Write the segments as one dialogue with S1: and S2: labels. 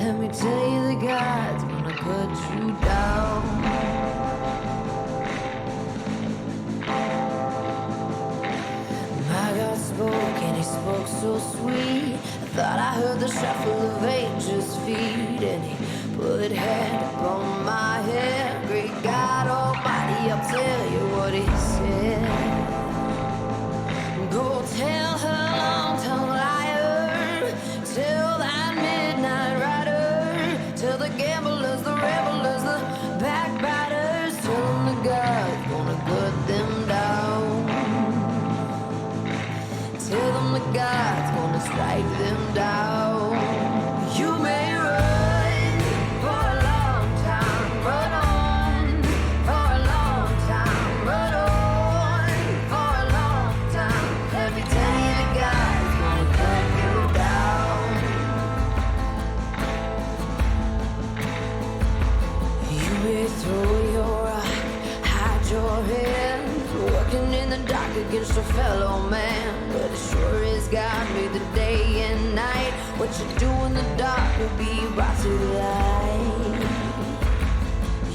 S1: Let me tell you, the God's gonna cut you down. My God spoke and he spoke so sweet. I thought I heard the shuffle of angels' feet, and he put hand upon my head. Great God Almighty, I'll tell you what he said. Go tell her long-tongued liar, tell that midnight rider, tell the gamblers, the revelers, the backbiters, tell them the God's gonna cut them down. Tell them the God's gonna strike them down. You may run for a long time, run on for a long time, run on for a long time. Let me tell you, the God's gonna cut you down. You may throw your rock, hide your hand, working in the dark against your fellow man, but it sure is God made the day and night. What you do in the dark will be brought to light.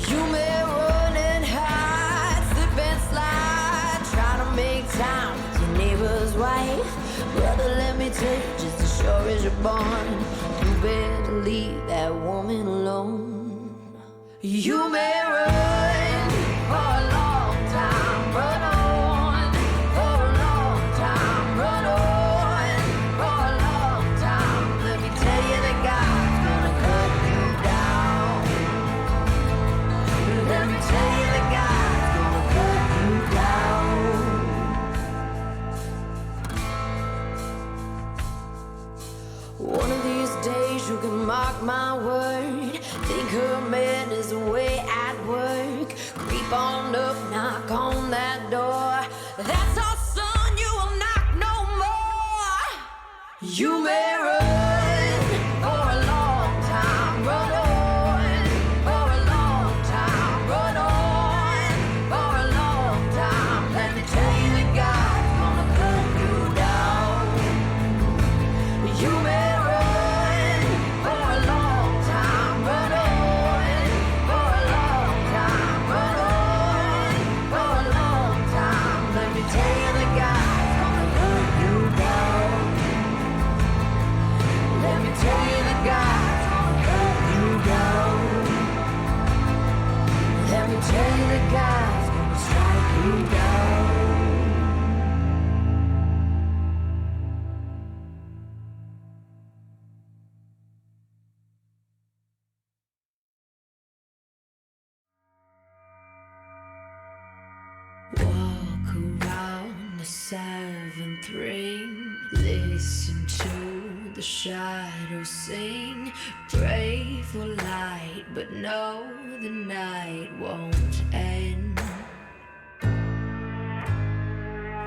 S1: You may run and hide, slip and slide, try to make time with your neighbor's wife. Brother, let me tell you, just as sure as you're born, you better leave that woman alone. You may run for a long time, run on for a long time, run on for a long time. Let me tell you, that God's gonna cut you down. Let me tell you, that God's gonna cut you down. One of these days you can mark my word, think her man is away at work. Creep on up, knock on that door. That's all, son, you will knock no more. You may run for a long time, run on for a long time, run on for a long time. Let me tell you, that God's gonna cut you down. You may run for a long time, run on for a long time, run on for a long time. Let me tell you, that God's gonna cut you down. Let me tell you, that God's gonna cut you down. Let me tell you, that God's gonna strike you down. Walk around the seventh ring, listen to the shadows sing, pray for light, but know the night won't end.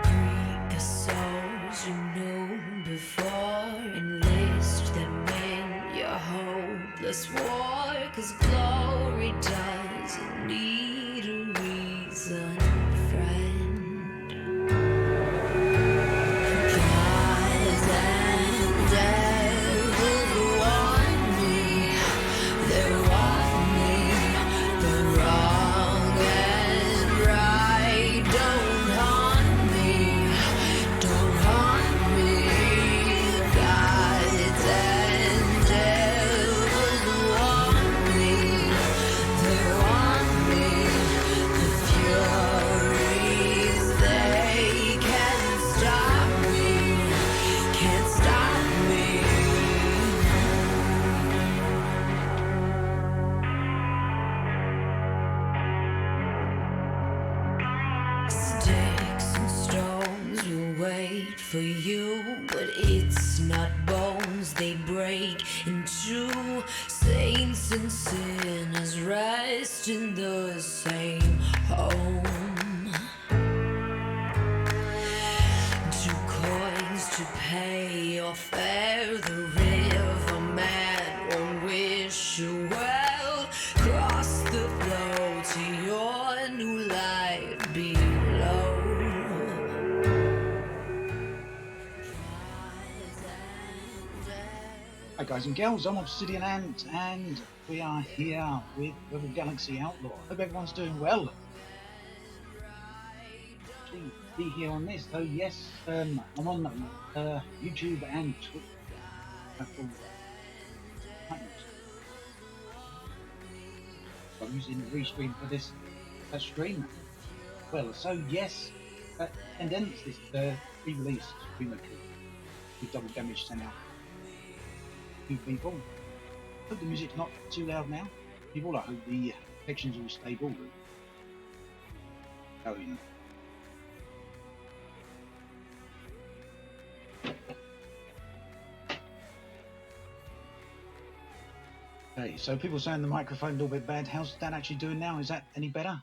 S1: Greet the souls you knew before, enlist them in your hopeless war, 'cause glory doesn't need a reason, friend. Gods and devils want me, they want me. The wrong and right don't haunt me, don't haunt me. Gods and devils want me, they want me. The furies, they can't stop me, can't stop me. Sticks and stones will wait for you, but it's not bones they break into. Saints and sinners rest in the same home. 2 coins to pay your fare, the riverman won't wish you well. Cross the flow to your new life below.
S2: I guys and girls, I'm Obsidian Ant, and we are here with Rebel Galaxy Outlaw. Hope everyone's doing well. Please be here on this. So yes, I'm on YouTube and Twitch. I'm using the restream for this stream. Well, so yes, attendance this re-release streamer with double damage sent out. Few people. Hope the music's not too loud now. People, I hope the connection's all stable. Going. Okay, so people saying the microphone a little bit bad. How's that actually doing now? Is that any better?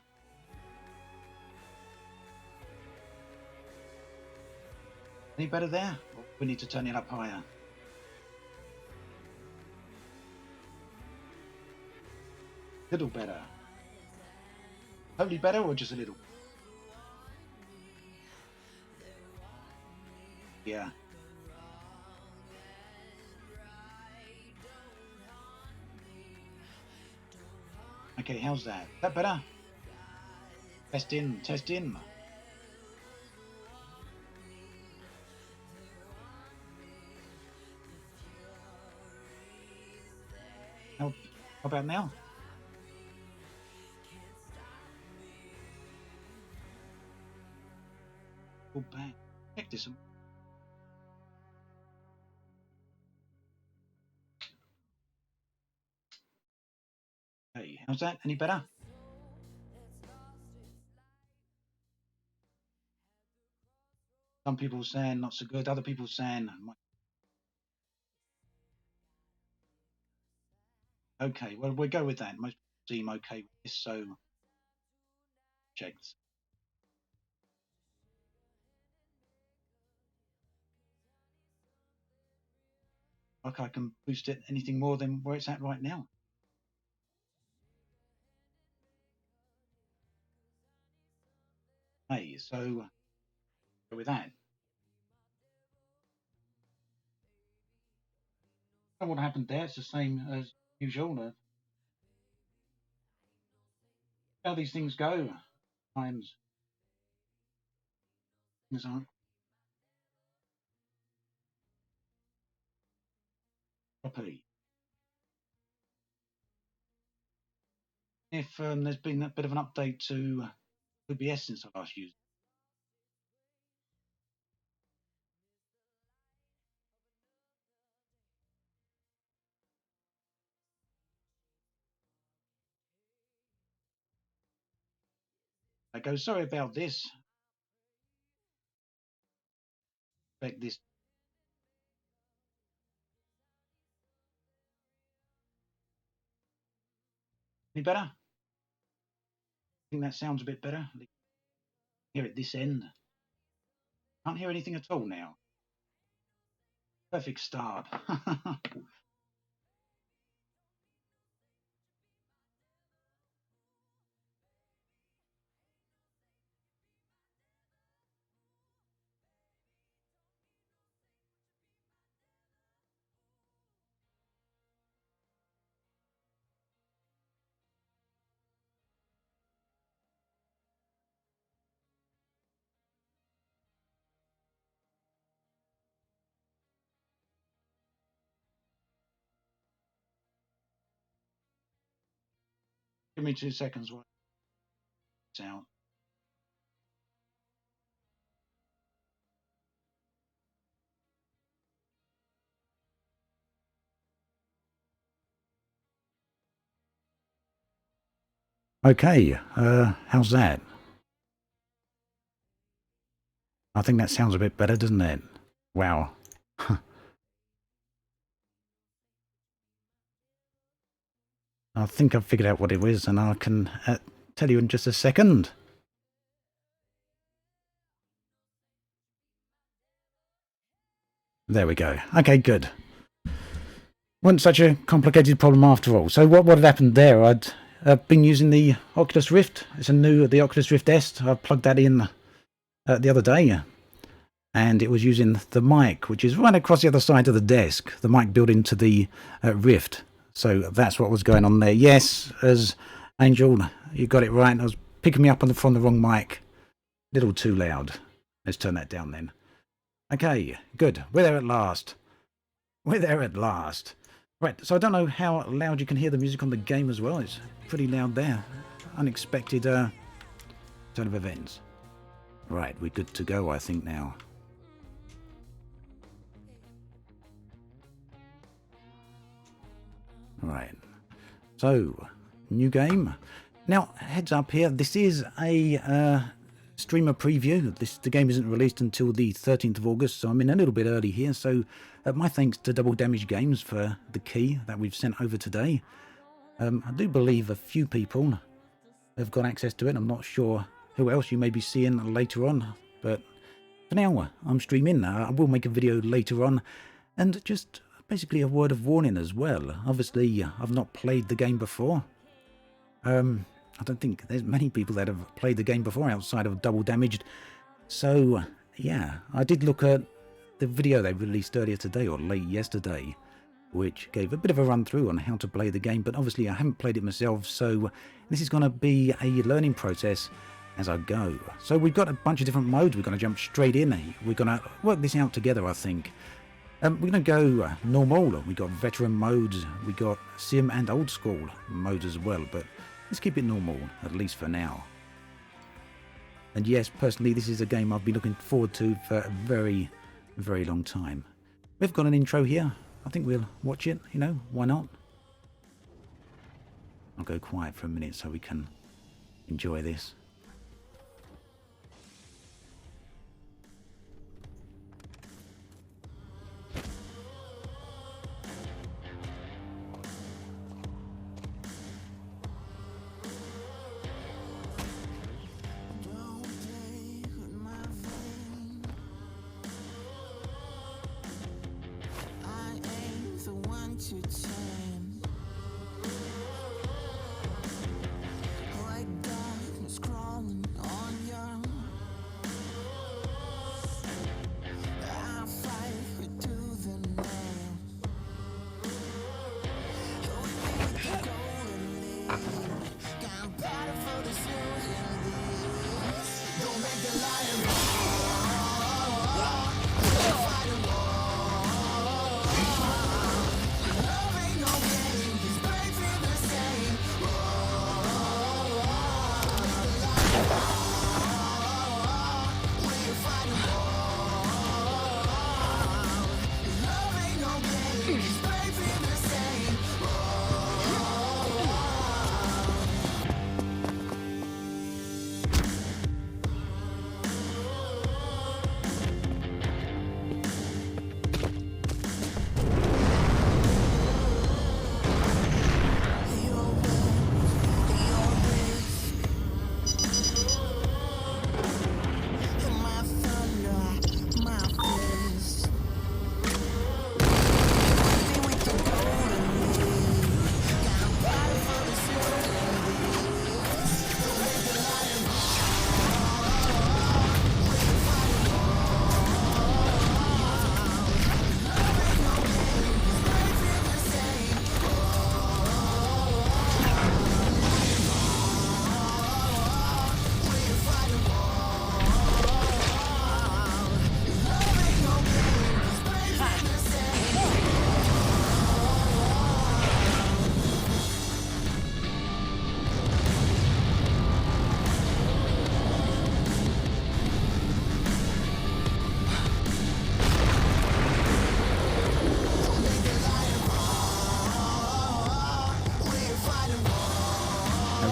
S2: Any better there? Or we need to turn it up higher. Little better. Totally better or just a little? Yeah. Okay, how's that? Is that better? Test in, test in. How about now? Go back. Check this out. Hey, how's that? Any better? Some people saying not so good, other people saying okay. Well, we'll go with that. Most people seem okay with this, so check this. Like I can boost it anything more than where it's at right now. Hey, so go with that. And what happened there? It's the same as usual. How these things go. Times things aren't properly. If there's been a bit of an update to OBS since I last used it. I go, sorry about this. Expect this. Any better? I think that sounds a bit better. Hear it this end. Can't hear anything at all now. Perfect start. Give me 2 seconds while it's out. Okay, how's that? I think that sounds a bit better, doesn't it? Wow. I think I've figured out what it was, and I can tell you in just a second. There we go. Okay, good. Wasn't such a complicated problem after all. So what had happened there? I'd been using the Oculus Rift. It's the Oculus Rift S. I plugged that in the other day.
S3: and it was using the mic, which is right across the other side of the desk, the mic built into the Rift. So that's what was going on there. Yes, as Angel, you got it right. I was picking me up from the wrong mic. A little too loud. Let's turn that down then. Okay, good. We're there at last. We're there at last. Right, so I don't know how loud you can hear the music on the game as well. It's pretty loud there. Unexpected turn of events. Right, we're good to go, I think, now. Right, so new game. Now, heads up here, this is a streamer preview. The game isn't released until the 13th of August, so I'm in a little bit early here. So my thanks to Double Damage Games for the key that we've sent over today. I do believe a few people have got access to it. I'm not sure who else you may be seeing later on, but for now, I'm streaming. I will make a video later on, and just basically a word of warning as well. Obviously, I've not played the game before. I don't think there's many people that have played the game before outside of Double Damaged. So, yeah, I did look at the video they released earlier today or late yesterday, which gave a bit of a run through on how to play the game. But obviously, I haven't played it myself, so this is going to be a learning process as I go. So we've got a bunch of different modes. We're going to jump straight in. We're going to work this out together, I think. We're going to go normal. We got veteran modes. We got sim and old school modes as well. But let's keep it normal, at least for now. And yes, personally, this is a game I've been looking forward to for a very, very long time. We've got an intro here. I think we'll watch it, you know, why not? I'll go quiet for a minute so we can enjoy this.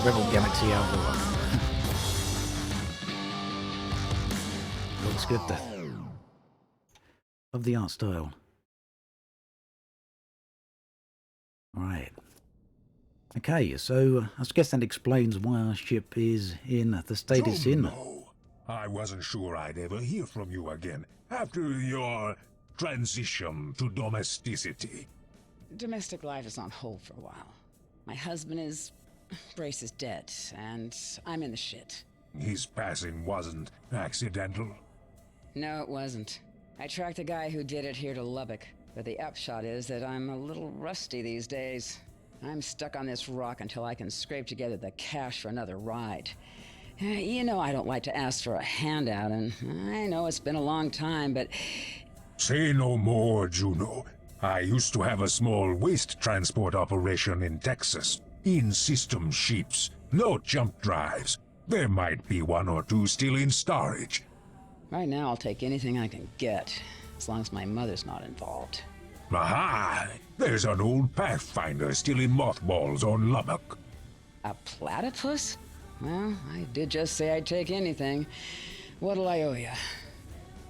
S3: Rebel Galaxy Outlaw. Looks good though. Love the art style. Right. Okay, so I guess that explains why our ship is in the state it's in.
S4: No, I wasn't sure I'd ever hear from you again after your transition to domesticity.
S5: Domestic life is on hold for a while. My husband is... Brace is dead, and I'm in the shit.
S4: His passing wasn't accidental.
S5: No, it wasn't. I tracked the guy who did it here to Lubbock, but the upshot is that I'm a little rusty these days. I'm stuck on this rock until I can scrape together the cash for another ride. You know I don't like to ask for a handout, and I know it's been a long time, but...
S4: Say no more, Juno. I used to have a small waste transport operation in Texas. In-system ships, no jump drives. There might be one or two still in storage.
S5: Right now I'll take anything I can get, as long as my mother's not involved.
S4: Aha! There's an old Pathfinder still in mothballs on Lubbock.
S5: A platypus? Well, I did just say I'd take anything. What'll I owe you?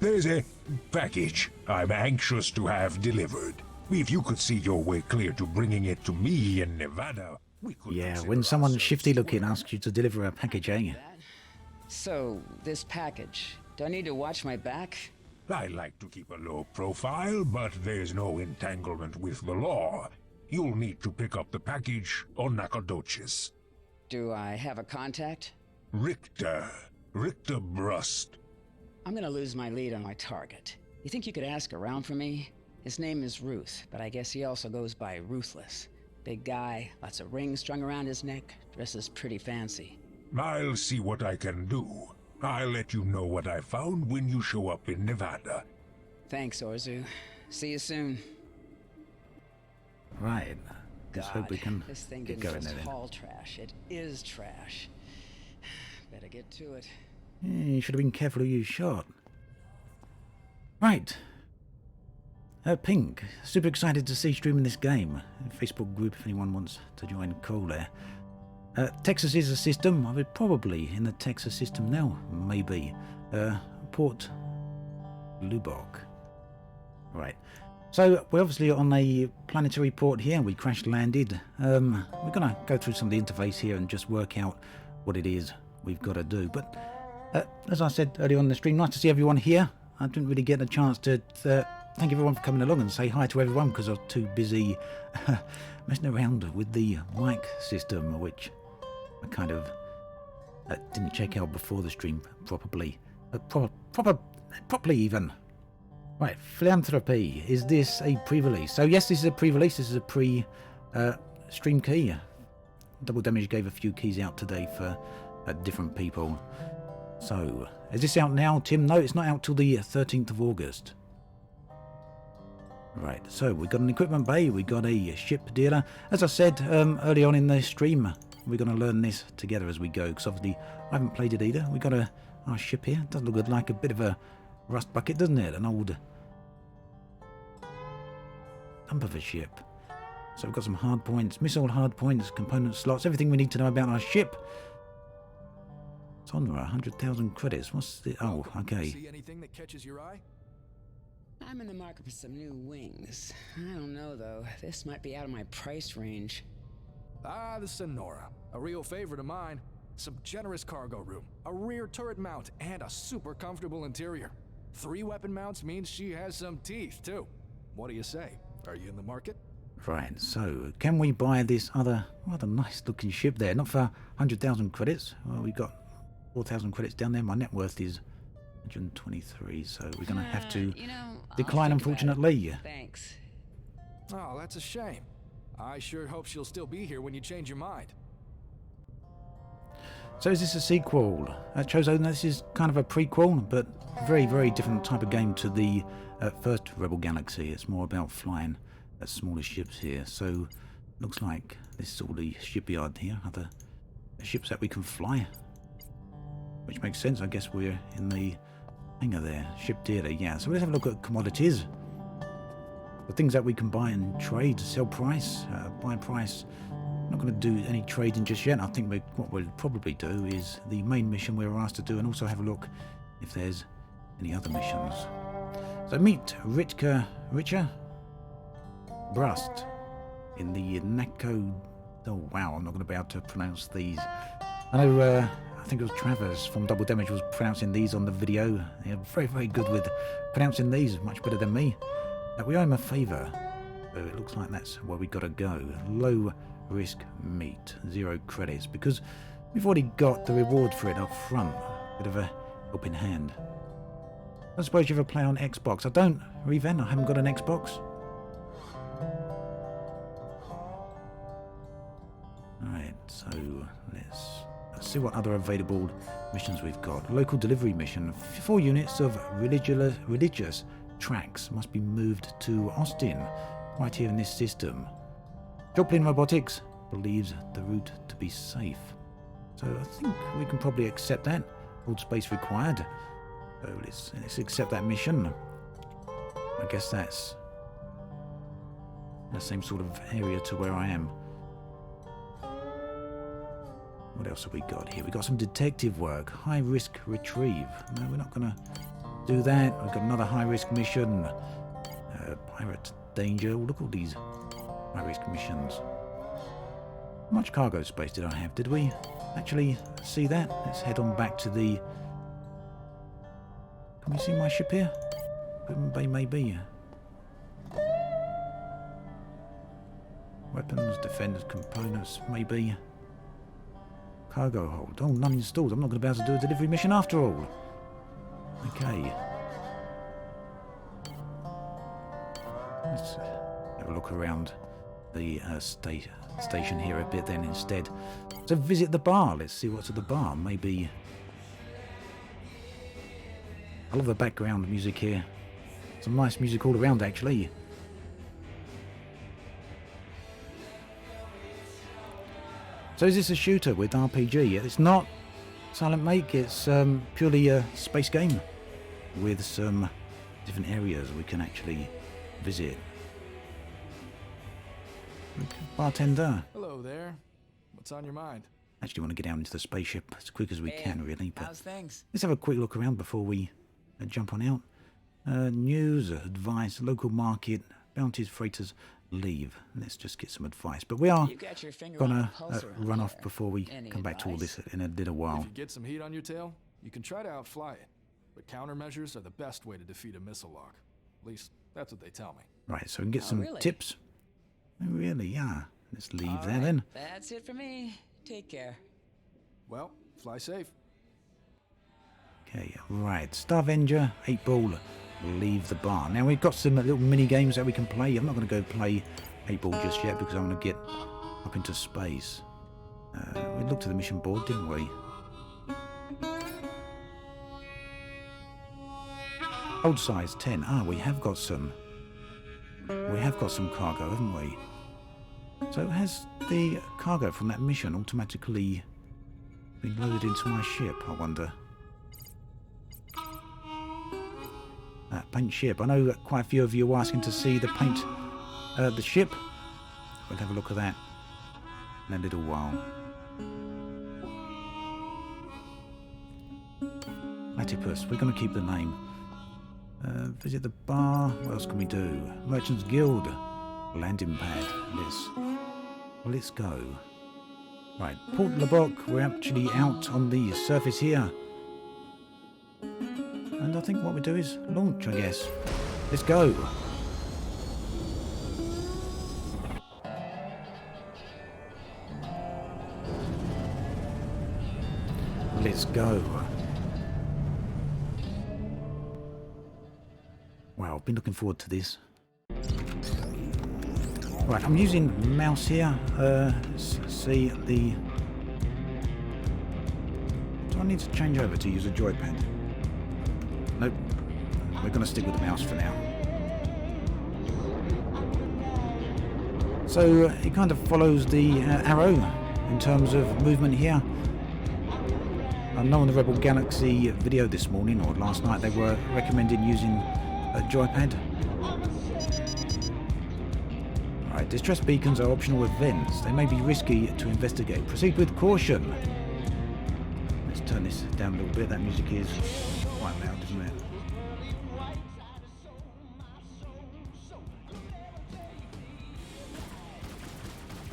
S4: There's a package I'm anxious to have delivered. If you could see your way clear to bringing it to me in Nevada, we could...
S3: Yeah,
S4: consider
S3: when someone
S4: ourselves
S3: shifty looking
S4: square.
S3: asks you to deliver a package, eh?
S5: So, this package, do I need to watch my back?
S4: I like to keep a low profile, but there's no entanglement with the law. You'll need to pick up the package on Nacogdoches.
S5: Do I have a contact?
S4: Richter Brust.
S5: I'm gonna lose my lead on my target. You think you could ask around for me? His name is Ruth, but I guess he also goes by Ruthless. Big guy, lots of rings strung around his neck, dresses pretty fancy.
S4: I'll see what I can do. I'll let you know what I found when you show up in Nevada.
S5: Thanks, Orzu. See you soon.
S3: Right. Let's hope we can
S5: this thing
S3: get
S5: didn't
S3: going
S5: just
S3: there then.
S5: haul trash. It is trash. Better get to it.
S3: Yeah, you should have been careful who you shot. Right. Pink, super excited to see streaming this game. Facebook group if anyone wants to join, cool there. Texas is a system. We're probably in the Texas system now, maybe. Port Lubbock. Right. So we're obviously on a planetary port here. We crash landed. We're going to go through some of the interface here and just work out what it is we've got to do. But as I said earlier on the stream, nice to see everyone here. I didn't really get a chance to thank everyone for coming along and say hi to everyone because I was too busy messing around with the mic system, which I kind of didn't check out before the stream properly. Properly even. Right, philanthropy. Is this a pre-release? So yes, this is a pre-release. This is a pre-stream key. Double Damage gave a few keys out today for different people. So, is this out now, Tim? No, it's not out till the 13th of August. Right, so we've got an equipment bay, we got a ship dealer. As I said early on in the stream, we're going to learn this together as we go, because obviously I haven't played it either. We've got our ship here. Does look like a bit of a rust bucket, doesn't it? An old dump of a ship. So we've got some hard points, missile hard points, component slots, everything we need to know about our ship. Sonra, 100,000 credits. What's the... Oh, okay.
S6: See anything that catches your eye?
S5: I'm in the market for some new wings. I don't know, though. This might be out of my price range.
S6: Ah, the Sonora. A real favorite of mine. Some generous cargo room, a rear turret mount, and a super comfortable interior. 3 weapon mounts means she has some teeth, too. What do you say? Are you in the market?
S3: Right, so can we buy this other rather nice looking ship there? Not for 100,000 credits. Well, we've got 4,000 credits down there. My net worth is 123, so we're going to have to decline, unfortunately.
S5: Thanks.
S6: Oh, that's a shame. I sure hope she'll still be here when you change your mind.
S3: So is this a sequel? Chozo, this is kind of a prequel, but very, very different type of game to the first Rebel Galaxy. It's more about flying smaller ships here. So looks like this is all the shipyard here, other ships that we can fly. Which makes sense, I guess we're in the hangar there, ship dealer, yeah. So let's have a look at commodities. The things that we can buy and trade, sell price, buy price. Not going to do any trading just yet. I think what we'll probably do is the main mission we were asked to do, and also have a look if there's any other missions. So meet Richter Brust in the Nako. Oh wow, I'm not going to be able to pronounce these. I know. I think it was Travers from Double Damage was pronouncing these on the video. They're very, very good with pronouncing these, much better than me. We owe him a favour. So it looks like that's where we got to go. Low risk meet, 0 credits, because we've already got the reward for it up front. Bit of a helping hand. I suppose you ever play on Xbox. I don't, Reven. I haven't got an Xbox. Alright, so let's see what other available missions we've got. Local delivery mission. 4 units of religious tracks must be moved to Austin, right here in this system. Joplin Robotics believes the route to be safe. So I think we can probably accept that. Hold space required. So let's accept that mission. I guess that's the same sort of area to where I am. What else have we got here? We've got some detective work. High risk retrieve. No, we're not going to do that. We've got another high risk mission. Pirate danger. Oh, look at all these high risk missions. How much cargo space did I have? Did we actually see that? Let's head on back to the... Can we see my ship here? Equipment bay maybe. Weapons, defenders, components, maybe. Cargo hold. Oh, none installed. I'm not going to be able to do a delivery mission after all. Okay. Let's have a look around the station here a bit then instead. So visit the bar. Let's see what's at the bar. Maybe... I love the background music here. Some nice music all around actually. So is this a shooter with RPG? It's not Silent Make, it's purely a space game with some different areas we can actually visit. Bartender.
S6: Hello there. What's on your mind?
S3: Actually want to get down into the spaceship as quick as we can really, but
S5: How's things?
S3: let's have a quick look around before we jump on out. News, advice, local market, bounties, freighters, leave. Let's just get some advice. But we are
S5: You got your finger
S3: gonna
S5: on the pulse around
S3: run
S5: here.
S3: off before we
S5: Any
S3: come back to all
S5: advice?
S3: this in a little while.
S6: If you get some heat on your tail, you can try to outfly it. But countermeasures are the best way to defeat a missile lock. At least, that's what they tell me.
S3: Right, so we can get
S5: Oh,
S3: some
S5: really?
S3: tips. Oh, really? Yeah. Let's leave
S5: All
S3: there
S5: right,
S3: then.
S5: That's it for me. Take care.
S6: Well, fly safe.
S3: Okay, right. Starvenger, 8 ball, leave the bar. Now we've got some little mini games that we can play. I'm not going to go play 8 ball just yet because I want to get up into space. We looked at the mission board, didn't we? Old size 10. Ah, we have got some. We have got some cargo, haven't we? So has the cargo from that mission automatically been loaded into my ship, I wonder? Paint ship. I know that quite a few of you are asking to see the paint the ship. We'll have a look at that in a little while. Platypus, we're going to keep the name. Visit the bar. What else can we do? Merchants Guild. Landing pad. Let's go. Right, Port Lubbock. We're actually out on the surface here. And I think what we do is launch, I guess. Let's go. Let's go. Wow, I've been looking forward to this. Right, I'm using mouse here. See the... Do I need to change over to use a joypad? Nope. We're going to stick with the mouse for now. So it kind of follows the arrow in terms of movement here. I know on the Rebel Galaxy video this morning or last night they were recommending using a joypad. Right, distress beacons are optional events. They may be risky to investigate. Proceed with caution. Let's turn this down a little bit. That music is quite loud, isn't it?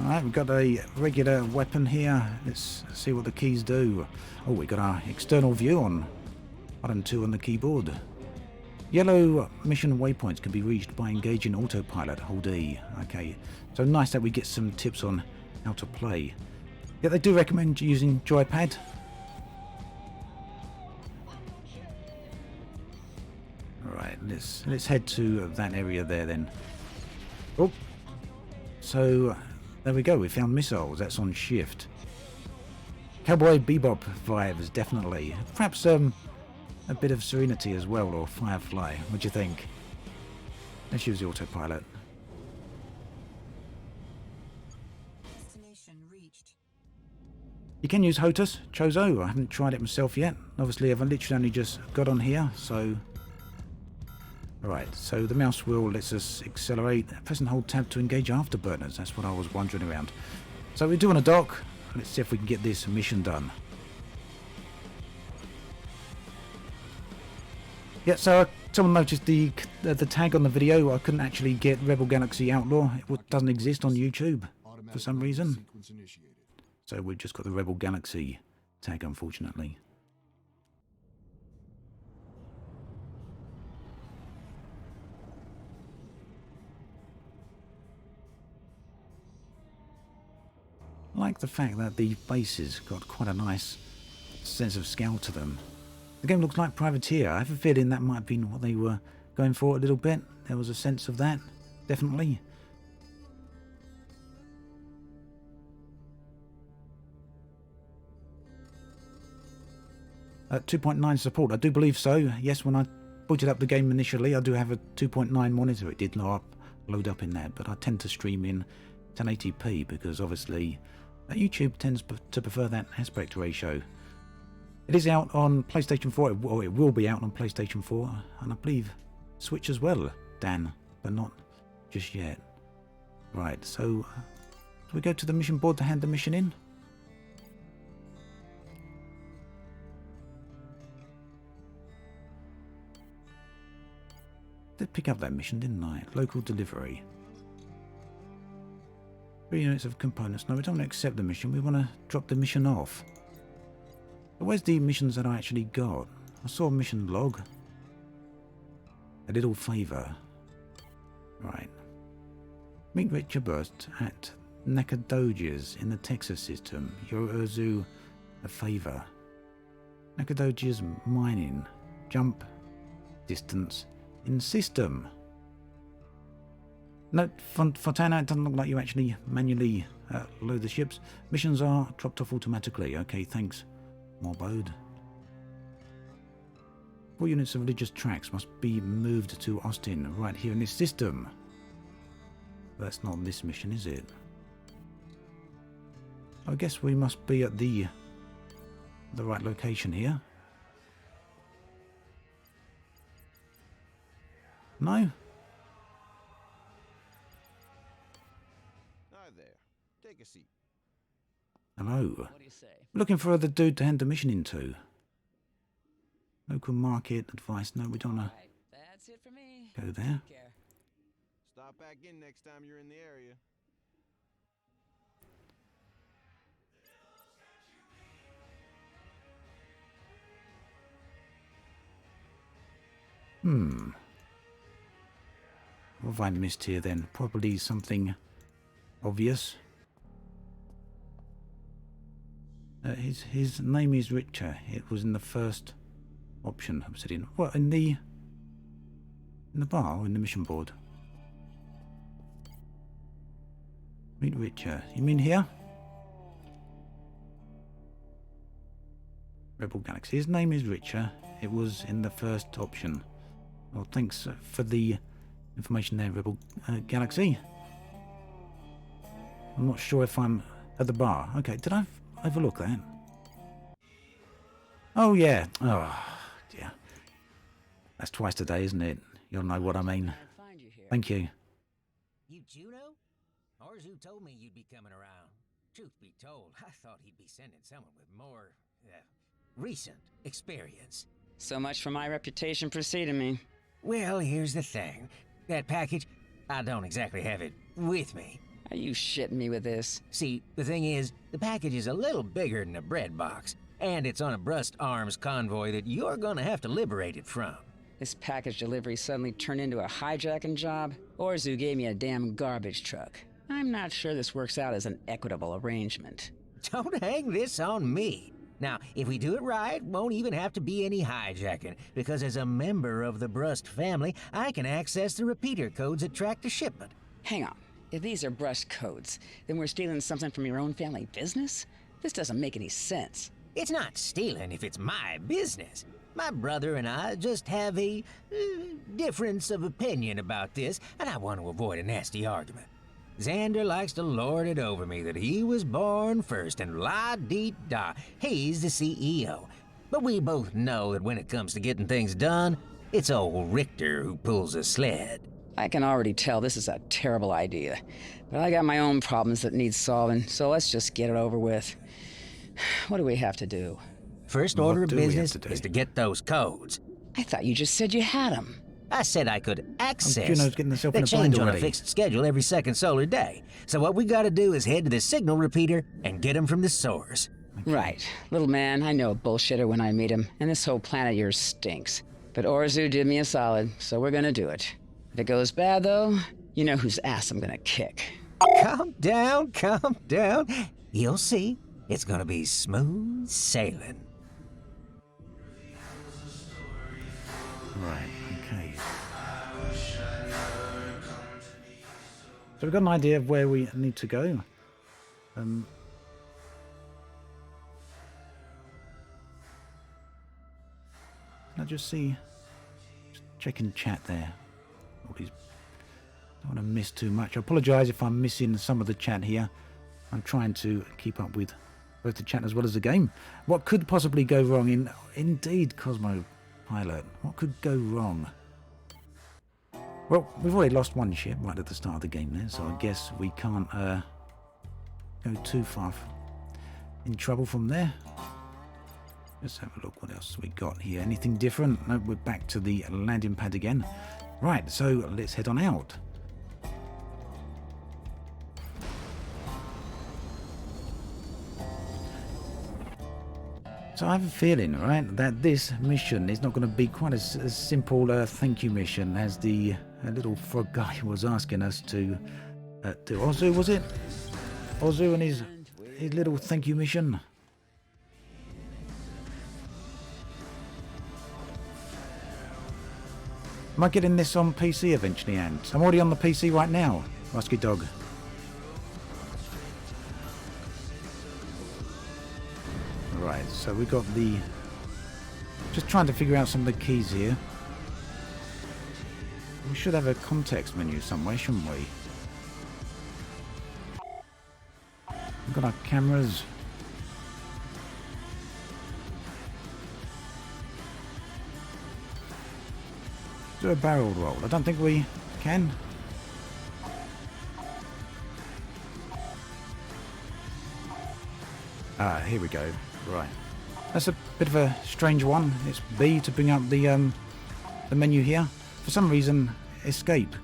S3: Alright, we've got a regular weapon here. Let's see what the keys do. Oh, we've got our external view on button 2 on the keyboard. Yellow mission waypoints can be reached by engaging autopilot. Hold E. Okay, so nice that we get some tips on how to play. Yeah, they do recommend using joypad. let's head to that area there then. Oh, so there we go. We found missiles. That's on shift. Cowboy Bebop vibes, definitely. Perhaps a bit of Serenity as well, or Firefly. What do you think? Let's use the autopilot.
S7: Destination reached.
S3: You can use HOTAS, Chozo. I haven't tried it myself yet. Obviously, I've literally only just got on here, so... Alright, so the mouse wheel lets us accelerate. Press and hold tab to engage afterburners. That's what I was wondering around. So we're doing a dock. Let's see if we can get this mission done. Yeah, so someone noticed the tag on the video. I couldn't actually get Rebel Galaxy Outlaw. It doesn't exist on YouTube for some reason. So we've just got the Rebel Galaxy tag, unfortunately. I like the fact that the bases got quite a nice sense of scale to them. The game looks like Privateer. I have a feeling that might have been what they were going for a little bit. There was a sense of that, definitely. At 2.9 support, I do believe so. Yes, when I booted up the game initially, I do have a 2.9 monitor. It did load up in that, but I tend to stream in 1080p because obviously YouTube tends to prefer that aspect ratio. It is out on PlayStation 4, or it will be out on PlayStation 4, and I believe Switch as well, Dan, but not just yet. Right, so do we go to the mission board to hand the mission in? Did pick up that mission, didn't I? Local delivery. 3 units of components. No, we don't want to accept the mission. We want to drop the mission off. But where's the missions that I actually got? I saw a mission log. A little favour. Right. Meet Richard Burst at Nacogdoches in the Texas system. Yorozu a favour. Nacogdoches mining. Jump. Distance. In system. No, Fontana, it doesn't look like you actually manually load the ships. Missions are dropped off automatically. Okay, thanks, Morbode. 4 units of religious tracks must be moved to Austin, right here in this system. That's not this mission, is it? I guess we must be at the right location here. No?
S8: Hi there. Take a seat.
S3: Hello.
S5: What do you say?
S3: Looking for the dude to hand the mission into. Local market advice. No, we don't want
S5: Right, that's it for me.
S3: to go there.
S5: Take care.
S8: Stop back in next time you're in the area.
S3: What have I missed here then? Probably something obvious. His name is Richter. It was in the first option I'm sitting. What, in the bar or in the mission board? Meet Richter. You mean here? Rebel Galaxy. His name is Richter. It was in the first option. Well, thanks for the information there, Rebel Galaxy. I'm not sure if I'm at the bar. Okay, did I overlook that? Oh, yeah. Oh, dear. That's twice today, isn't it? You'll know what I mean.
S5: I'll find you here.
S3: Thank you.
S9: You Juno? Orzu told me you'd be coming around. Truth be told, I thought he'd be sending someone with more, recent experience.
S5: So much for my reputation preceding me.
S9: Well, here's the thing. That package, I don't exactly have it with me.
S5: Are you shitting me with this?
S9: See, the thing is, the package is a little bigger than a bread box, and it's on a Brust Arms convoy that you're gonna have to liberate it from.
S5: This package delivery suddenly turned into a hijacking job? Orzu gave me a damn garbage truck. I'm not sure this works out as an equitable arrangement.
S9: Don't hang this on me. Now, if we do it right, won't even have to be any hijacking, because as a member of the Brust family, I can access the repeater codes that track the shipment.
S5: Hang on. If these are Brust codes, then we're stealing something from your own family business? This doesn't make any sense.
S9: It's not stealing if it's my business. My brother and I just have a difference of opinion about this, and I want to avoid a nasty argument. Xander likes to lord it over me that he was born first, and la-dee-da, he's the CEO. But we both know that when it comes to getting things done, it's old Richter who pulls the sled.
S5: I can already tell this is a terrible idea, but I got my own problems that need solving, so let's just get it over with. What do we have to do?
S9: First order of business is to get those codes.
S5: I thought you just said you had them.
S9: I said I could access.
S3: Juno's getting herself
S9: They
S3: in a
S9: change
S3: bind
S9: on a
S3: already.
S9: fixed schedule every second solar day. So what we gotta do is head to the signal repeater and get them from the source.
S5: Right. Little man, I know a bullshitter when I meet him, and this whole planet of yours stinks. But Orzu did me a solid, so we're gonna do it. If it goes bad, though, you know whose ass I'm gonna kick.
S9: Calm down, calm down. You'll see. It's gonna be smooth sailing.
S3: Right, okay. So we've got an idea of where we need to go. Can I just see... Just checking chat there. All these... Don't want to miss too much. I apologise if I'm missing some of the chat here. I'm trying to keep up with both the chat as well as the game. What could possibly go wrong indeed, Cosmo Pilot? What could go wrong? Well, we've already lost one ship right at the start of the game there, so I guess we can't go too far in trouble from there. Let's have a look what else we got here. Anything different? No, we're back to the landing pad again. Right, so let's head on out. So I have a feeling, right, that this mission is not going to be quite as simple a thank you mission as the little frog guy was asking us to do. Orzu, was it? Orzu and his little thank you mission. Am I getting this on PC eventually, Ant? I'm already on the PC right now, Rusky Dog. Right, so we got the... Just trying to figure out some of the keys here. We should have a context menu somewhere, shouldn't we? We've got our cameras. Do a barrel roll. I don't think we can. Ah, here we go. Right. That's a bit of a strange one. It's B to bring up the menu here. For some reason, escape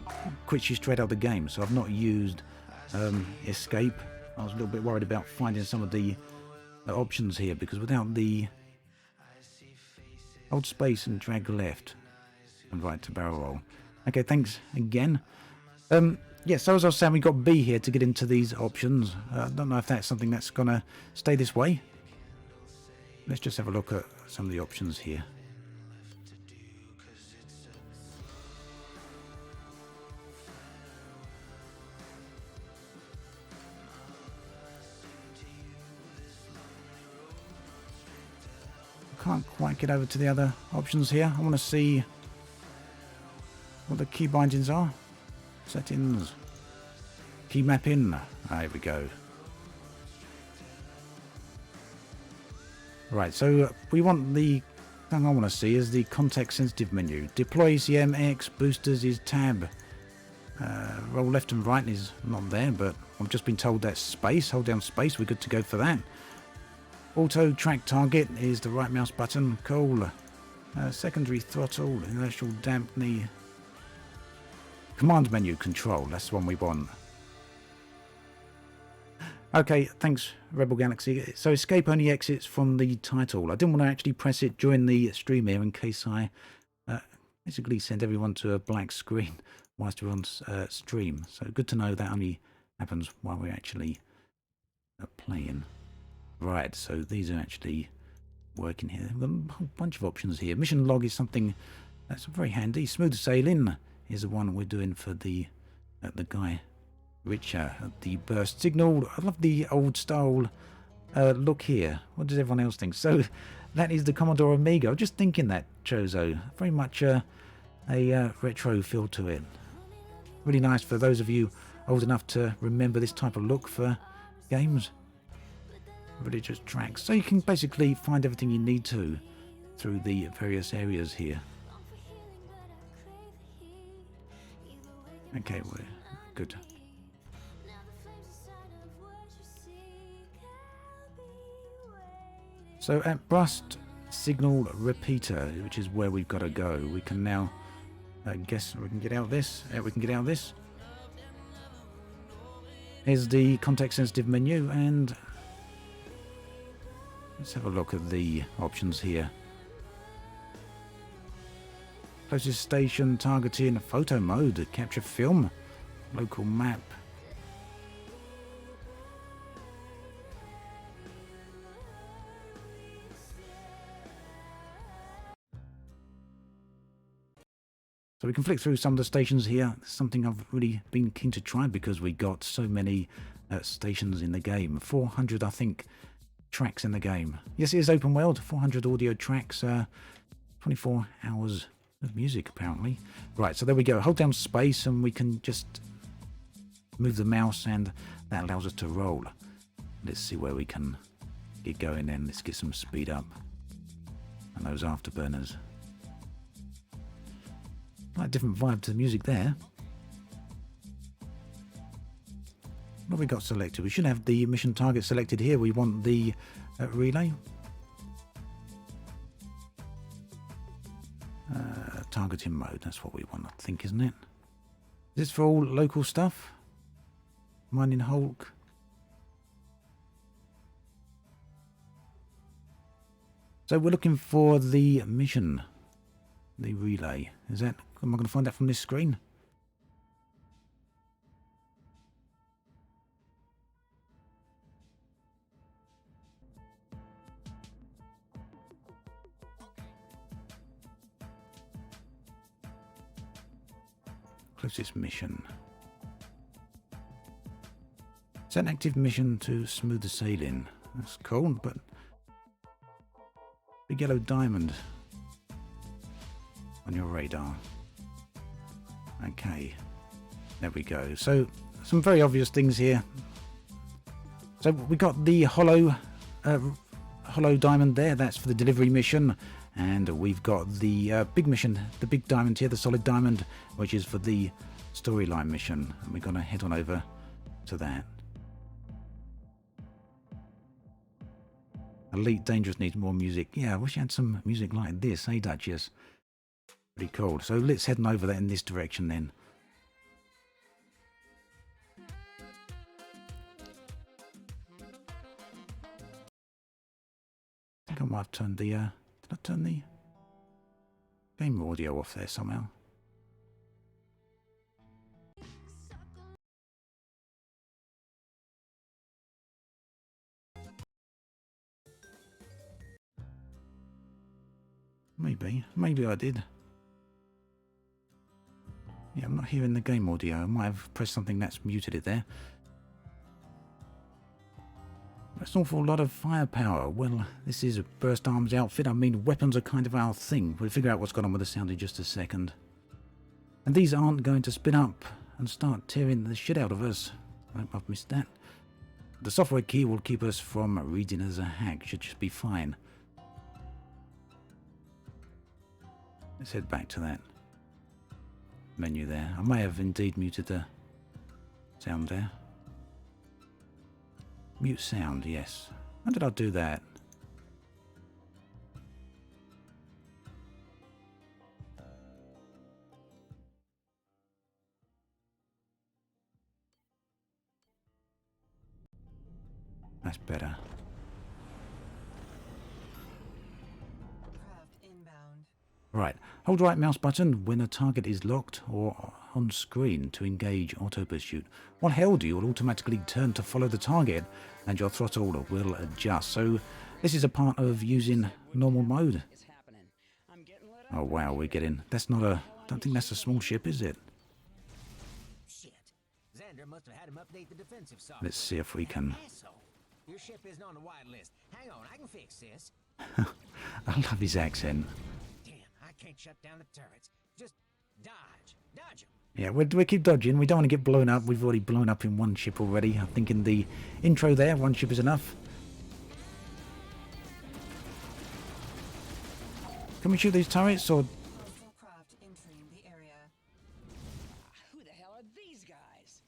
S3: quits you straight out of the game, so I've not used escape. I was a little bit worried about finding some of the options here, because without the hold space and drag left and right to barrel roll. Okay, thanks again. Yeah, so as I was saying, we got B here to get into these options. I don't know if that's something that's going to stay this way. Let's just have a look at some of the options here. Can't quite get over to the other options here. I want to see what the key bindings are. Settings. Key mapping. There we go. Right, so we want the thing I want to see is the context sensitive menu. Deploy ECM, X, boosters is tab. Roll left and right is not there, but I've just been told that's space. Hold down space, we're good to go for that. Auto track target is the right mouse button. Cool. Secondary throttle, inertial dampening. Command menu control, that's the one we want. Okay, thanks Rebel Galaxy. So escape only exits from the title. I didn't want to actually press it during the stream here in case I basically send everyone to a black screen whilst we're on stream. So good to know that only happens while we're actually playing. Right, so these are actually working here. We've got a whole bunch of options here. Mission log is something that's very handy. Smooth sailing is the one we're doing for the guy Richer. The burst signal. I love the old style look here. What does everyone else think? So that is the Commodore Amiga. I was just thinking that, Chozo. Very much a retro feel to it. Really nice for those of you old enough to remember this type of look for games. Really just tracks. So you can basically find everything you need to through the various areas here. Okay, we're good. So at Brust Signal Repeater, which is where we've got to go, we can now guess we can get out of this. We can get out of this. Here's the context-sensitive menu, and let's have a look at the options here. Closest station, targeting, photo mode, capture film, local map. So we can flick through some of the stations here. It's something I've really been keen to try because we got so many stations in the game. 400, I think, tracks in the game. Yes, it is open world. 400 audio tracks. 24 hours of music, apparently. Right, so there we go. Hold down space and we can just move the mouse and that allows us to roll. Let's see where we can get going then. Let's get some speed up. And those afterburners. Quite a different vibe to the music there. What have we got selected? We should have the mission target selected here. We want the relay. Targeting mode, that's what we want, I think, isn't it? Is this for all local stuff? Mining Hulk. So we're looking for the mission. The relay. Is that... Am I going to find that from this screen? Closest mission. It's an active mission to smooth the sailing. That's cool, but... Big yellow diamond on your radar. Okay, there we go. So some very obvious things here. So we got the hollow diamond there. That's for the delivery mission, and we've got the big mission, the big diamond here, the solid diamond, which is for the storyline mission. And we're gonna head on over to that. Elite Dangerous needs more music. Yeah, I wish I had some music like this, hey Duchess? Pretty cool. So let's head on over there in this direction then. I think I might have turned the, did I turn the game audio off there somehow? Maybe I did. Yeah, I'm not hearing the game audio. I might have pressed something that's muted it there. That's an awful lot of firepower. Well, this is a burst arms outfit. I mean, weapons are kind of our thing. We'll figure out what's gone on with the sound in just a second. And these aren't going to spin up and start tearing the shit out of us. I hope I've missed that. The software key will keep us from reading as a hack. Should just be fine. Let's head back to that menu there. I may have indeed muted the sound there. Mute sound, yes. How did I do that? That's better. Right, hold right mouse button when a target is locked or on screen to engage auto pursuit. While held, you will automatically turn to follow the target and your throttle will adjust. So this is a part of using normal mode.
S5: Is happening. I'm getting lit
S3: Oh
S5: up.
S3: wow, we're getting... That's not a... Don't think that's a small ship, is it?
S9: Shit. Xander must have had him update the defensive software.
S3: Let's see if we can...
S9: Asshole. Your ship isn't on the white list. Hang on, I can fix this.
S3: I love his accent.
S9: Damn, I can't shut down the turrets. Just dodge. Dodge them.
S3: Yeah, we keep dodging. We don't want to get blown up. We've already blown up in one ship already. I think in the intro there, one ship is enough. Can we shoot these turrets or...
S7: Craft entering the area.
S5: Who the hell are these guys?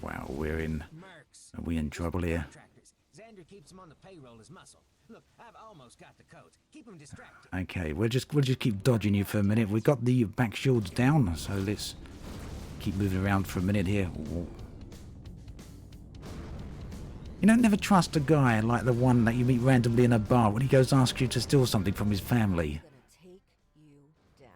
S3: Wow, we're in...
S9: Mercs.
S3: Are we in trouble here?
S9: Contractors. Xander keeps them on the payroll as muscle. Look, I've almost got the codes. Keep them distracted.
S3: Okay, we'll just keep dodging you for a minute. We've got the back shields down, so let's keep moving around for a minute here. Ooh. You know, never trust a guy like the one that you meet randomly in a bar when he goes to ask you to steal something from his family.
S7: Gonna take you down.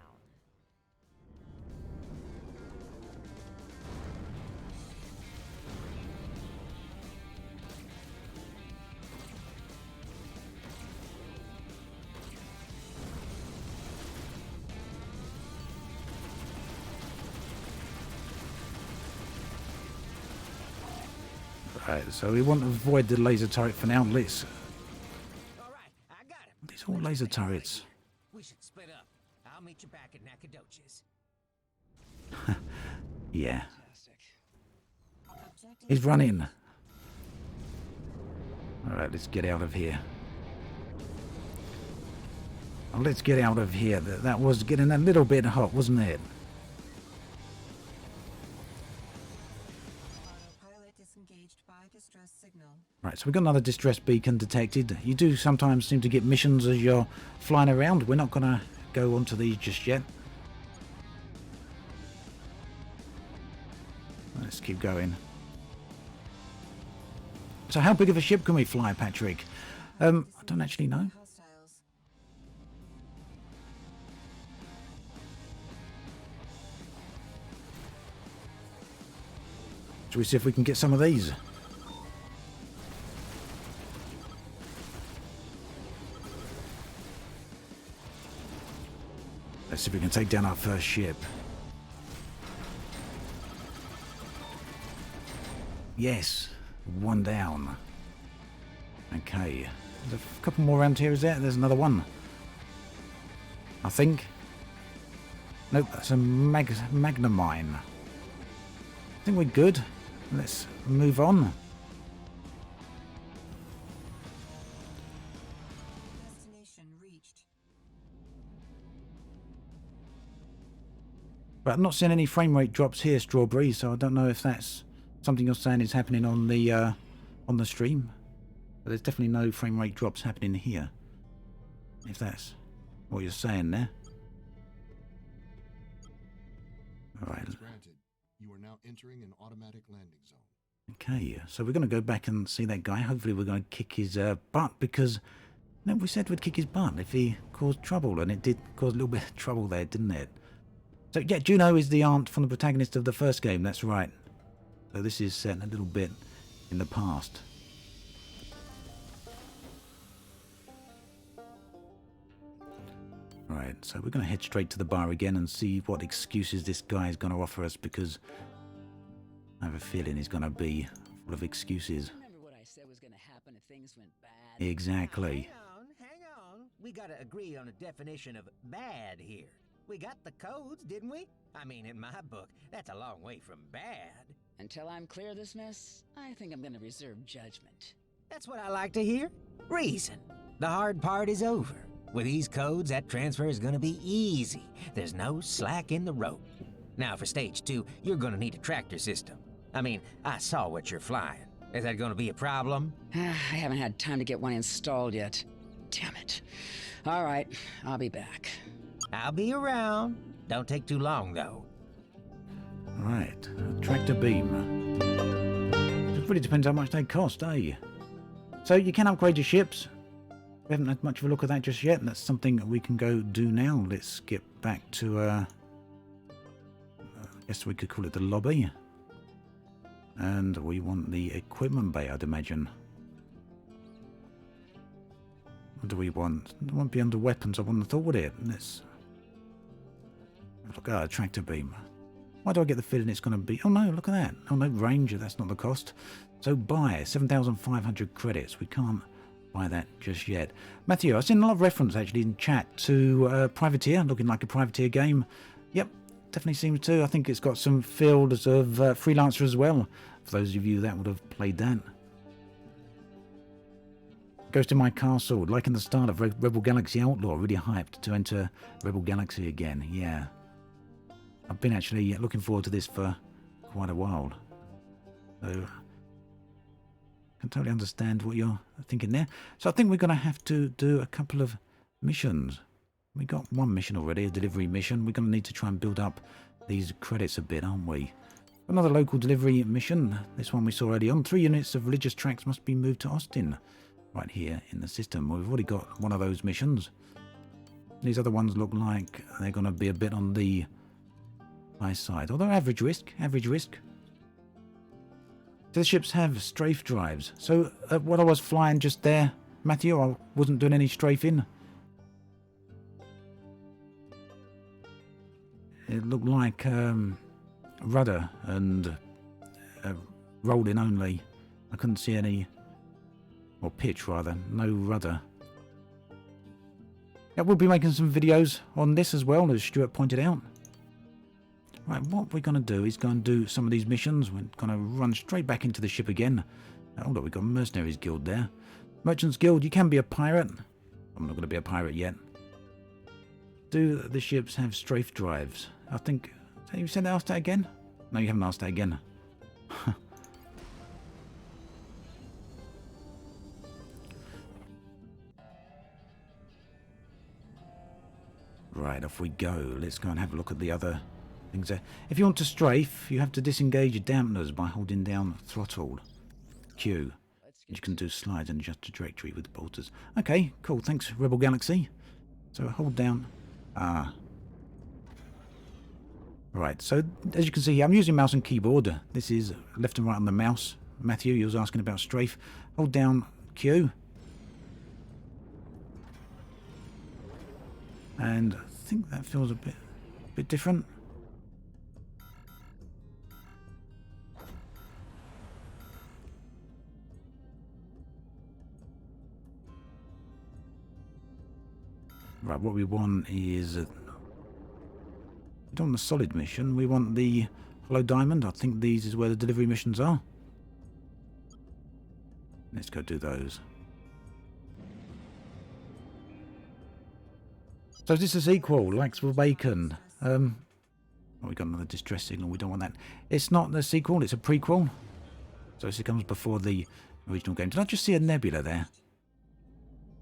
S3: Right, so we want to avoid the laser turret for now. Let's...
S9: All right, I got him.
S3: These are all laser turrets.
S9: We should split up. I'll meet you back at Nacogdoches.
S3: Yeah.
S5: Fantastic.
S7: Objective
S3: He's running. Alright, let's get out of here. Oh, let's get out of here. That was getting a little bit hot, wasn't it?
S7: autopilot disengaged by distress signal.
S3: Right, so we've got another distress beacon detected. You do sometimes seem to get missions as you're flying around. We're not going to go onto these just yet. Let's keep going. So how big of a ship can we fly, Patrick? I don't actually know.
S7: Hostiles.
S3: Shall we see if we can get some of these? Let's see if we can take down our first ship. Yes, one down. Okay, there's a couple more around here, is there? There's another one. I think. Nope, that's a Magnamine. I think we're good. Let's move on.
S7: Destination reached.
S3: But I'm not seeing any frame rate drops here, Strawberry, so I don't know if that's something you're saying is happening on the stream. But there's definitely no frame rate drops happening here. If that's what you're saying there. Alright.
S10: Granted, you are now entering an automatic landing zone.
S3: Okay, so we're going to go back and see that guy. Hopefully we're going to kick his butt, because no, we said we'd kick his butt if he caused trouble, and it did cause a little bit of trouble there, didn't it? So yeah, Juno is the aunt from the protagonist of the first game, that's right. So this is set a little bit in the past. Right, so we're going to head straight to the bar again and see what excuses this guy is going to offer us, because I have a feeling he's going to be full of excuses.
S5: Remember what I said was going to happen if things went bad?
S3: Exactly.
S9: Hang on. We gotta agree on a definition of bad here. We got the codes, didn't we? I mean, in my book, that's a long way from bad.
S5: Until I'm clear of this mess, I think I'm going to reserve judgment.
S9: That's what I like to hear. Reason. The hard part is over. With these codes, that transfer is gonna be easy. There's no slack in the rope. Now for stage 2, you're gonna need a tractor system. I mean, I saw what you're flying. Is that gonna be a problem?
S5: I haven't had time to get one installed yet. Damn it. All right, I'll be back.
S9: I'll be around. Don't take too long, though.
S3: Right, tractor beam. It really depends how much they cost, eh? So you can upgrade your ships. We haven't had much of a look at that just yet, and that's something we can go do now. Let's get back to, I guess we could call it the lobby. And we want the equipment bay, I'd imagine. What do we want? It won't be under weapons, I wouldn't have thought, would it? Let's look at a tractor beam. Why do I get the feeling it's going to be... Oh no, look at that. Oh no, range, that's not the cost. So buy 7,500 credits. We can't buy that just yet. Matthew, I've seen a lot of reference actually in chat to Privateer, looking like a Privateer game. Yep, definitely seems to. I think it's got some fields of Freelancer as well, for those of you that would have played that. Goes to my castle, like in the start of Rebel Galaxy Outlaw. Really hyped to enter Rebel Galaxy again. Yeah, I've been actually looking forward to this for quite a while. So I can totally understand what you're thinking there. So I think we're going to have to do a couple of missions. We got one mission already, a delivery mission. We're going to need to try and build up these credits a bit, aren't we? Another local delivery mission. This one we saw early on. 3 units of religious tracks must be moved to Austin. Right here in the system. We've already got one of those missions. These other ones look like they're going to be a bit on the high side. Although average risk. Average risk. Do the ships have strafe drives? So when I was flying just there, Matthew, I wasn't doing any strafing. It looked like rudder and rolling only. I couldn't see any... Or pitch, rather. No rudder. Yeah, we'll be making some videos on this as well, as Stuart pointed out. Right, what we're going to do is go and do some of these missions. We're going to run straight back into the ship again. Oh, look, we've got Mercenaries Guild there. Merchants Guild, you can be a pirate. I'm not going to be a pirate yet. Do the ships have strafe drives? I think... Have you said that, asked that again? No, you haven't asked that again. Right, off we go. Let's go and have a look at the other things there. If you want to strafe, you have to disengage your dampeners by holding down throttle Q. And you can do slides and adjust the trajectory with bolters. Okay, cool. Thanks, Rebel Galaxy. So hold down. Right, so as you can see here, I'm using mouse and keyboard. This is left and right on the mouse. Matthew, you was asking about strafe. Hold down Q. And I think that feels a bit different. Right, what we want is we don't want the solid mission. We want the hollow diamond. I think these is where the delivery missions are. Let's go do those. So is this a sequel? Likes for bacon. Oh, we got another distress signal. We don't want that. It's not the sequel. It's a prequel. So this comes before the original game. Did I just see a nebula there?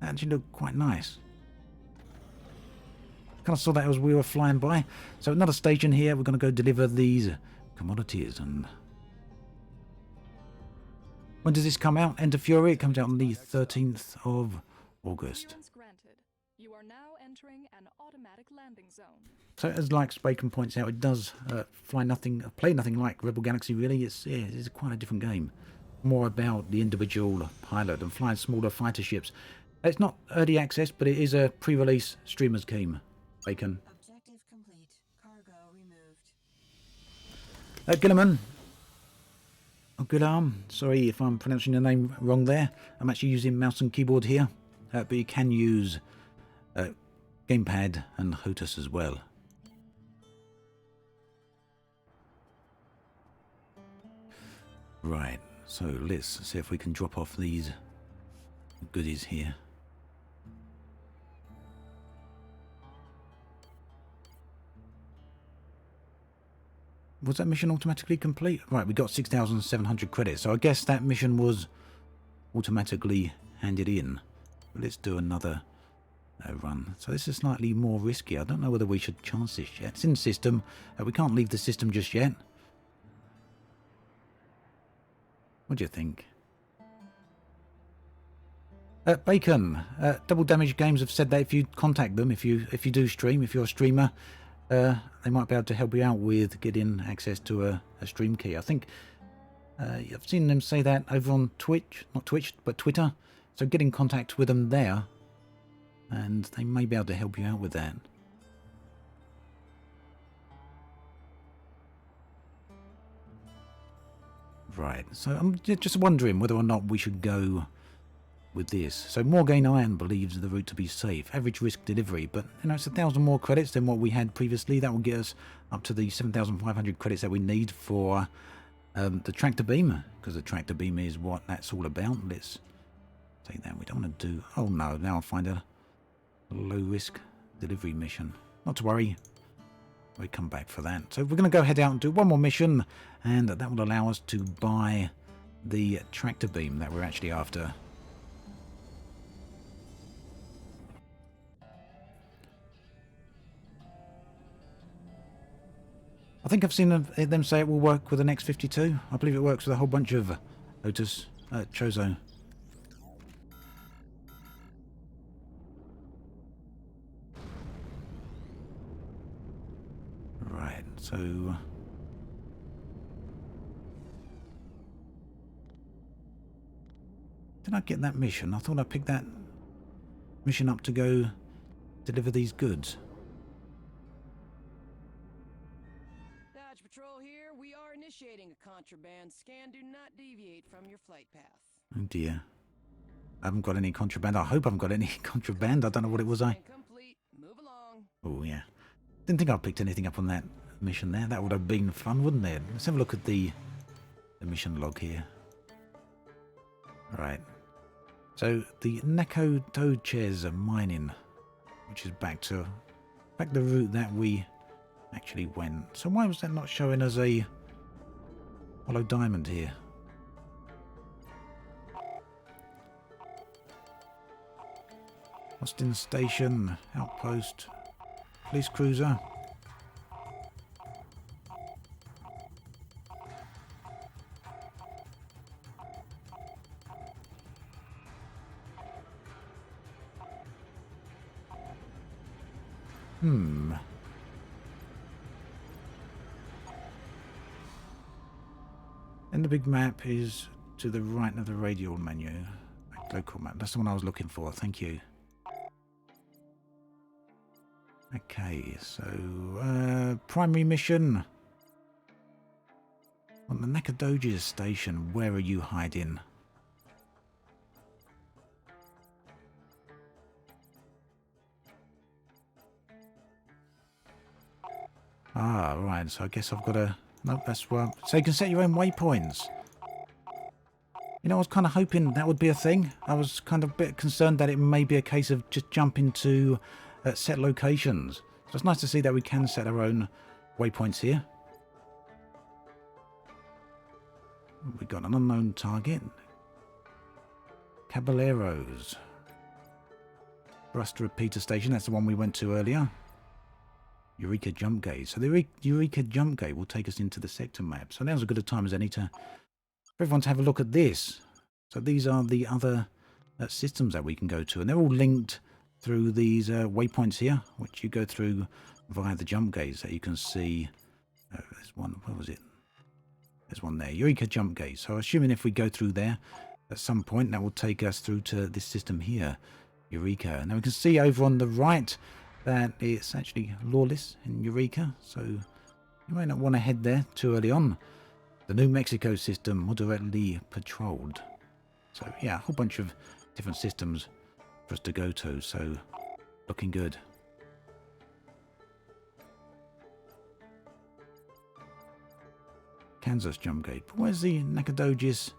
S3: That actually looked quite nice. Kind of saw that as we were flying by. So another station here. We're going to go deliver these commodities. And when does this come out? End of Fury. It comes out on the 13th of August.
S11: You are now entering an automatic landing zone.
S3: So as Likes Bacon points out, it does play nothing like Rebel Galaxy really. It's quite a different game. More about the individual pilot and flying smaller fighter ships. It's not early access, but it is a pre-release streamers game. Bacon.
S7: Objective complete. Cargo removed.
S3: Gilliman. Oh, Gulam. Sorry if I'm pronouncing your name wrong there. I'm actually using mouse and keyboard here. But you can use gamepad and HOTAS as well. Right, so let's see if we can drop off these goodies here. Was that mission automatically complete? Right, we got 6,700 credits, so I guess that mission was automatically handed in. Let's do another run. So this is slightly more risky. I don't know whether we should chance this yet. It's in system. We can't leave the system just yet. What do you think? Bacon. Double Damage Games have said that if you contact them, if you do stream, if you're a streamer, they might be able to help you out with getting access to a stream key. I think I've seen them say that over on Twitch, not Twitch, but Twitter. So get in contact with them there, and they may be able to help you out with that. Right, so I'm just wondering whether or not we should go with this. So Morgaine Iron believes the route to be safe. Average risk delivery, but you know, it's 1,000 more credits than what we had previously. That will get us up to the 7,500 credits that we need for the tractor beam, because the tractor beam is what that's all about. Let's take that. We don't want to do... Oh no, now I'll find a low risk delivery mission. Not to worry. We come back for that. So we're going to go head out and do one more mission, and that will allow us to buy the tractor beam that we're actually after. I think I've seen them say it will work with an X-52. I believe it works with a whole bunch of Otis Chozo. Right, so... Did I get that mission? I thought I picked that mission up to go deliver these goods.
S12: Dodge Patrol here. We are initiating a contraband scan. Do not deviate from your flight path.
S3: Oh dear. I haven't got any contraband. I hope I haven't got any contraband. I don't know what it was.
S12: Complete. Move along.
S3: Oh yeah. Didn't think I picked anything up on that mission there. That would have been fun, wouldn't it? Let's have a look at the mission log here. Right. So the Nacogdoches mining, which is back the route that we actually went. So why was that not showing us a hollow diamond here? Austin Station, outpost, police cruiser. And the big map is to the right of the radial menu. Local map. That's the one I was looking for. Thank you. Okay, so primary mission on the Nacogdoches station. Where are you hiding? Ah, right. So I guess I've got to... No, that's where... So you can set your own waypoints. You know, I was kind of hoping that would be a thing. I was kind of a bit concerned that it may be a case of just jumping to set locations. So it's nice to see that we can set our own waypoints here. We've got an unknown target. Caballeros. Thrust repeater station. That's the one we went to earlier. Eureka jump gate. So the Eureka jump gate will take us into the sector map. So now's as good a time as any for everyone to have a look at this. So these are the other systems that we can go to, and they're all linked through these waypoints here, which you go through via the jump gates that you can see. There's one. Where was it? There's one there. Eureka jump gate. So assuming if we go through there at some point, that will take us through to this system here, Eureka. Now we can see over on the right that it's actually lawless in Eureka, so you may not want to head there too early on. The New Mexico system moderately patrolled. So yeah, a whole bunch of different systems for us to go to, so looking good. Kansas jump gate. But where's the Nacogdoches?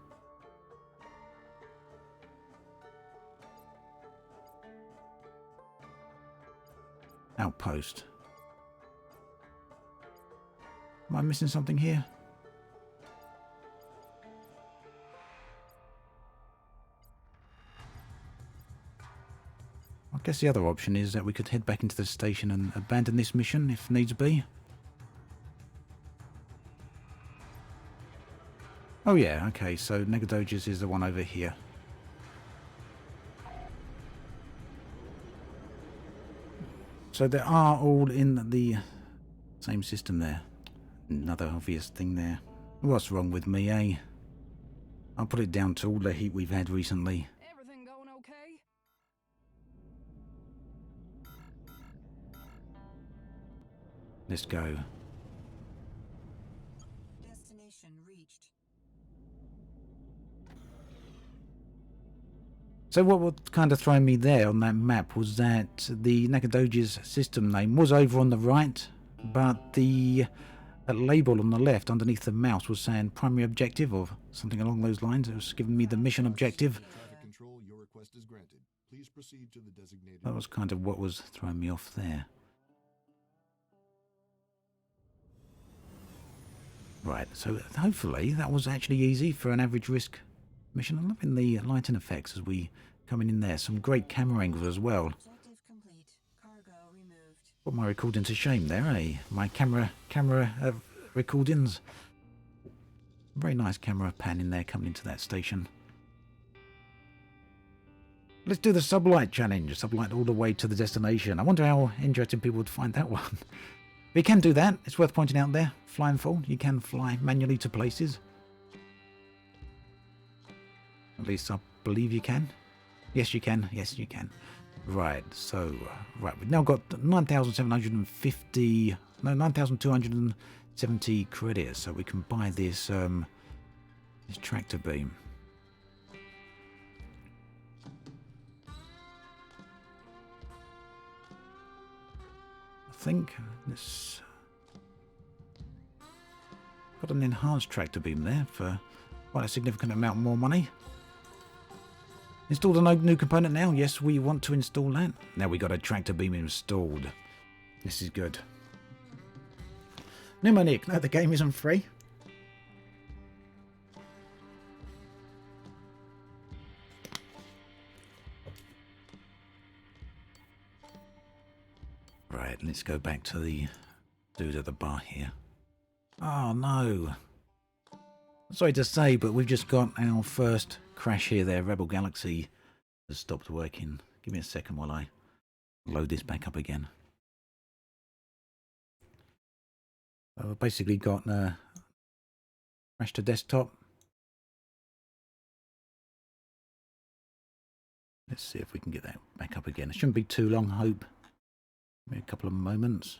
S3: Outpost. Am I missing something here? I guess the other option is that we could head back into the station and abandon this mission if needs be. Oh yeah, okay, so Nacogdoches is the one over here. So they are all in the same system there. Another obvious thing there. What's wrong with me, eh? I'll put it down to all the heat we've had recently.
S12: Everything going okay?
S3: Let's go.
S7: Destination reached.
S3: So what kind of thrown me there on that map was that the Nakadoji's system name was over on the right, but the label on the left underneath the mouse was saying primary objective or something along those lines. It was giving me the mission objective.
S10: Traffic control, your request is granted. Please proceed to the designated.
S3: That was kind of what was throwing me off there. Right, so hopefully that was actually easy for an average risk mission. I'm loving the lighting effects as we come in there. Some great camera angles as well.
S7: Objective complete. Cargo removed.
S3: Put my recording to shame there, eh? My camera recordings. Very nice camera pan in there coming into that station. Let's do the sublight challenge. Sublight all the way to the destination. I wonder how interesting people would find that one. But you can do that. It's worth pointing out there. Fly and fall. You can fly manually to places. At least I believe you can. Yes, you can. Yes, you can. Right, so, we've now got 9,750, no, 9,270 credits, so we can buy this, this tractor beam. I think this got an enhanced tractor beam there for quite a significant amount more money. Installed a new component now. Yes, we want to install that. Now we got a tractor beam installed. This is good. Mnemonic. No, the game isn't free. Right, let's go back to the dude at the bar here. Oh no. Sorry to say, but we've just got our first crash here there. Rebel Galaxy has stopped working. Give me a second while I load this back up again. I've basically got crash to desktop. Let's see if we can get that back up again. It shouldn't be too long, I hope. Maybe a couple of moments.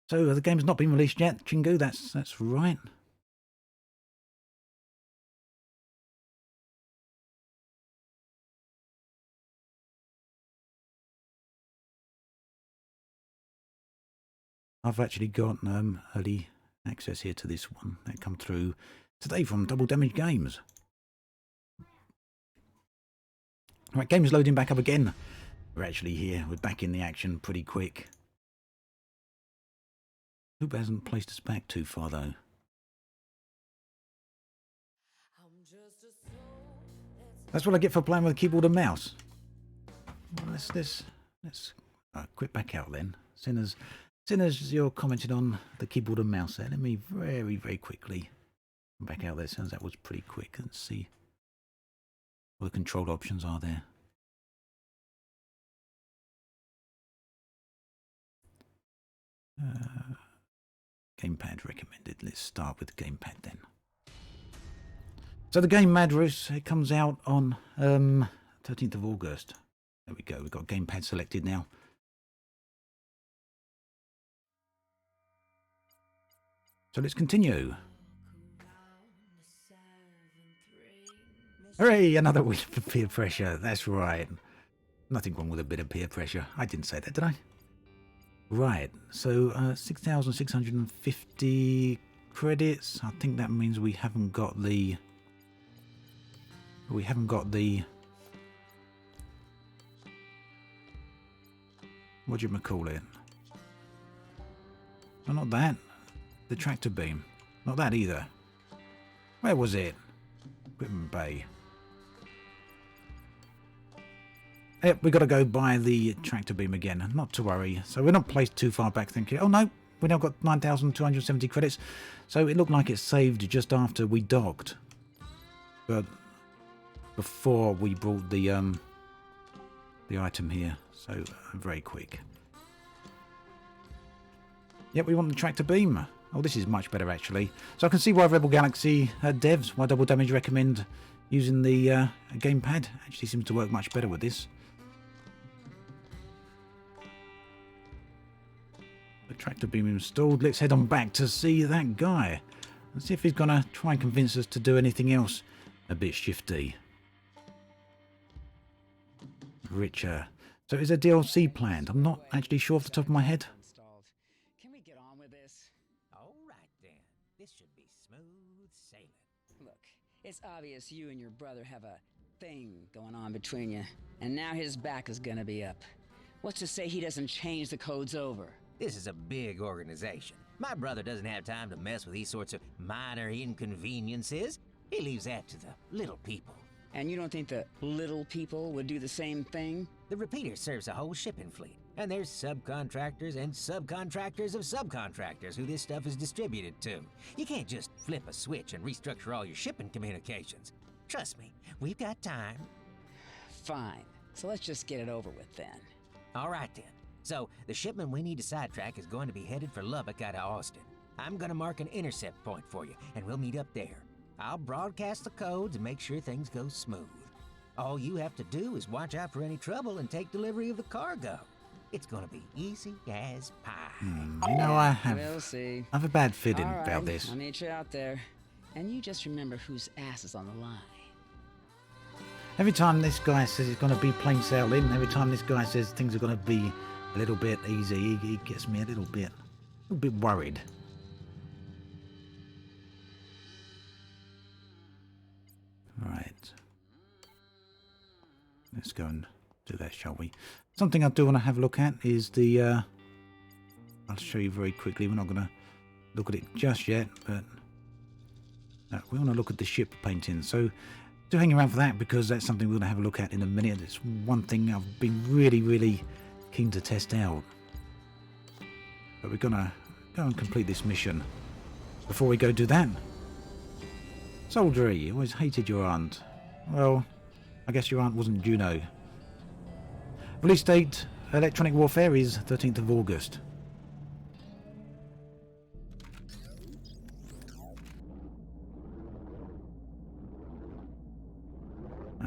S3: So the game's not been released yet, Chingu, that's right. I've actually got early access here to this one. That come through today from Double Damage Games. Right, game is loading back up again. We're actually here. We're back in the action pretty quick. Hope it hasn't placed us back too far though. That's what I get for playing with a keyboard and mouse. Well, let's quit back out then. Seeing as you're commenting on the keyboard and mouse there, let me very, very quickly come back out there. Since that was pretty quick, and see what the control options are there. Gamepad recommended. Let's start with the gamepad then. So the game Madrus, it comes out on 13th of August. There we go. We've got gamepad selected now. So let's continue. Hooray! Another win for peer pressure. That's right. Nothing wrong with a bit of peer pressure. I didn't say that, did I? Right. So 6,650 credits. I think that means we haven't got the. What do you call it? No, not that. The tractor beam. Not that either. Where was it? Equipment bay. Yep, we got to go by the tractor beam again. Not to worry. So we're not placed too far back thinking, oh no, we now got 9,270 credits. So it looked like it saved just after we docked. But before we brought the item here. So very quick. Yep, we want the tractor beam. Oh, this is much better actually. So I can see why Rebel Galaxy devs, why Double Damage recommend using the gamepad. Actually seems to work much better with this. The tractor beam installed. Let's head on back to see that guy. And see if he's going to try and convince us to do anything else a bit shifty. Richer. So is there DLC planned? I'm not actually sure off the top of my head.
S5: Can we get on with this?
S9: All right, then. This should be smooth sailing.
S5: Look, it's obvious you and your brother have a thing going on between you, and now his back is gonna be up. What's to say he doesn't change the codes over?
S9: This is a big organization. My brother doesn't have time to mess with these sorts of minor inconveniences. He leaves that to the little people.
S5: And you don't think the little people would do the same thing?
S9: The repeater serves a whole shipping fleet, and there's subcontractors and subcontractors of subcontractors who this stuff is distributed to. You can't just flip a switch and restructure all your shipping communications. Trust me, we've got time.
S5: Fine. So let's just get it over with then.
S9: All right then. So, the shipment we need to sidetrack is going to be headed for Lubbock out of Austin. I'm gonna mark an intercept point for you, and we'll meet up there. I'll broadcast the codes and make sure things go smooth. All you have to do is watch out for any trouble and take delivery of the cargo. It's gonna be easy as pie.
S3: You know, I
S5: We'll see.
S3: have a bad feeling
S5: All right,
S3: about this.
S5: I'll meet you out there. And you just remember whose ass is on the line.
S3: Every time this guy says it's going to be plain sailing, every time this guy says things are going to be a little bit easy, he gets me a little bit worried. Right. Let's go and do that, shall we? Something I do want to have a look at is the... I'll show you very quickly. We're not going to look at it just yet, but... we want to look at the ship painting. So, do hang around for that, because that's something we're going to have a look at in a minute. It's one thing I've been really keen to test out. But we're going to go and complete this mission. Before we go do that... Soldiery, always hated your aunt. Well, I guess your aunt wasn't Juno. Release date, Electronic Warfare is 13th of August.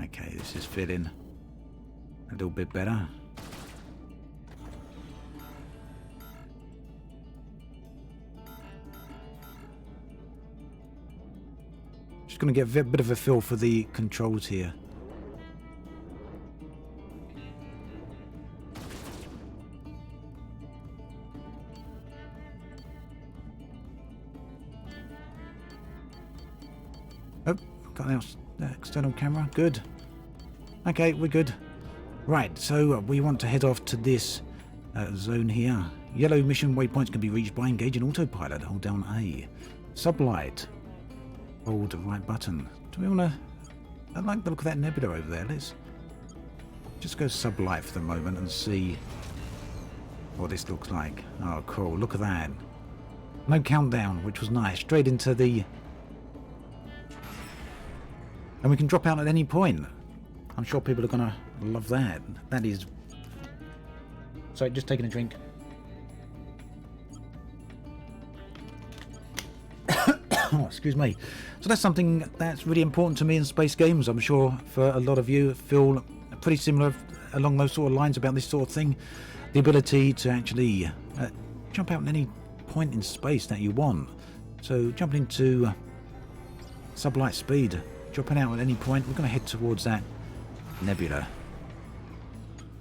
S3: Okay, this is feeling a little bit better. Just going to get a bit of a feel for the controls here. Oh, got the external camera. Good. Okay, we're good. Right, so we want to head off to this zone here. Yellow mission waypoints can be reached by engaging autopilot. Hold down A. Sublight. Hold the right button. Do we want to... I like the look of that nebula over there. Let's just go sublight for the moment and see what this looks like. Oh, cool. Look at that. No countdown, which was nice. Straight into the... And we can drop out at any point. I'm sure people are going to love that. That is... Sorry, just taking a drink. Oh, excuse me. So that's something that's really important to me in space games. I'm sure for a lot of you feel pretty similar along those sort of lines about this sort of thing. The ability to actually jump out at any point in space that you want. So jumping into sublight speed, dropping out at any point. We're going to head towards that nebula.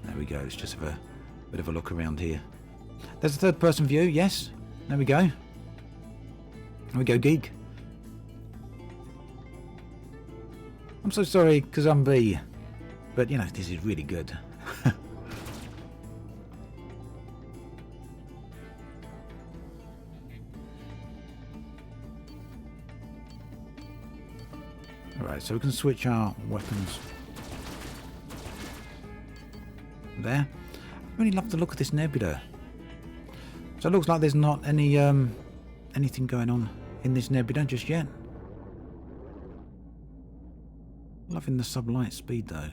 S3: There we go. Let's just have a bit of a look around here. There's a third person view. Yes. There we go. There we go, geek. I'm so sorry, because I'm B. But, you know, this is really good. Alright, so we can switch our weapons. There. I really love the look of this nebula. So it looks like there's not any anything going on in this nebula just yet. Loving the sublight speed though.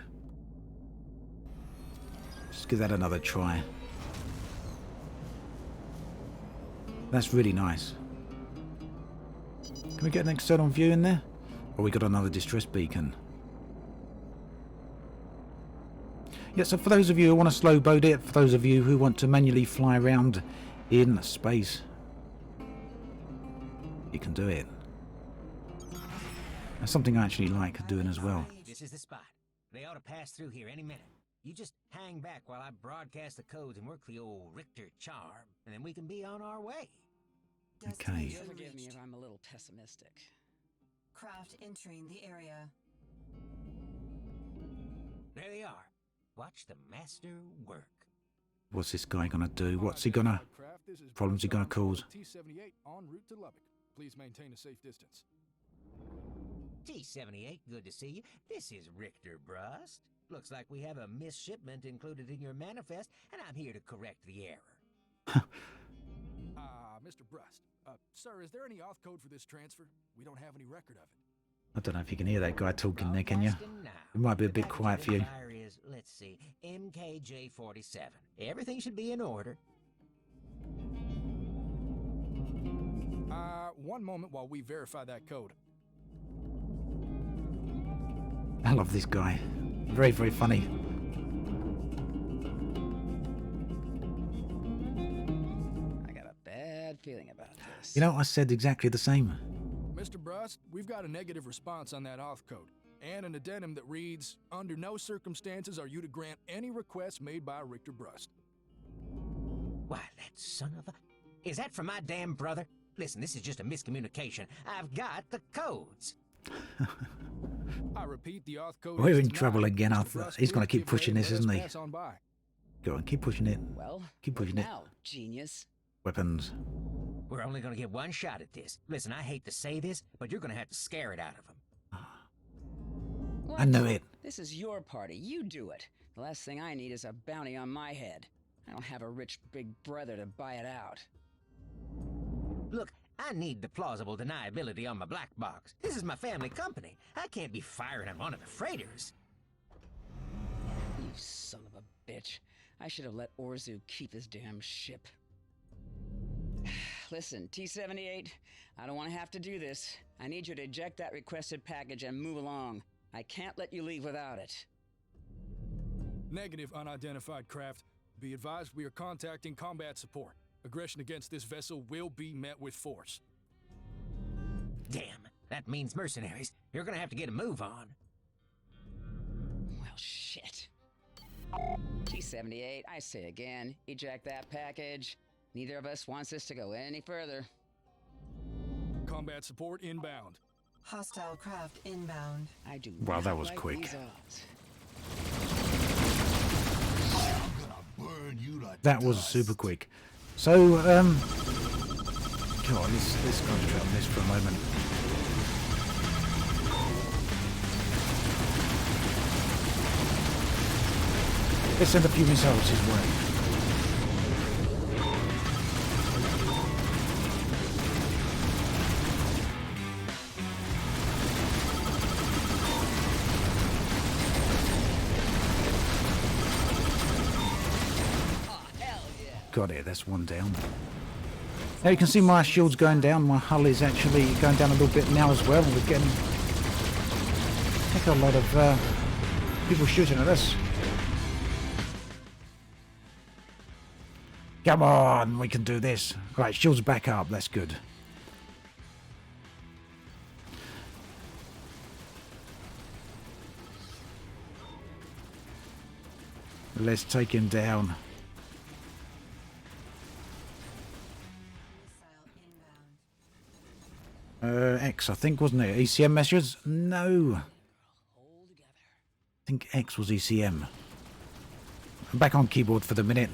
S3: Just give that another try. That's really nice. Can we get an external view in there? Oh, we got another distress beacon. Yeah, so for those of you who want to slow boat it, for those of you who want to manually fly around in space, you can do it. That's something I actually like doing as well.
S9: This is the spot. They ought to pass through here any minute. You just hang back while I broadcast the codes and work the old Richter charm, and then we can be on our way.
S3: Okay.
S5: You'll forgive me if I'm a little pessimistic.
S7: Craft entering the area.
S9: There they are. Watch the master work.
S3: What's this guy gonna do? What's he gonna... problems he gonna cause?
S6: T-78 en route to Lubbock. Please maintain a safe distance.
S9: T-78, good to see you. This is Richter Brust. Looks like we have a misshipment included in your manifest, and I'm here to correct the error.
S6: Mr. Brust. Sir, is there any auth code for this transfer? We don't have any record of it.
S3: I don't know if you can hear that guy talking there, can you? It might be a bit quiet for you.
S9: Is, let's see, MKJ47. Everything should be in order.
S6: One moment while we verify that code.
S3: I love this guy. Very, very funny.
S5: I got a bad feeling about this.
S3: You know, I said exactly the same.
S6: Mr. Brust, we've got a negative response on that auth code, and an addendum that reads, under no circumstances are you to grant any requests made by Richter Brust.
S9: Why, that son of a... Is that from my damn brother? Listen, this is just a miscommunication. I've got the codes.
S6: I repeat, the auth code.
S3: We're
S6: is
S3: in
S6: denied.
S3: trouble again,
S6: Mr.
S3: Arthur.
S6: Brust,
S3: He's going to
S6: please
S3: keep
S6: give way
S3: pushing
S6: and
S3: this,
S6: let us
S3: isn't he?
S6: pass on by.
S3: Go on, keep pushing it.
S5: Well,
S3: Keep pushing it.
S5: now, genius.
S3: Weapons.
S9: We're only gonna get one shot at this. Listen, I hate to say this, but you're gonna have to scare it out of him.
S5: What?
S3: I know it.
S5: This is your party. You do it. The last thing I need is a bounty on my head. I don't have a rich big brother to buy it out.
S9: Look, I need the plausible deniability on my black box. This is my family company. I can't be firing on one of the freighters.
S5: You son of a bitch. I should have let Orzu keep his damn ship. Listen, T-78, I don't want to have to do this. I need you to eject that requested package and move along. I can't let you leave without it.
S6: Negative, unidentified craft. Be advised we are contacting combat support. Aggression against this vessel will be met with force.
S9: Damn, that means mercenaries. You're gonna have to get a move on.
S5: Well, shit. T-78, I say again, eject that package. Neither of us wants this to go any further.
S6: Combat support inbound.
S7: Hostile craft inbound.
S5: I do
S3: Wow,
S5: not
S3: that was
S5: like
S3: quick.
S5: these odds.
S3: That was super quick. So, God, let's concentrate on this for a moment. Let's send a few missiles his way. Got it, that's one down. Now you can see my shield's going down, my hull is actually going down a little bit now as well. We're getting a lot of people shooting at us. Come on, we can do this. Right, shield's back up, that's good. Let's take him down. X, I think, wasn't it? ECM measures? No. I think X was ECM. I'm back on keyboard for the minute.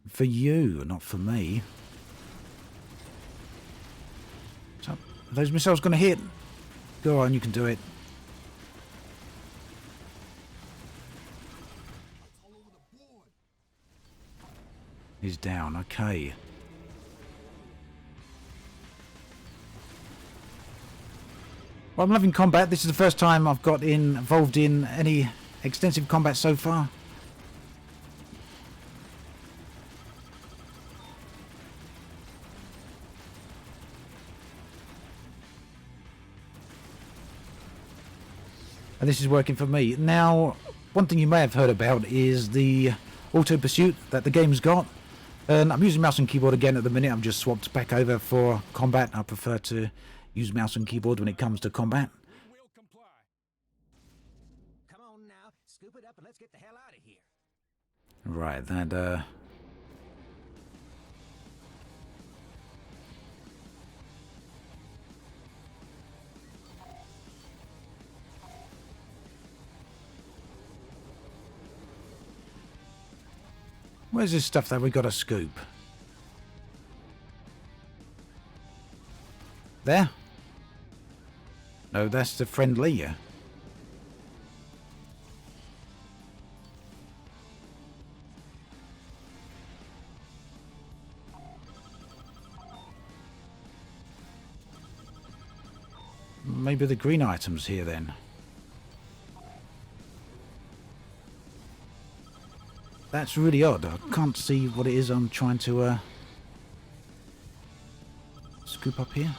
S3: For you, not for me. So, are those missiles going to hit? Go on, you can do it. He's down, okay. Well, I'm loving combat. This is the first time I've got involved in any extensive combat so far. and this is working for me. Now, one thing you may have heard about is the auto pursuit that the game's got. And I'm using mouse and keyboard again at the minute. I'm just swapped back over for combat. I prefer to use mouse and keyboard when it comes to combat.
S9: We will comply. Come on now, scoop it up and let's get the hell out of here.
S3: Right, that where's this stuff that we got to scoop? There? No, that's the friendly. Maybe the green items here then. That's really odd. I can't see what it is I'm trying to scoop up here.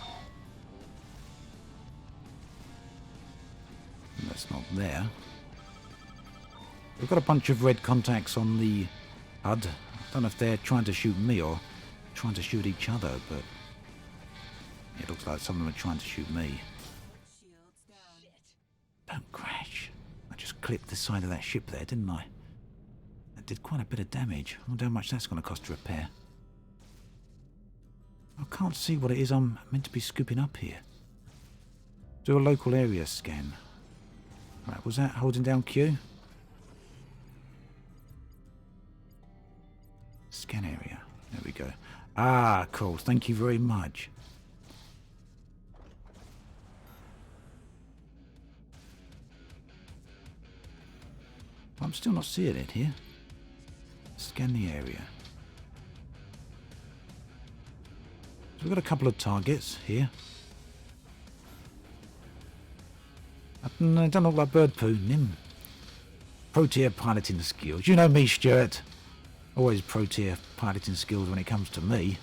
S3: That's not there. We've got a bunch of red contacts on the HUD. I don't know if they're trying to shoot me or trying to shoot each other, but it looks like some of them are trying to shoot me. Don't crash. I just clipped the side of that ship there, didn't I? That did quite a bit of damage. I wonder how much that's going to cost to repair. I can't see what it is I'm meant to be scooping up here. Do a local area scan. Right, was that holding down Q? Scan area. There we go. Ah, cool. Thank you very much. I'm still not seeing it here. Scan the area. So we've got a couple of targets here. They don't look like bird poo, Nim. Pro-tier piloting skills. You know me, Stuart. Always pro-tier piloting skills when it comes to me.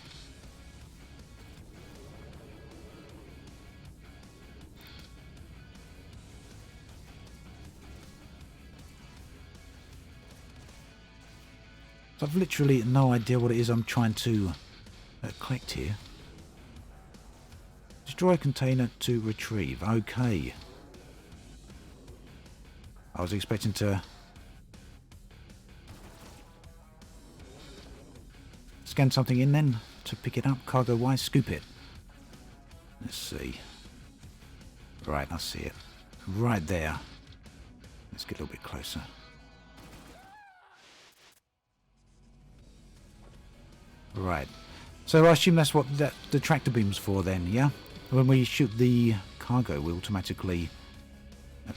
S3: So I've literally no idea what it is I'm trying to collect here. Destroy a container to retrieve. Okay. I was expecting to scan something in then to pick it up. Cargo wise, scoop it. Let's see. Right, I see it. Right there. Let's get a little bit closer. Right. So I assume that's what the tractor beam's for then, yeah? When we shoot the cargo, we automatically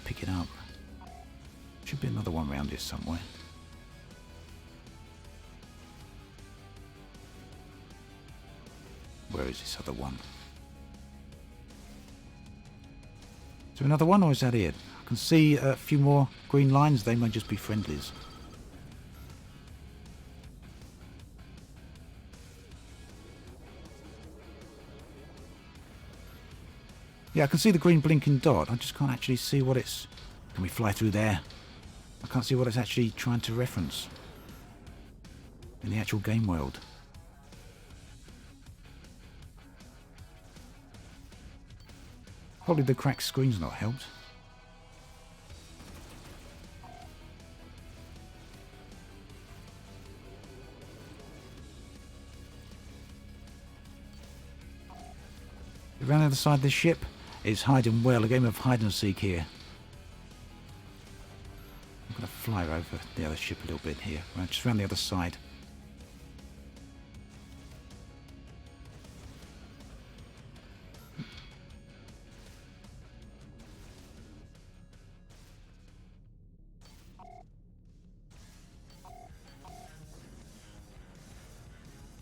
S3: pick it up. Should be another one around here somewhere. Where is this other one? Is there another one or is that it? I can see a few more green lines. They might just be friendlies. Yeah, I can see the green blinking dot. I just can't actually see what it's... Can we fly through there? I can't see what it's actually trying to reference in the actual game world. Probably the cracked screen's not helped. Around the other side of this ship is hiding well, a game of hide and seek here. I'm going to fly over the other ship a little bit here, right, just around the other side.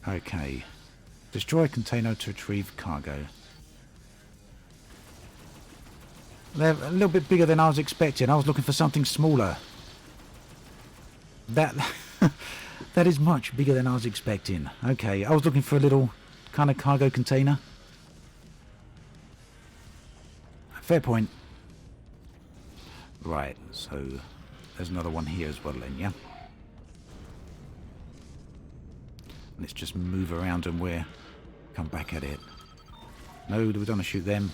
S3: Okay. Destroy container to retrieve cargo. They're a little bit bigger than I was expecting. I was looking for something smaller. That that is much bigger than I was expecting. Okay, I was looking for a little kind of cargo container. Fair point. Right, so there's another one here as well then, yeah? Let's just move around and we'll come back at it. No, we don't want to shoot them.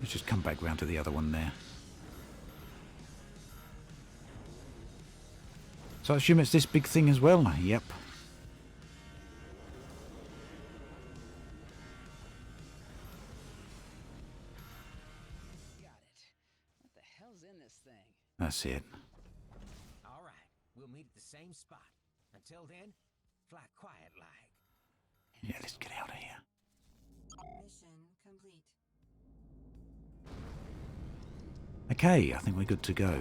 S3: Let's just come back round to the other one there. So I assume it's this big thing as well? Yep.
S5: Got it. What the hell's in this thing?
S3: That's it.
S9: All right, we'll meet at the same spot. Until then, fly quiet like.
S3: Yeah, let's get out of here.
S7: Mission complete.
S3: Okay, I think we're good to go.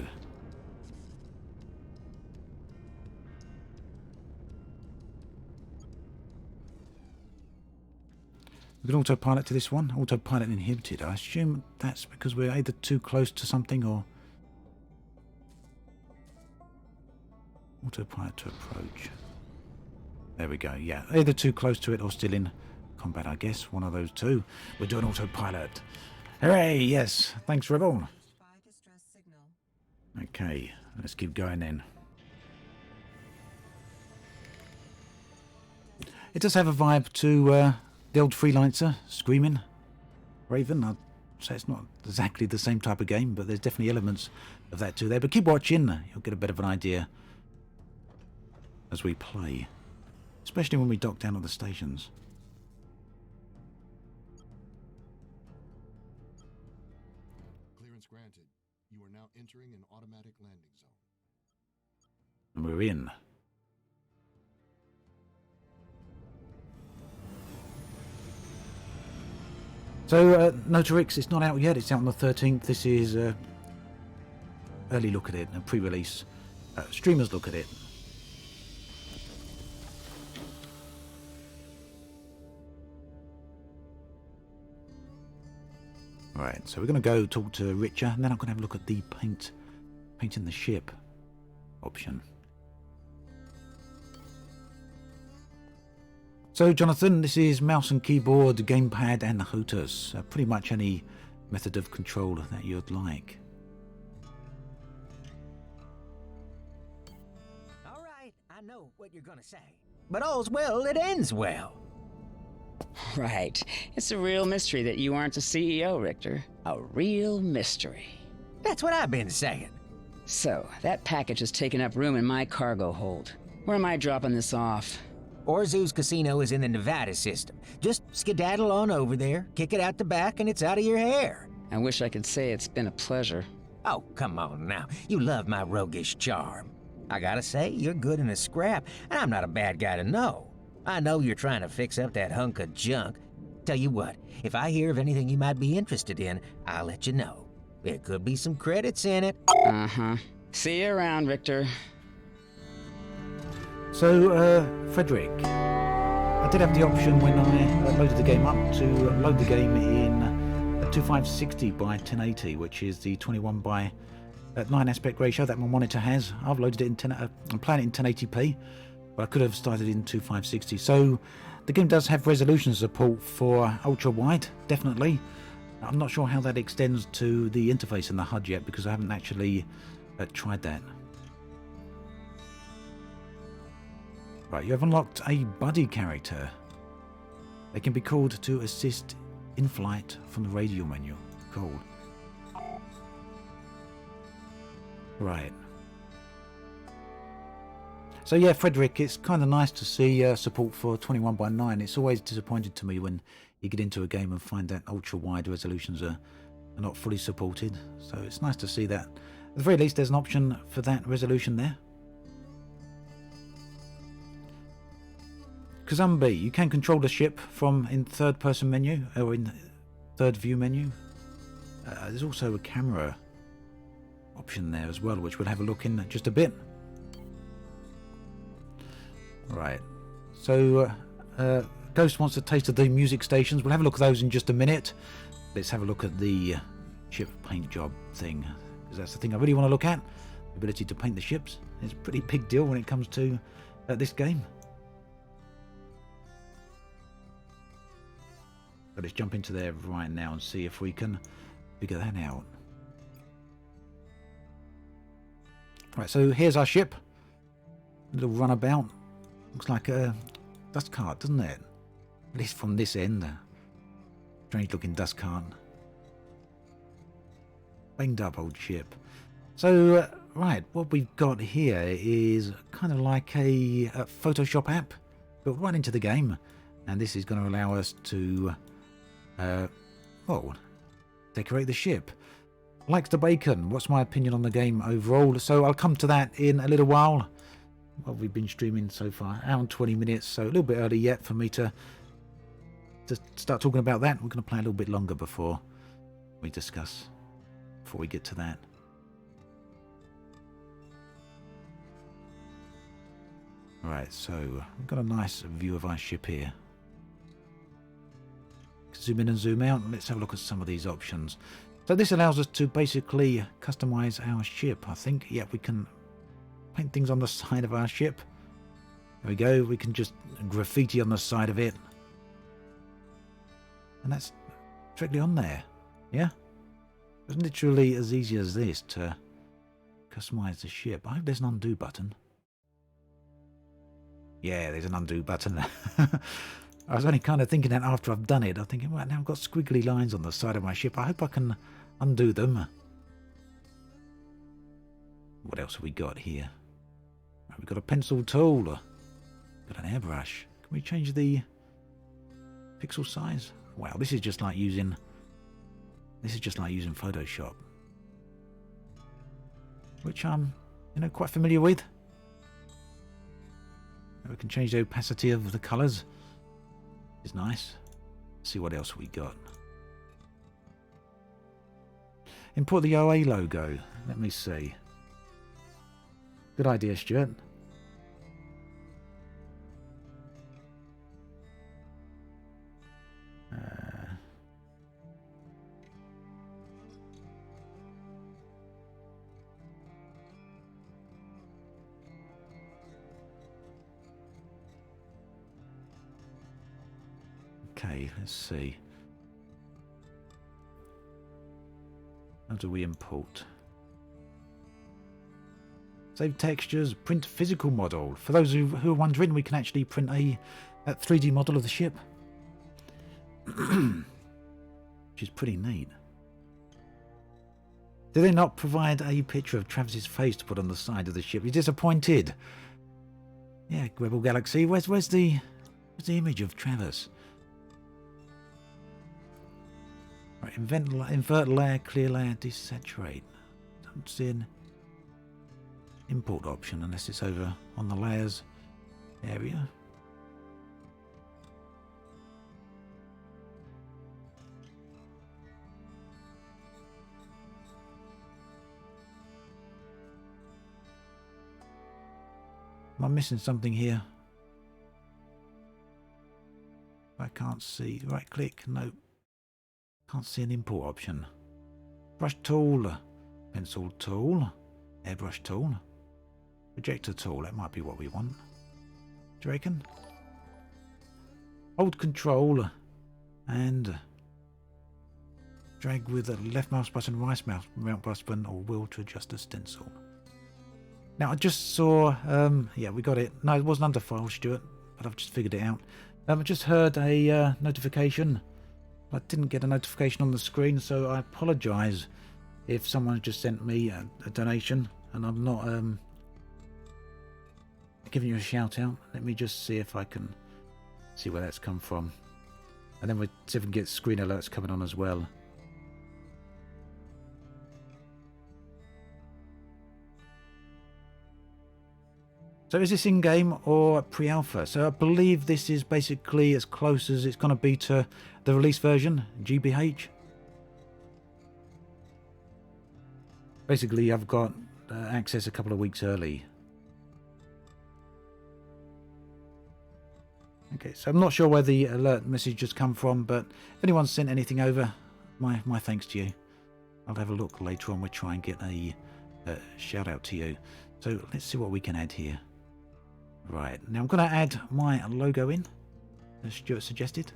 S3: We can autopilot to this one. Autopilot inhibited. I assume that's because we're either too close to something or... Autopilot to approach. There we go, yeah. Either too close to it or still in combat, I guess. One of those two. We're doing autopilot. Hooray, yes. Thanks, Rebel. Okay, let's keep going then. It does have a vibe to the old Freelancer, Screaming Raven. I'd say it's not exactly the same type of game, but there's definitely elements of that too there. But keep watching, you'll get a bit of an idea as we play. Especially when we dock down at the stations.
S10: Clearance granted. You are now entering an automatic landing zone.
S3: And we're in. So, Notarix, it's not out yet. It's out on the 13th. This is early look at it, a pre-release. Streamers look at it. Right, so we're going to go talk to Richer, and then I'm going to have a look at the painting the ship option. So, Jonathan, this is mouse and keyboard, gamepad, and the HOTAS. Pretty much any method of control that you'd like.
S9: All right, I know what you're gonna say. But all's well that ends well.
S5: Right. It's a real mystery that you aren't the CEO, Richter. A real mystery.
S9: That's what I've been saying.
S5: So, that package has taken up room in my cargo hold. Where am I dropping this off?
S9: Orzu's casino is in the Nevada system. Just skedaddle on over there, kick it out the back, and it's out of your hair.
S5: I wish I could say it's been a pleasure.
S9: Oh, come on now. You love my roguish charm. I gotta say, you're good in a scrap, and I'm not a bad guy to know. I know you're trying to fix up that hunk of junk. Tell you what, if I hear of anything you might be interested in, I'll let you know. There could be some credits in it.
S5: Uh-huh. See you around, Richter.
S3: So, Frederick, I did have the option when I loaded the game up to load the game in 2560 by 1080, which is the 21 by 9 aspect ratio that my monitor has. I've loaded it in I'm playing it in 1080p, but I could have started in 2560. So the game does have resolution support for ultra wide, definitely. I'm not sure how that extends to the interface and the HUD yet, because I haven't actually tried that. Right, you have unlocked a buddy character. They can be called to assist in flight from the radio menu. Cool. Right. So yeah, Frederick, it's kind of nice to see support for 21 by 9. It's always disappointed to me when you get into a game and find that ultra-wide resolutions are not fully supported. So it's nice to see that. At the very least, there's an option for that resolution there. Kazumbi, you can control the ship from in third person menu or in third view menu. There's also a camera option there as well, which we'll have a look in just a bit. Right, so Ghost wants a taste of the music stations. We'll have a look at those in just a minute. Let's have a look at the ship paint job thing, because that's the thing I really want to look at ability to paint the ships. It's a pretty big deal when it comes to this game. But let's jump into there right now and see if we can figure that out. Right, so here's our ship. A little runabout. Looks like a dust cart, doesn't it? At least from this end. Strange looking dust cart. Banged up old ship. So, right, what we've got here is kind of like a Photoshop app built right into the game. And this is going to allow us to, well, decorate the ship. Likes the bacon. What's my opinion on the game overall? So I'll come to that in a little while. Well, we've been streaming so far, hour and 20 minutes, so a little bit early yet for me to start talking about that. We're going to play a little bit longer before we discuss, before we get to that. Right, so we've got a nice view of our ship here. Zoom in and zoom out, and let's have a look at some of these options. So this allows us to basically customize our ship, I think. Yeah, we can paint things on the side of our ship. There we go. We can just graffiti on the side of it. And that's directly on there. Yeah? It's literally as easy as this to customize the ship. I hope there's an undo button. Yeah, there's an undo button. I was only kind of thinking that after I've done it. I'm thinking, right, now I've got squiggly lines on the side of my ship. I hope I can undo them. What else have we got here? Right, we've got a pencil tool. Got an airbrush. Can we change the pixel size? Wow, this is just like using Photoshop, which I'm, quite familiar with. We can change the opacity of the colours. Is nice. Let's see what else we got. Import the OA logo. Let me see. Good idea, Stuart. Okay, let's see. How do we import? Save textures, print physical model. For those who are wondering, we can actually print a 3D model of the ship. Which is pretty neat. Do they not provide a picture of Travis's face to put on the side of the ship? He's disappointed. Yeah, Rebel Galaxy. Where's the image of Travis? Right, invert layer, clear layer, desaturate. Don't see an import option unless it's over on the layers area. Am I missing something here? I can't see. Right click, no. Can't see an import option. Brush tool, pencil tool, airbrush tool, projector tool. That might be what we want. Do you reckon? Hold control and drag with the left mouse button, right mouse button, or wheel to adjust the stencil. Now I just saw, yeah, we got it. No, it wasn't under file, Stuart, but I've just figured it out. I just heard a notification. I didn't get a notification on the screen, so I apologise if someone just sent me a donation and I'm not giving you a shout out. Let me just see if I can see where that's come from, and then we'll see if we can get screen alerts coming on as well. So is this in-game or pre-alpha? So I believe this is basically as close as it's going to be to the release version, GBH. Basically, I've got access a couple of weeks early. Okay, so I'm not sure where the alert message has come from, but if anyone's sent anything over, my thanks to you. I'll have a look later on. We'll try and get a shout out to you. So let's see what we can add here. Right, now I'm going to add my logo in, as Stuart suggested.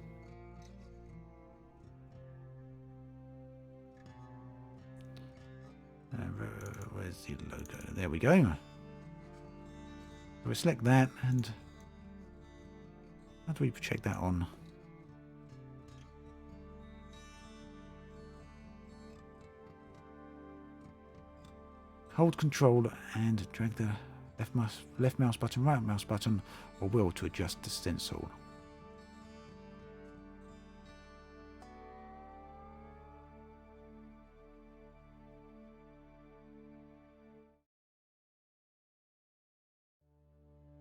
S3: Where's the logo? There we go. We select that, and how do we check that on? Hold Control and drag the left mouse button, right mouse button, or wheel to adjust the stencil.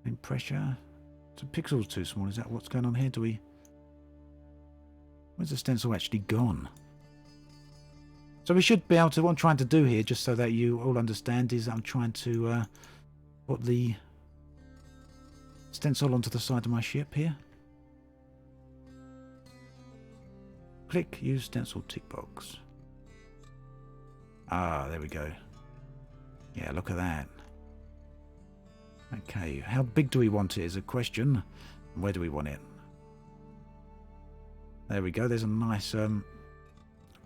S3: In pressure. So pixels too small. Is that what's going on here? Where's the stencil actually gone? So we should be able to, what I'm trying to do here, just so that you all understand, is I'm trying to put the stencil onto the side of my ship here. Click use stencil tick box. Ah, there we go. Yeah, look at that. Okay, how big do we want it is a question. Where do we want it? There we go, there's a nice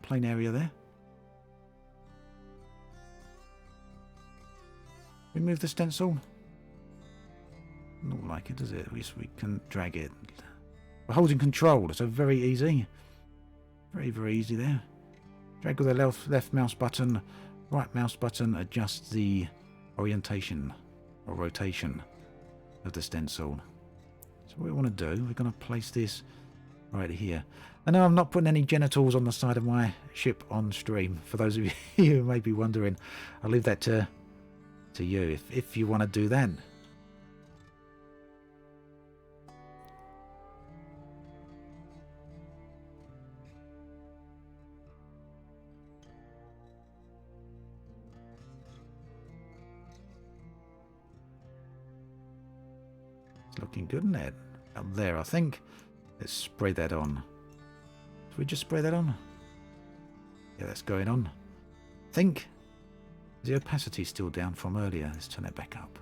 S3: plain area there. Remove the stencil. Not like it, does it? At least we can drag it. We're holding control, so very easy. Very, very easy there. Drag with the left mouse button, right mouse button, adjust the orientation or rotation of the stencil. So what we want to do, we're going to place this right here. I know I'm not putting any genitals on the side of my ship on stream. For those of you who may be wondering, I'll leave that to you if you want to do that. It's looking good, isn't it? Up there, I think. Let's spray that on. Should we just spray that on? Yeah, that's going on. Think. Is the opacity still down from earlier? Let's turn it back up.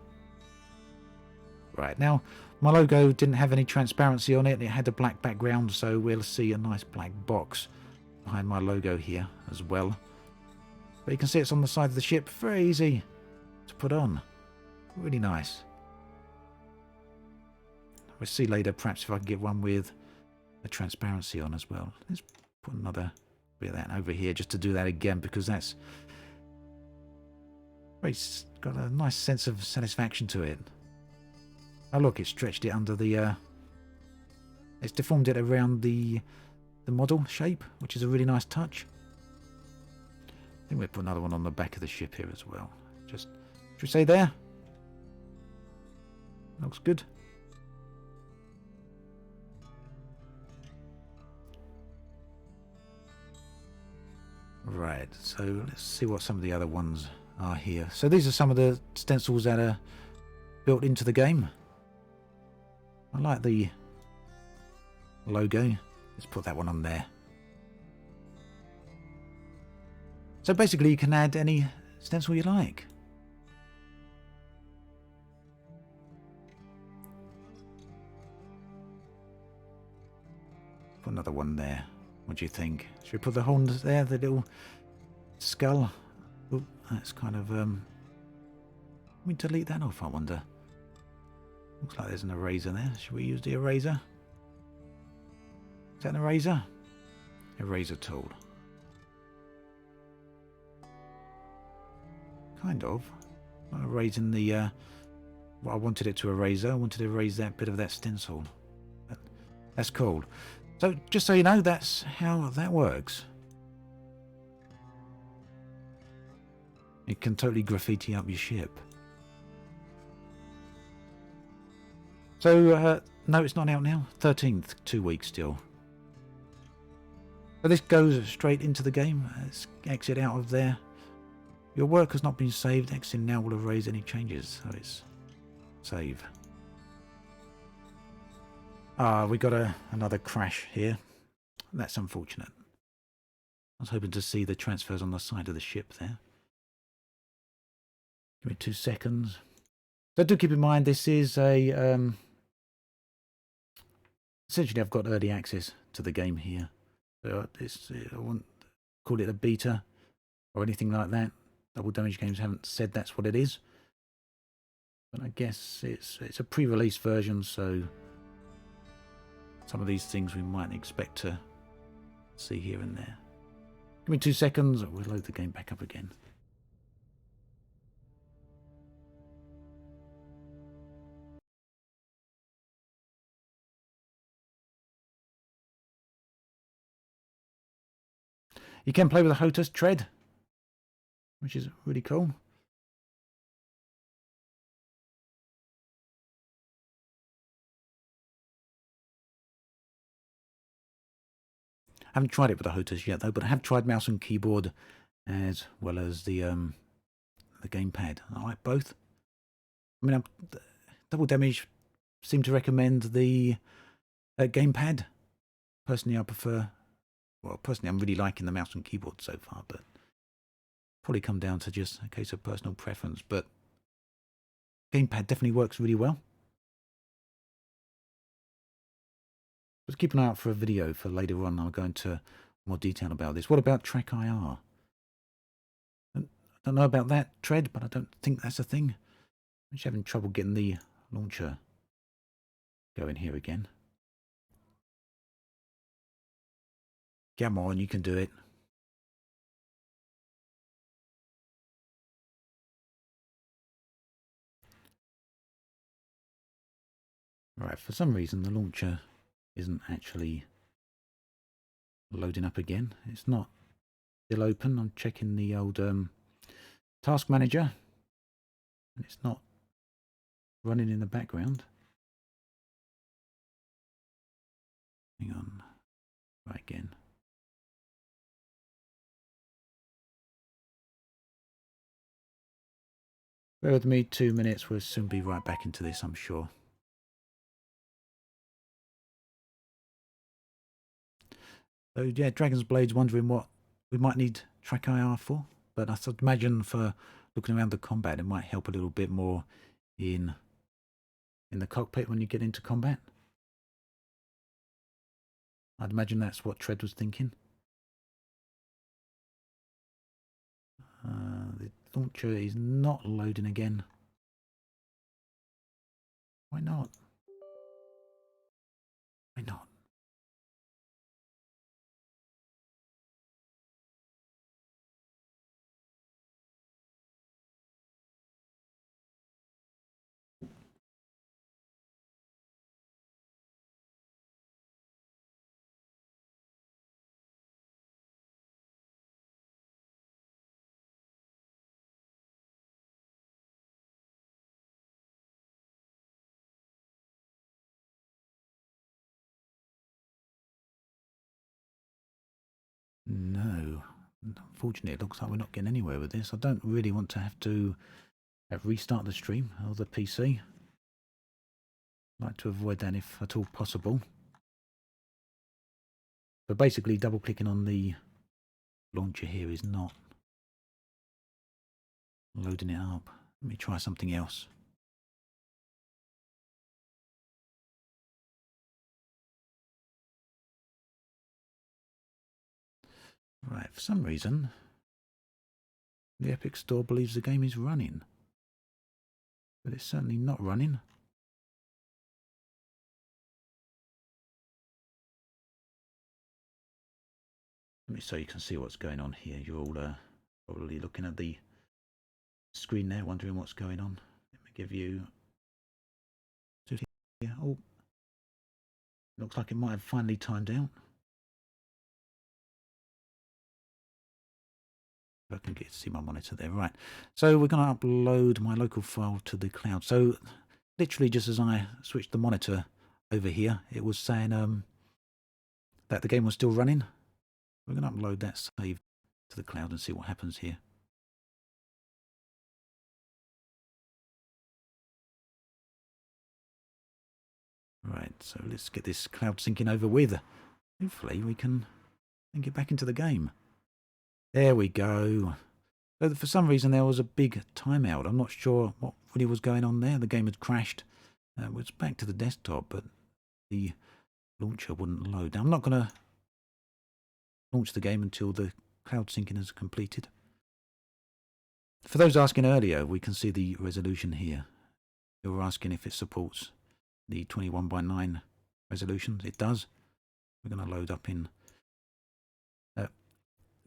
S3: Right, now my logo didn't have any transparency on it. It had a black background, so we'll see a nice black box behind my logo here as well. But you can see it's on the side of the ship. Very easy to put on. Really nice. We'll see later perhaps if I can get one with a transparency on as well. Let's put another bit of that over here just to do that again, because that's it's got a nice sense of satisfaction to it. Oh look, it stretched it under the it's deformed it around the model shape, which is a really nice touch. I think we'll put another one on the back of the ship here as well. Just, should we say there? Looks good. Right, so let's see what some of the other ones are here. So these are some of the stencils that are built into the game. I like the logo. Let's put that one on there. So basically you can add any stencil you like. Put another one there. What do you think? Should we put the horns there, the little skull? Oh, that's kind of let me delete that off, I wonder. Looks like there's an eraser there. Should we use the eraser? Is that an eraser? Eraser tool. Kind of. Not erasing the what I wanted it to erase. I wanted to erase that bit of that stencil. But that's cool. So just so you know, that's how that works. It can totally graffiti up your ship. So, no, it's not out now. 13th, 2 weeks still. So this goes straight into the game. Let's exit out of there. Your work has not been saved. Exit now will erase any changes. So it's save. Ah, we got another crash here. That's unfortunate. I was hoping to see the transfers on the side of the ship there. Give me 2 seconds. So do keep in mind this is a essentially I've got early access to the game here. So I won't call it a beta or anything like that. Double Damage Games haven't said that's what it is. But I guess it's a pre-release version, so some of these things we might expect to see here and there. Give me 2 seconds, we'll load the game back up again. You can play with a HOTAS tread, which is really cool. I haven't tried it with a HOTAS yet though, but I have tried mouse and keyboard as well as the gamepad. I like both. I mean, Double Damage seem to recommend the gamepad. Personally, I prefer. Well, personally, I'm really liking the mouse and keyboard so far, but probably come down to just a case of personal preference. But gamepad definitely works really well. Just keep an eye out for a video for later on. I'll go into more detail about this. What about Track IR? I don't know about that tread, but I don't think that's a thing. I'm just having trouble getting the launcher going here again. Come on, you can do it. Right, for some reason the launcher isn't actually loading up again. It's not still open. I'm checking the old task manager and it's not running in the background. Hang on. Right again. Bear with me 2 minutes, we'll soon be right back into this, I'm sure. So yeah, Dragon's Blade's wondering what we might need Track IR for, but I thought imagine for looking around the combat it might help a little bit more in the cockpit when you get into combat. I'd imagine that's what Tread was thinking. The launcher is not loading again. Why not? Why not? No, unfortunately it looks like we're not getting anywhere with this. I don't really want to have to restart the stream or the PC. I'd like to avoid that if at all possible. But basically double clicking on the launcher here is not loading it up. Let me try something else. Right, for some reason, the Epic Store believes the game is running. But it's certainly not running. Let me so you can see what's going on here. You're all probably looking at the screen there, wondering what's going on. Let me give you... Oh, looks like it might have finally timed out. I can get to see my monitor there. Right, so we're going to upload my local file to the cloud. So literally just as I switched the monitor over here, it was saying that the game was still running. We're going to upload that save to the cloud and see what happens here. Right, so let's get this cloud syncing over with. Hopefully we can get back into the game. There we go. But for some reason there was a big timeout. I'm not sure what really was going on there. The game had crashed. It was back to the desktop, but the launcher wouldn't load. Now, I'm not going to launch the game until the cloud syncing is completed. For those asking earlier, we can see the resolution here. You were asking if it supports the 21:9 resolutions. It does. We're going to load up in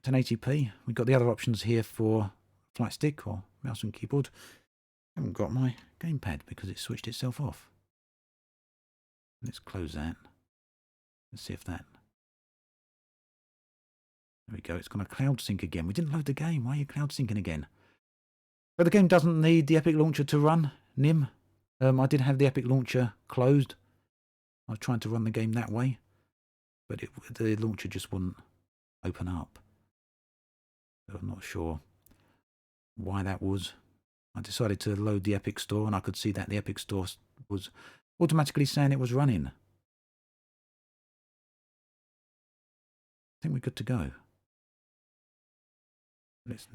S3: 1080p. We've got the other options here for flight stick or mouse and keyboard. I haven't got my gamepad because it switched itself off. Let's close that. Let's see if that... There we go. It's going to cloud sync again. We didn't load the game. Why are you cloud syncing again? But the game doesn't need the Epic Launcher to run, Nim. I did have the Epic Launcher closed. I was trying to run the game that way, but the launcher just wouldn't open up. So I'm not sure why that was. I decided to load the Epic Store, and I could see that the Epic Store was automatically saying it was running. I think we're good to go. Let's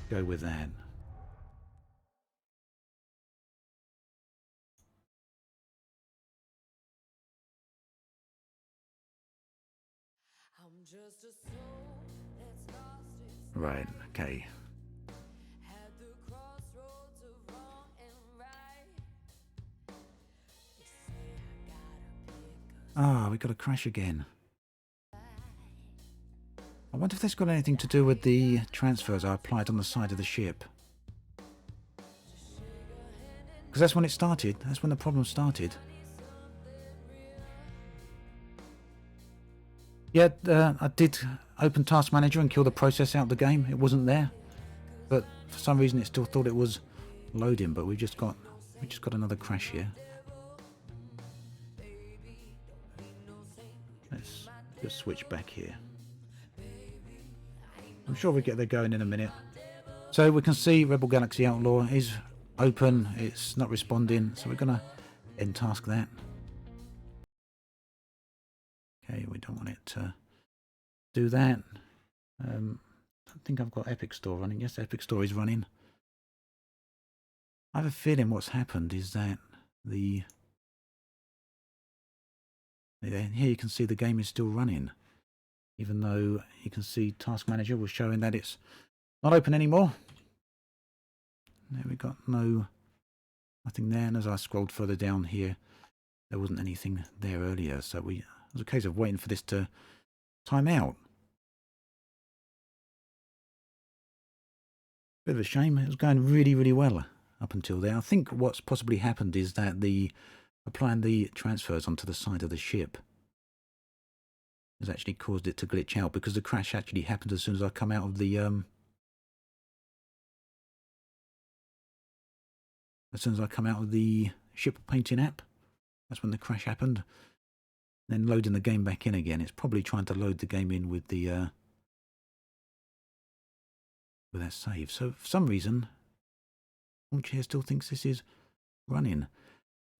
S3: go with that. Right, okay. Ah, we got a crash again. I wonder if that's got anything to do with the transfers I applied on the side of the ship. Because that's when it started. That's when the problem started. Yeah, I did open Task Manager and kill the process out of the game. It wasn't there, but for some reason it still thought it was loading. But we just got another crash here. Let's just switch back here. I'm sure we'll get there going in a minute. So we can see Rebel Galaxy Outlaw is open. It's not responding, so we're gonna end task that. Okay, we don't want it to do that. I don't think I've got Epic Store running. Yes, Epic Store is running. I have a feeling what's happened is that here you can see the game is still running, even though you can see Task Manager was showing that it's not open anymore. There we got nothing there, and as I scrolled further down here, there wasn't anything there earlier, so it was a case of waiting for this to time out. Bit of a shame. It was going really, really well up until there. I think what's possibly happened is that applying the transfers onto the side of the ship has actually caused it to glitch out, because the crash actually happened as soon as I come out of the ship painting app. That's when the crash happened. Then loading the game back in again. It's probably trying to load the game in with the with that save. So for some reason, Launch here still thinks this is running.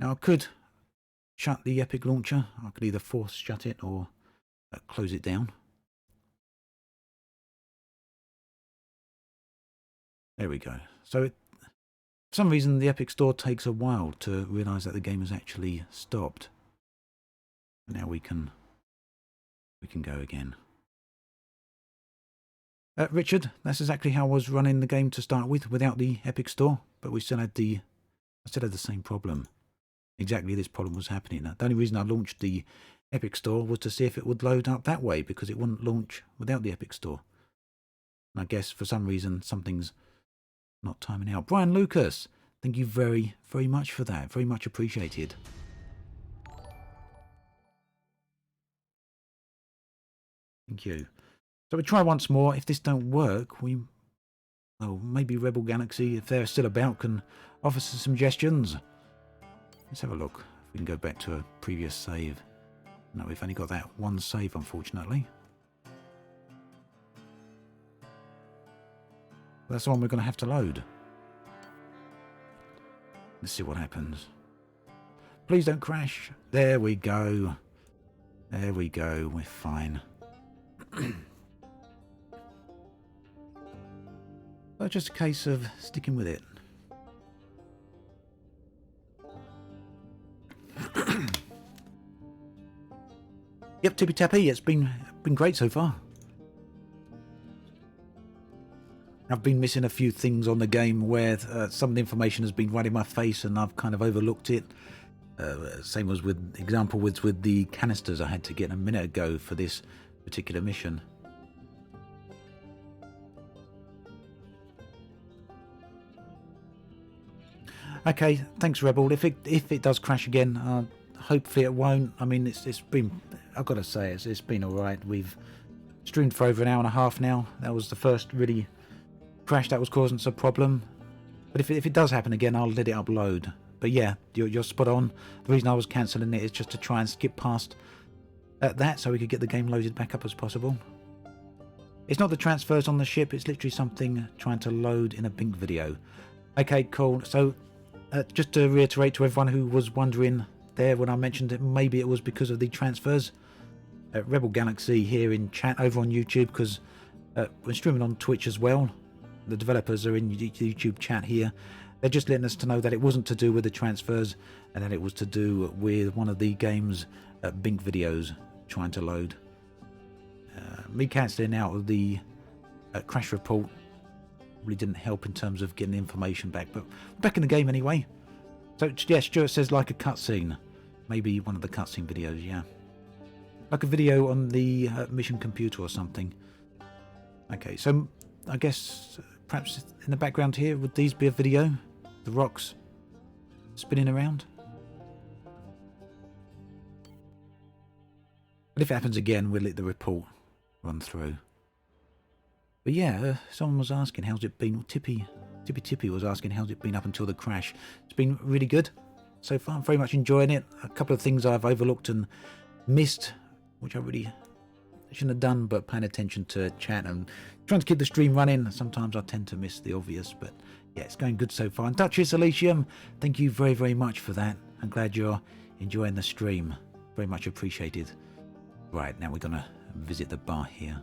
S3: Now I could shut the Epic Launcher. I could either force shut it or close it down. There we go. So for some reason the Epic Store takes a while to realise that the game has actually stopped. Now we can go again. Richard, that's exactly how I was running the game to start with, without the Epic Store, but I still had the same problem. Exactly this problem was happening. The only reason I launched the Epic Store was to see if it would load up that way, because it wouldn't launch without the Epic Store. And I guess for some reason something's not timing out. Brian Lucas, thank you very, very much for that. Very much appreciated. Thank you. So we try once more. If this don't work, maybe Rebel Galaxy, if they're still about, can offer some suggestions. Let's have a look. If we can go back to a previous save. No, we've only got that one save, unfortunately. That's the one we're going to have to load. Let's see what happens. Please don't crash. There we go. There we go. We're fine. So just a case of sticking with it. Yep, tippy tappy. It's been great so far. I've been missing a few things on the game where some of the information has been right in my face and I've kind of overlooked it. Same as with with the canisters I had to get a minute ago for this particular mission. Okay, thanks Rebel. If it does crash again, hopefully it won't. I mean, it's been, I've got to say, it's been alright. We've streamed for over an hour and a half now. That was the first really crash that was causing us a problem. But if it does happen again, I'll let it upload. But yeah, you're spot on. The reason I was cancelling it is just to try and skip past that so we could get the game loaded back up as possible. It's not the transfers on the ship, it's literally something trying to load in a Bink video. Okay, cool. So just to reiterate to everyone who was wondering there when I mentioned it, maybe it was because of the transfers. Rebel Galaxy here in chat over on YouTube, because we're streaming on Twitch as well. The developers are in YouTube chat here. They're just letting us to know that it wasn't to do with the transfers and that it was to do with one of the game's Bink videos trying to load. Me cancelling out of the crash report really didn't help in terms of getting information back, but we're back in the game anyway. So yeah, Stuart says like a cutscene. Maybe one of the cutscene videos, yeah. Like a video on the mission computer or something. Okay, so I guess perhaps in the background here, would these be a video? The rocks spinning around? But if it happens again, we'll let the report run through. But yeah, someone was asking how's it been. Tippy was asking how's it been up until the crash. It's been really good so far. I'm very much enjoying it. A couple of things I've overlooked and missed, which I really shouldn't have done, but paying attention to chat and trying to keep the stream running. Sometimes I tend to miss the obvious, but yeah, it's going good so far. And Duchess Elysium, thank you very, very much for that. I'm glad you're enjoying the stream. Very much appreciated. Right, now we're going to visit the bar here.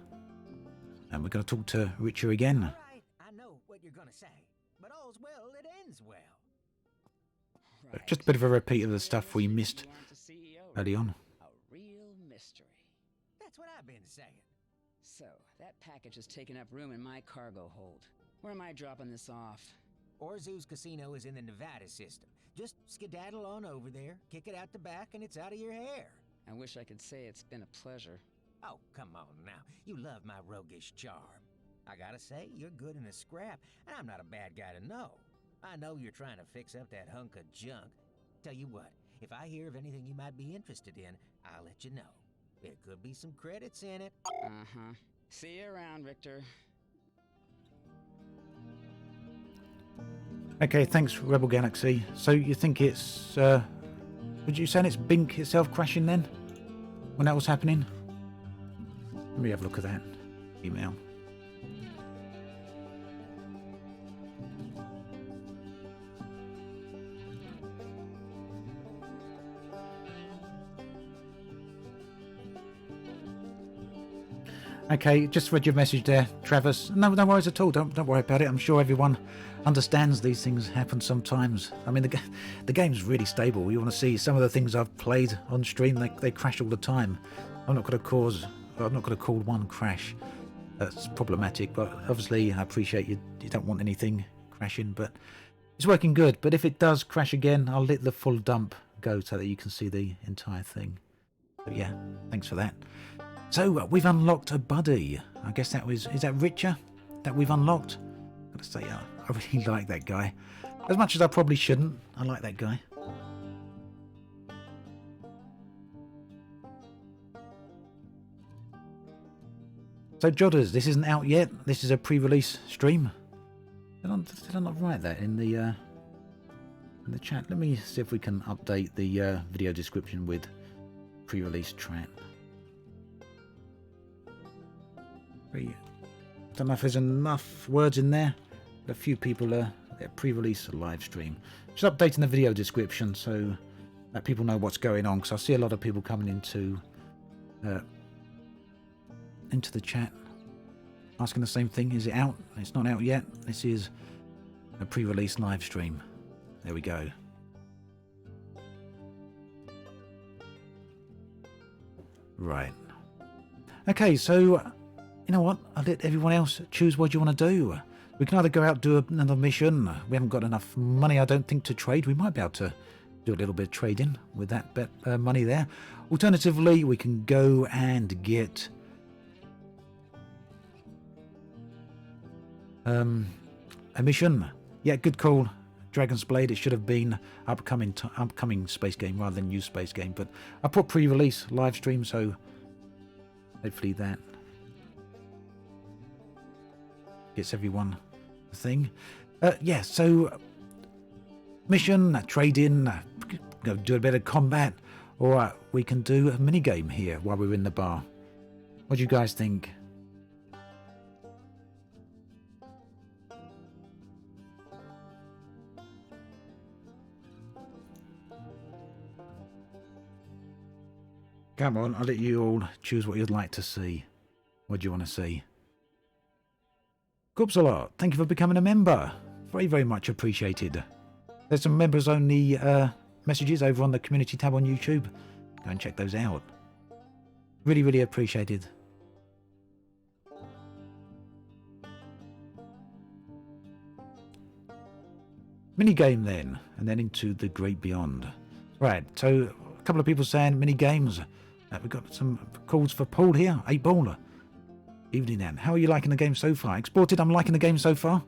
S3: And we're going to talk to Richer again.
S9: Right, I know what you're going to say, but all's well that ends well.
S5: Right.
S3: Just a bit of a repeat of the stuff we missed early on.
S5: A real mystery.
S9: That's what I've been saying.
S5: So, that package has taken up room in my cargo hold. Where am I dropping this off?
S9: Orzu's casino is in the Nevada system. Just skedaddle on over there, kick it out the back, and it's out of your hair.
S5: I wish I could say it's been a pleasure.
S9: Oh, come on now. You love my roguish charm. I gotta say, you're good in a scrap, and I'm not a bad guy to know. I know you're trying to fix up that hunk of junk. Tell you what, if I hear of anything you might be interested in, I'll let you know. There could be some credits in it.
S5: Uh-huh. See you around, Richter.
S3: Okay, thanks Rebel Galaxy. So you think it's, would you say it's Bink itself crashing then? When that was happening? Let me have a look at that email. Okay, just read your message there, Travis. No worries at all. Don't worry about it. I'm sure everyone understands these things happen sometimes. I mean, the game's really stable. You want to see some of the things I've played on stream. They crash all the time. I'm not going to call one crash. That's problematic. But obviously, I appreciate you don't want anything crashing. But it's working good. But if it does crash again, I'll let the full dump go so that you can see the entire thing. But yeah, thanks for that. So we've unlocked a buddy. I guess is that Richer that we've unlocked? I've got to say, I really like that guy. As much as I probably shouldn't, I like that guy. So Jodders, this isn't out yet. This is a pre-release stream. Did I not write that in the chat? Let me see if we can update the video description with pre-release track. I don't know if there's enough words in there. But a few people are pre-release live stream. Just updating the video description so that people know what's going on. Because I see a lot of people coming into the chat. asking the same thing. Is it out? It's not out yet. This is a pre-release live stream. There we go. Right. Okay, so you know what? I'll let everyone else choose what you want to do. We can either go out and do another mission. We haven't got enough money, I don't think, to trade. We might be able to do a little bit of trading with that money there. Alternatively, we can go and get a mission. Yeah, good call. Dragon's Blade. It should have been upcoming space game rather than new space game. But I put pre-release live stream, so hopefully that gets everyone the thing. Yeah, so mission, trade-in, do a bit of combat, or we can do a mini-game here while we're in the bar. What do you guys think? Come on, I'll let you all choose what you'd like to see. What do you want to see? Corpse a lot. Thank you for becoming a member. Very, very much appreciated. There's some members-only messages over on the community tab on YouTube. Go and check those out. Really, really appreciated. Mini-game then, and then into the great beyond. Right, so a couple of people saying mini-games. We've got some calls for Paul here. 8-ball. Evening then. How are you liking the game so far? Exported, I'm liking the game so far.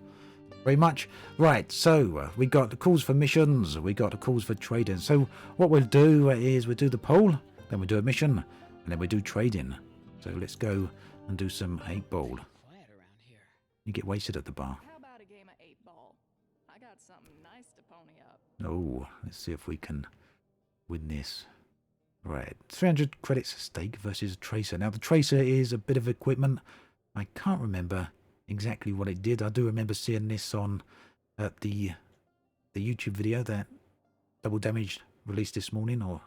S3: Very much. Right, so we got the calls for missions. We got the calls for trading. So what we'll do is we'll do the poll, then we'll do a mission, and then we'll do trading. So let's go and do some 8-ball. You get wasted at the bar.
S11: How about a game of 8-ball? I got something nice to pony up.
S3: Oh, let's see if we can win this. Right, 300 credits at stake versus Tracer. Now the Tracer is a bit of equipment. I can't remember exactly what it did. I do remember seeing this on the YouTube video that Double Damage released this morning, or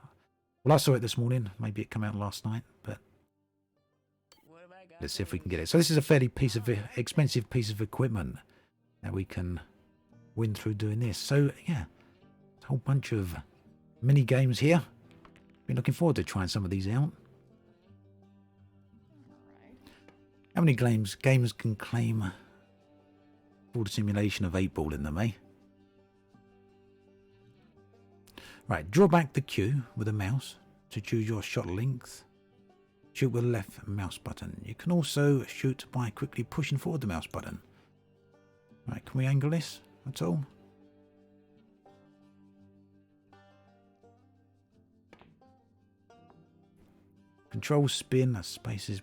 S3: well, I saw it this morning. Maybe it came out last night, but let's see if we can get it. So this is a fairly expensive piece of equipment that we can win through doing this. So yeah, a whole bunch of mini games here. Been looking forward to trying some of these out. How many games can claim full simulation of 8-ball in them, eh? Right, draw back the Q with a mouse to choose your shot length. Shoot with the left mouse button. You can also shoot by quickly pushing forward the mouse button. Right, can we angle this at all? Control spin, spaces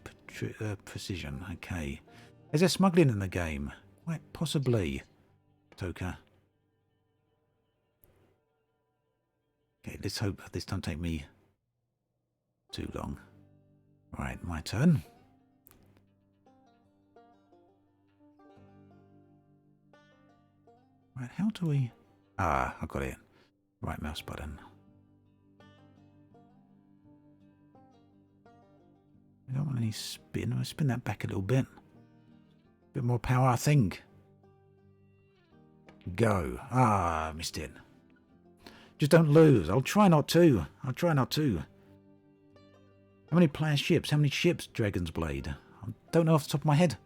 S3: precision. Okay. Is there smuggling in the game? Quite possibly. Toka. Okay, let's hope this don't take me too long. Right, my turn. Right, how do we... Ah, I got it. Right mouse button. I don't want any spin. I'll spin that back a little bit. A bit more power, I think. Go. Ah, missed it. Just don't lose. I'll try not to. I'll try not to. How many player ships? How many ships, Dragon's Blade? I don't know off the top of my head.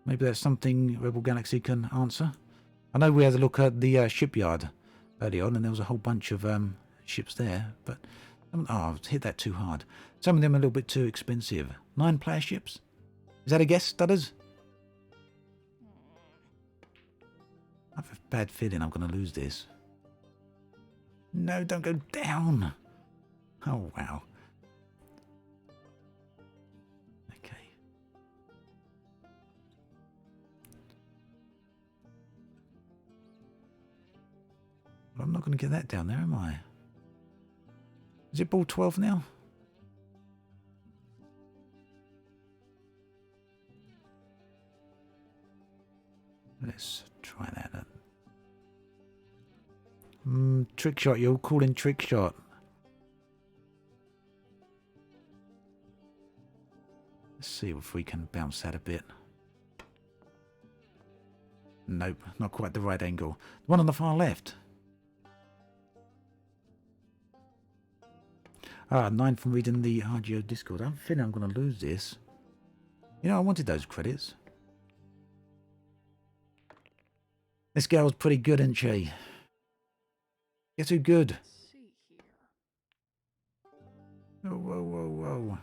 S3: Maybe that's something Rebel Galaxy can answer. I know we had a look at the shipyard early on, and there was a whole bunch of ships there, but I've hit that too hard. Some of them are a little bit too expensive. 9 player ships? Is that a guess, Stutters? I have a bad feeling I'm going to lose this. No, don't go down. Oh, wow. Okay. Well, I'm not going to get that down there, am I? Is it ball 12 now? Let's try that. Trick shot, you're calling trick shot. Let's see if we can bounce that a bit. Nope, not quite the right angle. The one on the far left. 9 from reading the RGO Discord. I'm feeling I'm going to lose this. You know, I wanted those credits. This girl's pretty good, isn't she? Guess who good? Oh, whoa, whoa, whoa.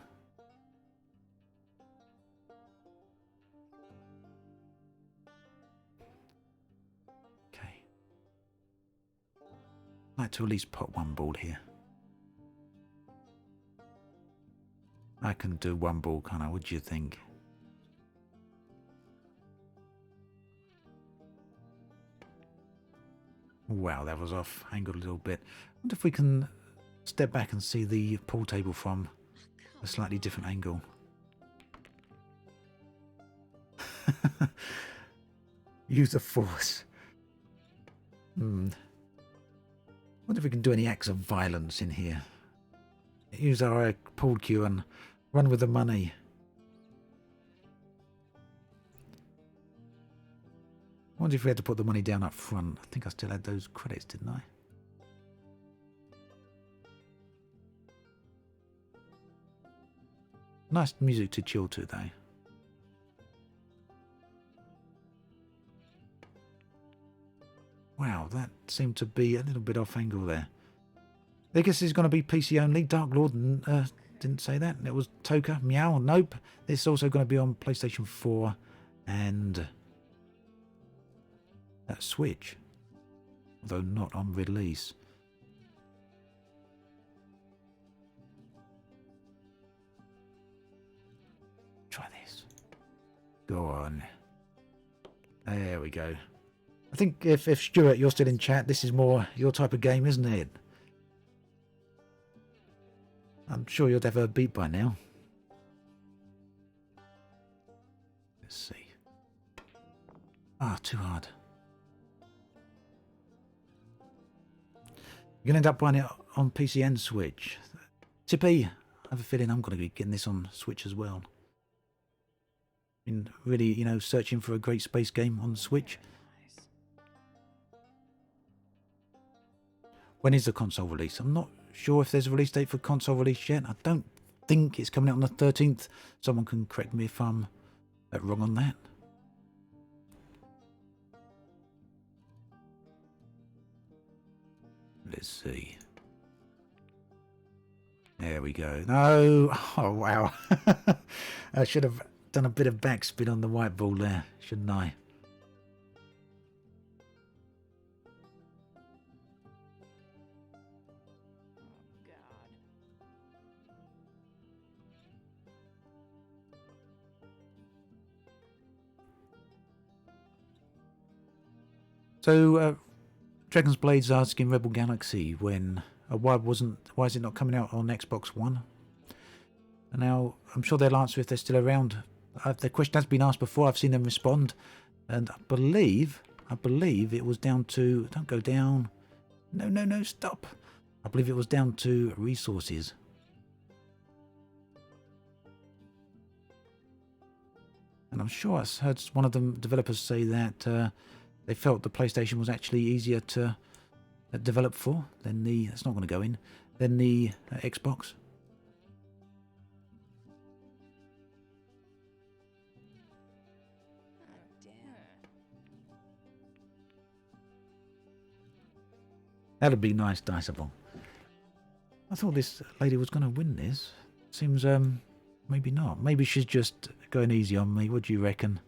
S3: Okay. I'd like to at least pop one ball here. I can do one ball, can't I? What do you think? Wow, that was off. Angled a little bit. I wonder if we can step back and see the pool table from a slightly different angle. Use the force. Wonder if we can do any acts of violence in here. Use our pool cue and run with the money. I wonder if we had to put the money down up front. I think I still had those credits, didn't I? Nice music to chill to, though. Wow, that seemed to be a little bit off angle there. I guess it's going to be PC only. Dark Lord didn't say that. It was Toka. Meow. Nope. It's also going to be on PlayStation 4 and Switch. Although not on release. Try this. Go on. There we go. I think if Stuart, you're still in chat, this is more your type of game, isn't it? I'm sure you'd have a beat by now. Let's see. Too hard. You're going to end up buying it on PC and Switch. Tippy, I have a feeling I'm going to be getting this on Switch as well. Been really, you know, searching for a great space game on Switch. When is the console release? I'm not sure if there's a release date for console release yet. I don't think it's coming out on the 13th. Someone can correct me if I'm wrong on that. Let's see. There we go. No! Oh, wow. I should have done a bit of backspin on the white ball there, shouldn't I? So, Dragon's Blade's asking Rebel Galaxy when why is it not coming out on Xbox One? And now I'm sure they'll answer if they're still around. The question has been asked before. I've seen them respond, and I believe it was down to don't go down. No, stop. I believe it was down to resources. And I'm sure I heard one of the developers say that they felt the PlayStation was actually easier to develop for than the. It's not going to go in than the Xbox. That'd be nice, Diceable. I thought this lady was going to win this. Seems maybe not. Maybe she's just going easy on me. What do you reckon?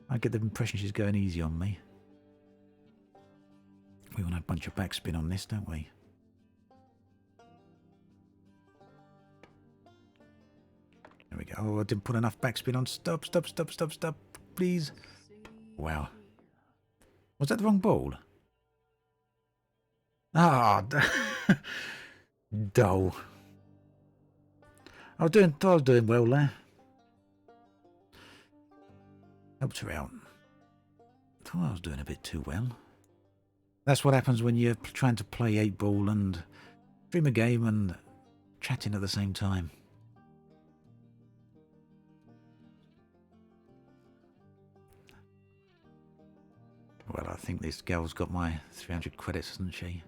S3: I get the impression she's going easy on me. We want a bunch of backspin on this, don't we? There we go. Oh, I didn't put enough backspin on. Stop, please. Wow. Was that the wrong ball? Ah, dull. I was doing well there. Helped her out. Thought I was doing a bit too well. That's what happens when you're trying to play 8-ball and stream a game and chatting at the same time. Well, I think this girl's got my 300 credits, hasn't she?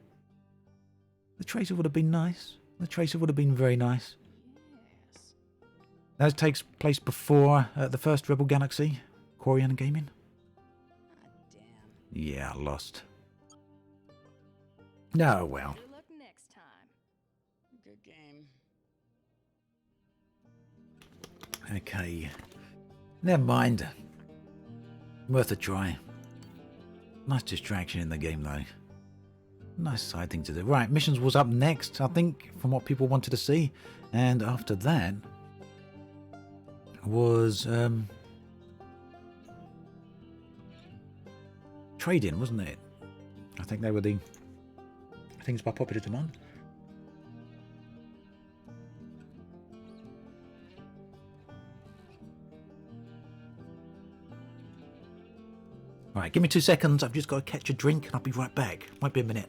S3: The tracer would have been nice. The tracer would have been very nice.
S11: Yes.
S3: That takes place before the first Rebel Galaxy, Korean Gaming.
S5: Ah, damn.
S3: Yeah, I lost. No, well.
S11: Good luck next time.
S5: Good game.
S3: Okay. Never mind. Worth a try. Nice distraction in the game, though. Nice side thing to do. Right, missions was up next, I think, from what people wanted to see. And after that was trading, wasn't it? I think they were the things by popular demand. Right, give me 2 seconds. I've just got to catch a drink and I'll be right back. Might be a minute.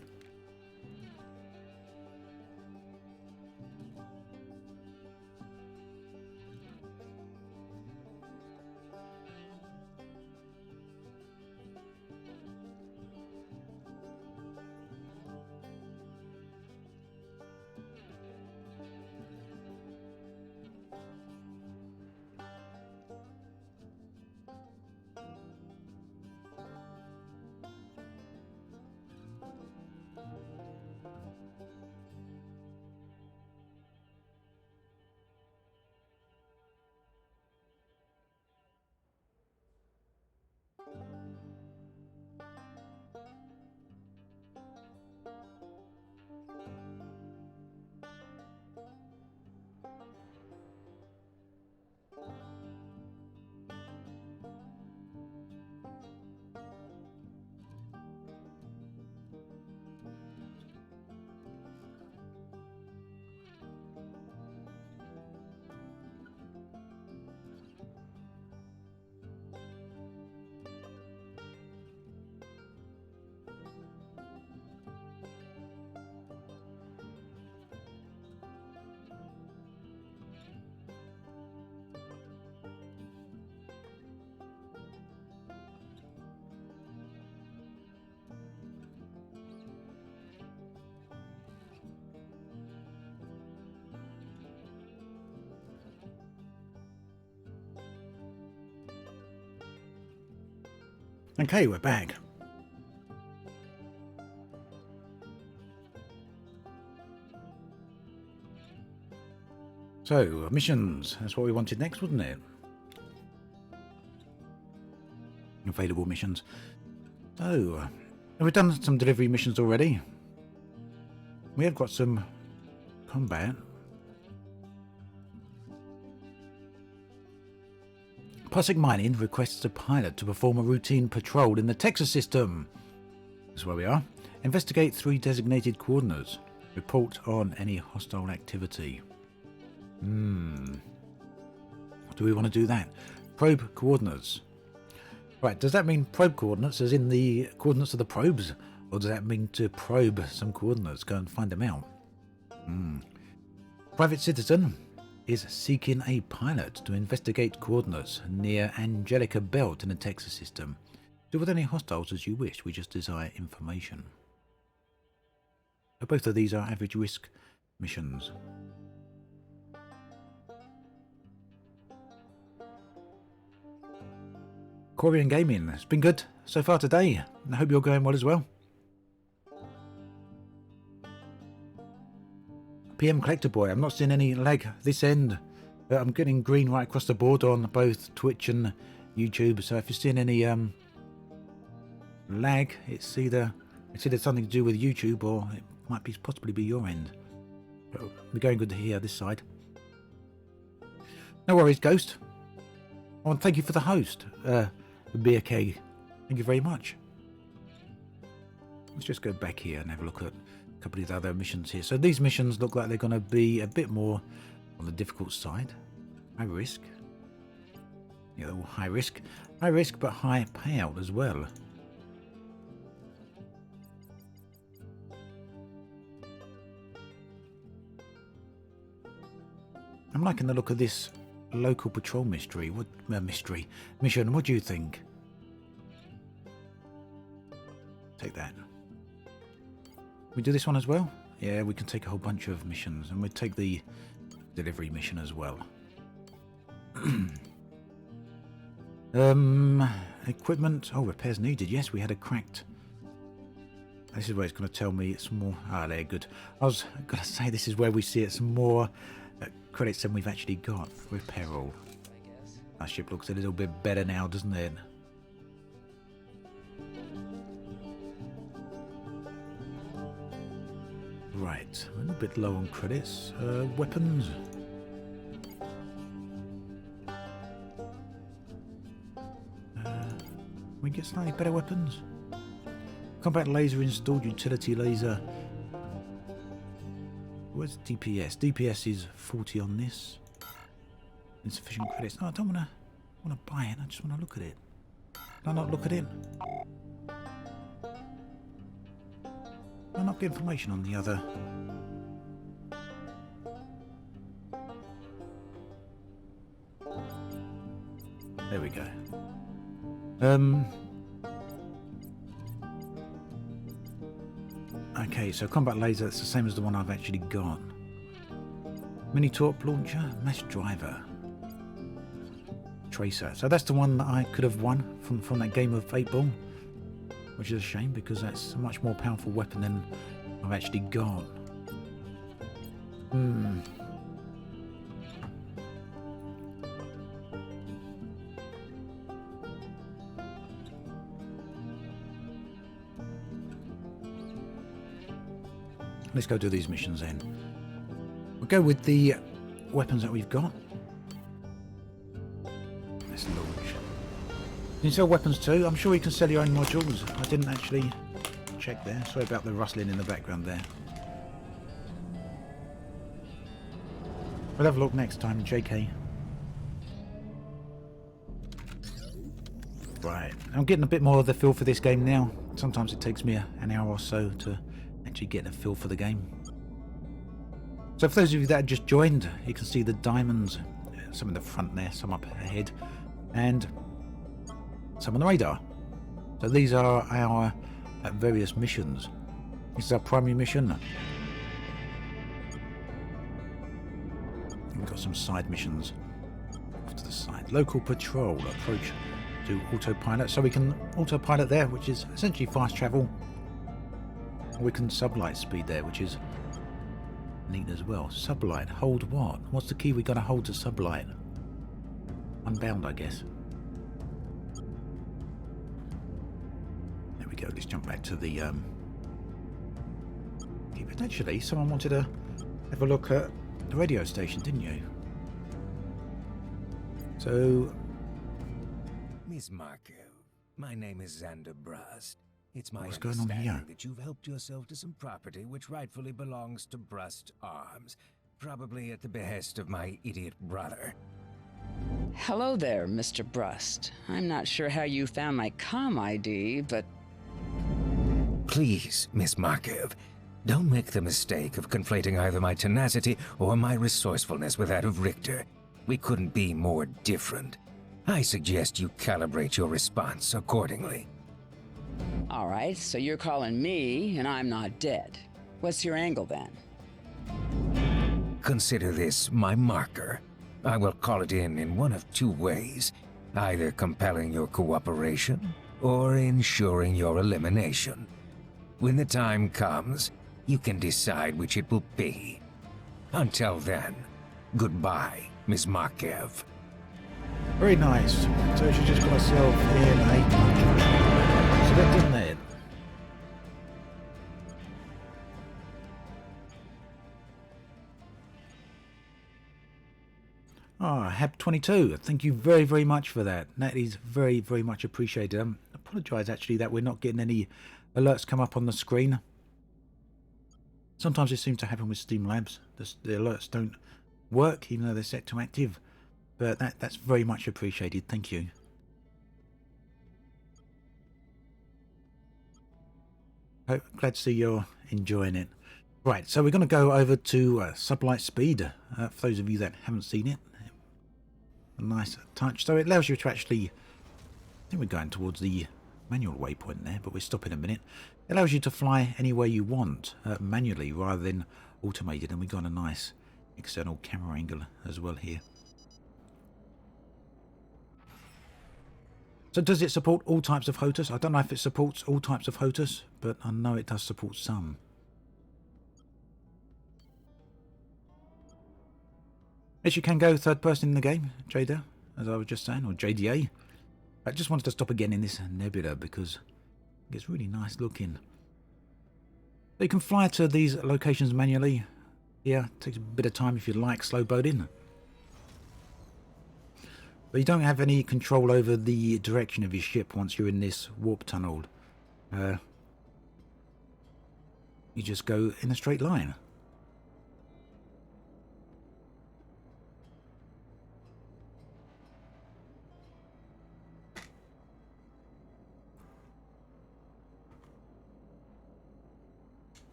S3: Okay, we're back. So, missions. That's what we wanted next, wasn't it? Available missions. So, we've done some delivery missions already. We have got some combat. Plastic Mining requests a pilot to perform a routine patrol in the Texas system. That's where we are. Investigate 3 designated coordinates. Report on any hostile activity. Do we want to do that? Probe coordinates. Right, does that mean probe coordinates as in the coordinates of the probes? Or does that mean to probe some coordinates, go and find them out? Private citizen is seeking a pilot to investigate coordinates near Angelica Belt in the Texas system. Do with any hostiles as you wish, we just desire information. Both of these are average risk missions. Korean Gaming, it's been good so far today. I hope you're going well as well. PM Collector Boy, I'm not seeing any lag this end. I'm getting green right across the board on both Twitch and YouTube. So if you're seeing any lag, it's either something to do with YouTube or it might be possibly be your end. But we're going good here, this side. No worries, Ghost. I want to thank you for the host, Beer Keg. Thank you very much. Let's just go back here and have a look at a couple of the other missions here. So these missions look like they're going to be a bit more on the difficult side. High risk. Yeah, all high risk. High risk but high payout as well. I'm liking the look of this local patrol mission. What do you think? Take that. We do this one as well? Yeah, we can take a whole bunch of missions, and we'll take the delivery mission as well. Equipment. Oh, repairs needed. Yes, we had a cracked. This is where it's going to tell me it's more. Ah, there, good. I was going to say this is where we see it's more credits than we've actually got. Repair all. Our ship looks a little bit better now, doesn't it? Right, we're a little bit low on credits. Weapons. We get slightly better weapons. Combat laser installed, utility laser. Where's DPS? DPS is 40 on this. Insufficient credits. No, I don't want to buy it. I just want to look at it. Can I not look at it? Can I not get information on the other? There we go. Okay, so combat laser, it's the same as the one I've actually got. Mini torp launcher, mass driver. Tracer. So that's the one that I could have won from that game of 8 Ball. Which is a shame because that's a much more powerful weapon than I've actually got. Let's go do these missions then. We'll go with the weapons that we've got. Let's launch. Can you sell weapons too? I'm sure you can sell your own modules. I didn't actually check there. Sorry about the rustling in the background there. We'll have a look next time, JK. Right, I'm getting a bit more of the feel for this game now. Sometimes it takes me an hour or so to actually get a feel for the game. So for those of you that just joined, you can see the diamonds, some in the front there, some up ahead, and some on the radar. So these are our various missions. This is our primary mission. We've got some side missions off to the side. Local patrol, approach to autopilot. So we can autopilot there, which is essentially fast travel. We can sublight speed there, which is neat as well. Sublight, hold what? What's the key we got to hold to sublight? Unbound, I guess. There we go. Let's jump back to the potentially someone wanted to have a look at the radio station, didn't you? So,
S9: Miss Marco, my name is Xander Brust. It's my
S3: what's going on
S9: understanding
S3: here?
S9: that you've helped yourself to some property which rightfully belongs to Brust Arms, probably at the behest of my idiot brother.
S5: Hello there, Mr. Brust. I'm not sure how you found my comm ID, but...
S9: Please, Miss Markov, don't make the mistake of conflating either my tenacity or my resourcefulness with that of Richter. We couldn't be more different. I suggest you calibrate your response accordingly.
S5: All right, so you're calling me, and I'm not dead. What's your angle, then?
S9: Consider this my marker. I will call it in one of two ways, either compelling your cooperation or ensuring your elimination. When the time comes, you can decide which it will be. Until then, goodbye, Ms. Markev.
S3: Very nice. So she just got herself in a punch. So that didn't it? Ah, Hab22, thank you very, very much for that. That is very, very much appreciated. I apologise actually that we're not getting any alerts come up on the screen. Sometimes it seems to happen with Steam Labs. The alerts don't work even though they're set to active. But that's very much appreciated. Thank you. Glad to see you're enjoying it. Right, so we're going to go over to sublight speed, for those of you that haven't seen it. A nice touch. So it allows you to actually, I think we're going towards the manual waypoint there, but we'll stop in a minute. It allows you to fly anywhere you want, manually rather than automated, and we've got a nice external camera angle as well here. So does it support all types of HOTAS? I don't know if it supports all types of HOTAS, but I know it does support some. Yes, you can go third person in the game, Jada, as I was just saying, or JDA. I just wanted to stop again in this nebula because it's really nice looking. So you can fly to these locations manually. Yeah, it takes a bit of time if you like slow boating. But you don't have any control over the direction of your ship once you're in this warp tunnel. You just go in a straight line.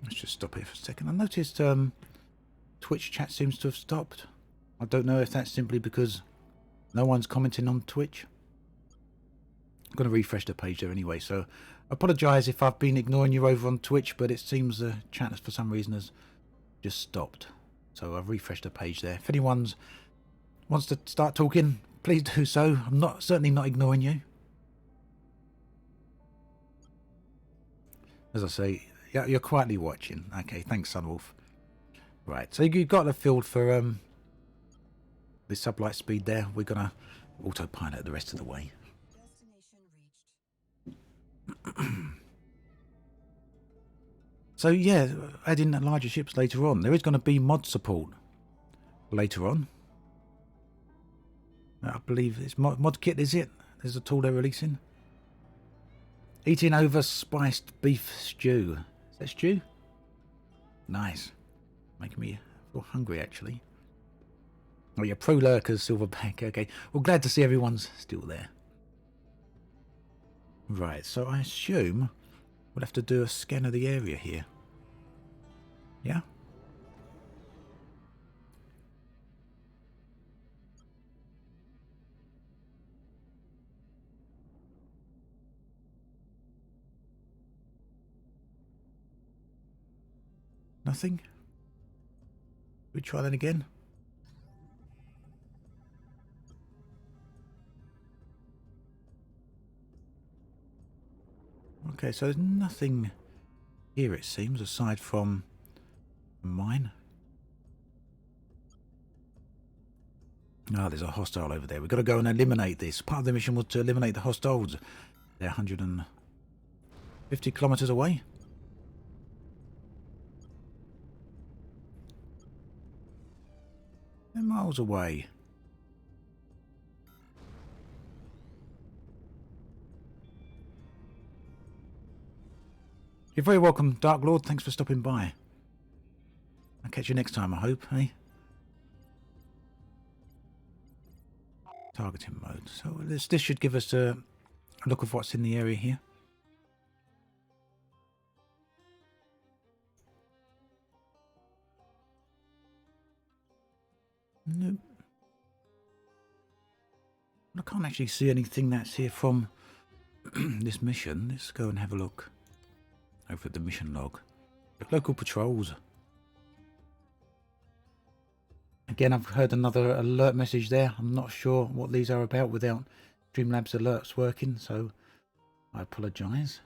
S3: Let's just stop here for a second. I noticed Twitch chat seems to have stopped. I don't know if that's simply because no one's commenting on Twitch. I'm going to refresh the page there anyway, so I apologise if I've been ignoring you over on Twitch, but it seems the chat for some reason has just stopped. So I've refreshed the page there. If anyone wants to start talking, please do so. I'm certainly not ignoring you. As I say, yeah, you're quietly watching. Okay, thanks, Sunwolf. Right, so you've got the field for the sublight speed there. We're gonna autopilot the rest of the way. So yeah, adding larger ships later on. There is going to be mod support later on. I believe it's mod kit, is it? There's a tool they're releasing. Eating over spiced beef stew. Is that stew? Nice. Making me feel hungry, actually. Oh yeah, Pro Lurkers, Silverback. Okay. Well, glad to see everyone's still there. Right, so I assume we'll have to do a scan of the area here. Yeah? Nothing? We try that again? Okay, so there's nothing here, it seems, aside from mine. Ah, there's a hostile over there. We've got to go and eliminate this. Part of the mission was to eliminate the hostiles. They're 150 kilometers away. They're miles away. You're very welcome, Dark Lord. Thanks for stopping by. I'll catch you next time, I hope, eh? Targeting mode. So this should give us a look of what's in the area here. Nope. I can't actually see anything that's here from this mission. Let's go and have a look over at the mission log. Local patrols. Again, I've heard another alert message there. I'm not sure what these are about without Streamlabs alerts working, so I apologise.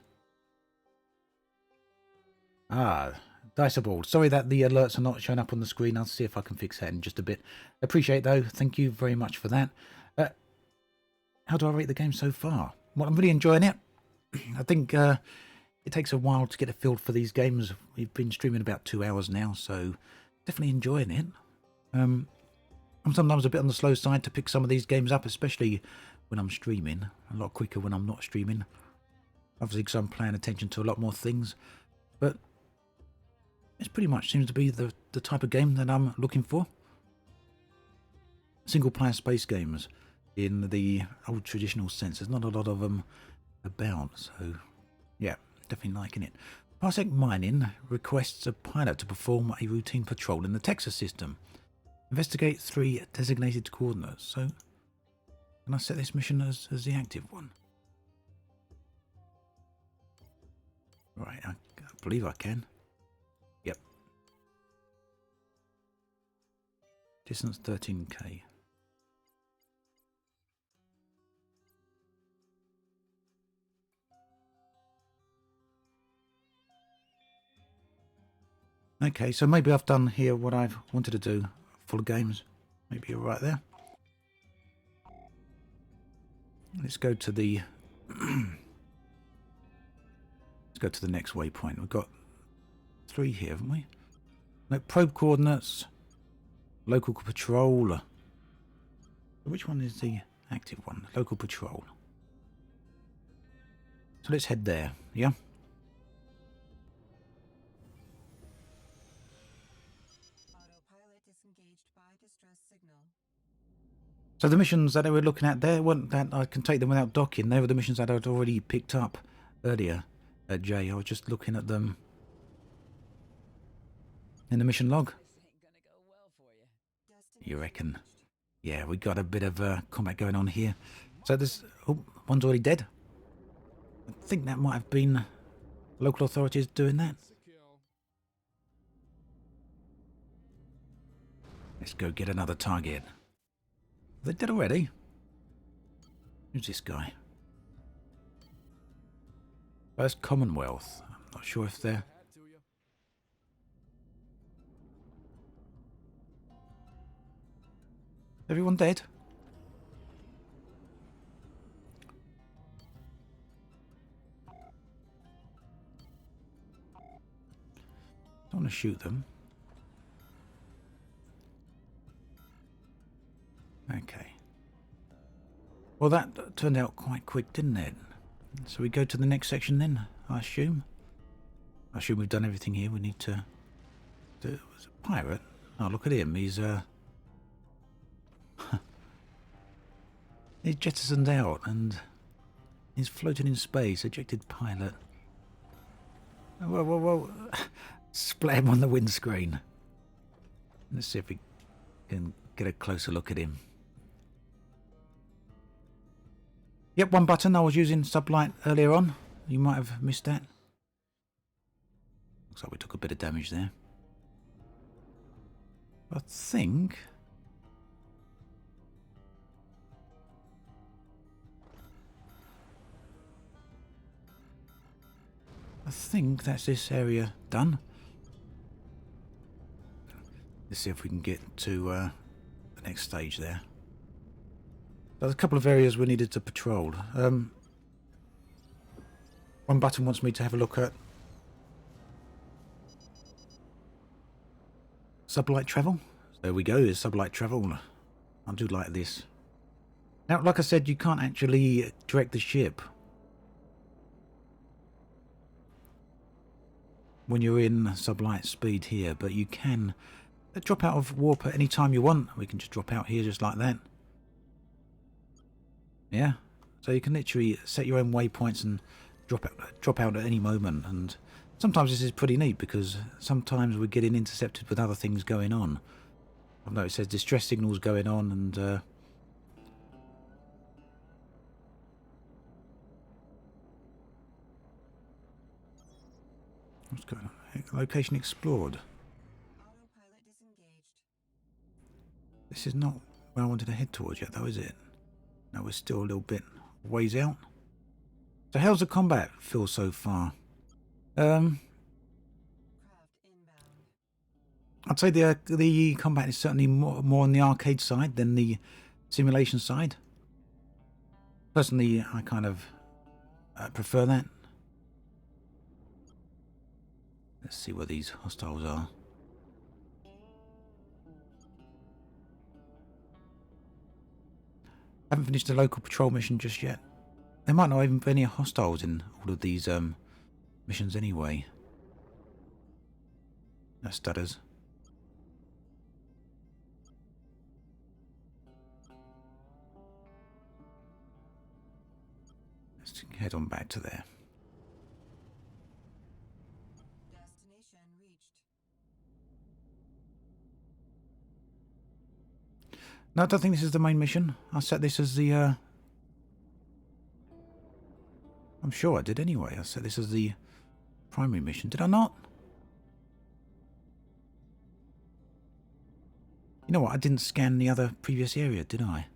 S3: Ah, Diceable. Sorry that the alerts are not showing up on the screen. I'll see if I can fix that in just a bit. Appreciate though. Thank you very much for that. How do I rate the game so far? Well, I'm really enjoying it. I think it takes a while to get a feel for these games. We've been streaming about 2 hours now, so definitely enjoying it. I'm sometimes a bit on the slow side to pick some of these games up, especially when I'm streaming. A lot quicker when I'm not streaming. Obviously because I'm paying attention to a lot more things. But it pretty much seems to be the type of game that I'm looking for. Single player space games in the old traditional sense. There's not a lot of them about, so yeah, definitely liking it. Parsec Mining requests a pilot to perform a routine patrol in the Texas system. Investigate 3 designated coordinates. So, can I set this mission as the active one? Right, I believe I can. Yep. Distance 13k. Okay, so maybe I've done here what I've wanted to do. Full of games. Maybe you're right there. Let's go to the let's go to the next waypoint. We've got 3 here, haven't we? No, probe coordinates, local patrol. Which one is the active one? Local patrol. So let's head there, yeah?
S7: Autopilot disengaged by distress signal.
S3: So the missions that they were looking at there weren't that I can take them without docking. They were the missions that I'd already picked up earlier at Jay. I was just looking at them in the mission log. You reckon? Yeah, we got a bit of combat going on here. So there's... Oh, one's already dead. I think that might have been local authorities doing that. Let's go get another target. Are they dead already? Who's this guy? First Commonwealth. I'm not sure if they're... Everyone dead? Don't want to shoot them. Okay. Well, that turned out quite quick, didn't it? So we go to the next section then, I assume. I assume we've done everything here. We need to... Was a pirate? Oh, look at him. He's he's jettisoned out and he's floating in space. Ejected pilot. Whoa, whoa, whoa. Splat him on the windscreen. Let's see if we can get a closer look at him. Yep, one button. I was using sublight earlier on. You might have missed that. Looks like we took a bit of damage there. I think... that's this area done. Let's see if we can get to the next stage there. There's a couple of areas we needed to patrol. One button wants me to have a look at sublight travel. There we go, there's sublight travel. I do like this. Now, like I said, you can't actually direct the ship when you're in sublight speed here, but you can drop out of warp at any time you want. We can just drop out here just like that. Yeah, so you can literally set your own waypoints and drop out at any moment. And sometimes this is pretty neat because sometimes we're getting intercepted with other things going on. I've noticed there's distress signals going on and what's going on? Location explored.
S7: Autopilot disengaged.
S3: This is not where I wanted to head towards yet, though, is it? No, we're still a little bit ways out. So how's the combat feel so far? I'd say the combat is certainly more on the arcade side than the simulation side. Personally, I kind of prefer that. Let's see where these hostiles are. Haven't finished the local patrol mission just yet. There might not even be any hostiles in all of these missions anyway. No stutters. Let's head on back to there. No, I don't think this is the main mission. I set this as the... I'm sure I did anyway. I set this as the primary mission. Did I not? You know what? I didn't scan the other previous area, did I?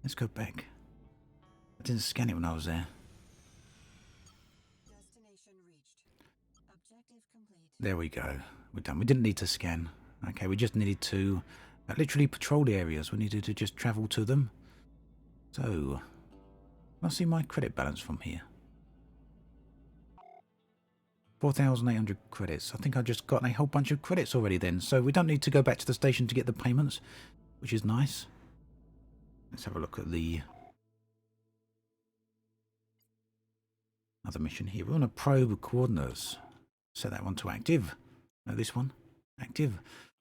S3: Let's go back. I didn't scan it when I was there.
S7: Destination reached. Objective complete.
S3: There we go. We're done. We didn't need to scan. Okay, we just needed to literally patrol the areas. We needed to just travel to them. So, I'll see my credit balance from here. 4,800 credits. I think I just got a whole bunch of credits already then. So we don't need to go back to the station to get the payments, which is nice. Let's have a look at the other mission here. We're on a probe coordinates. Set that one to active. No, this one. Active.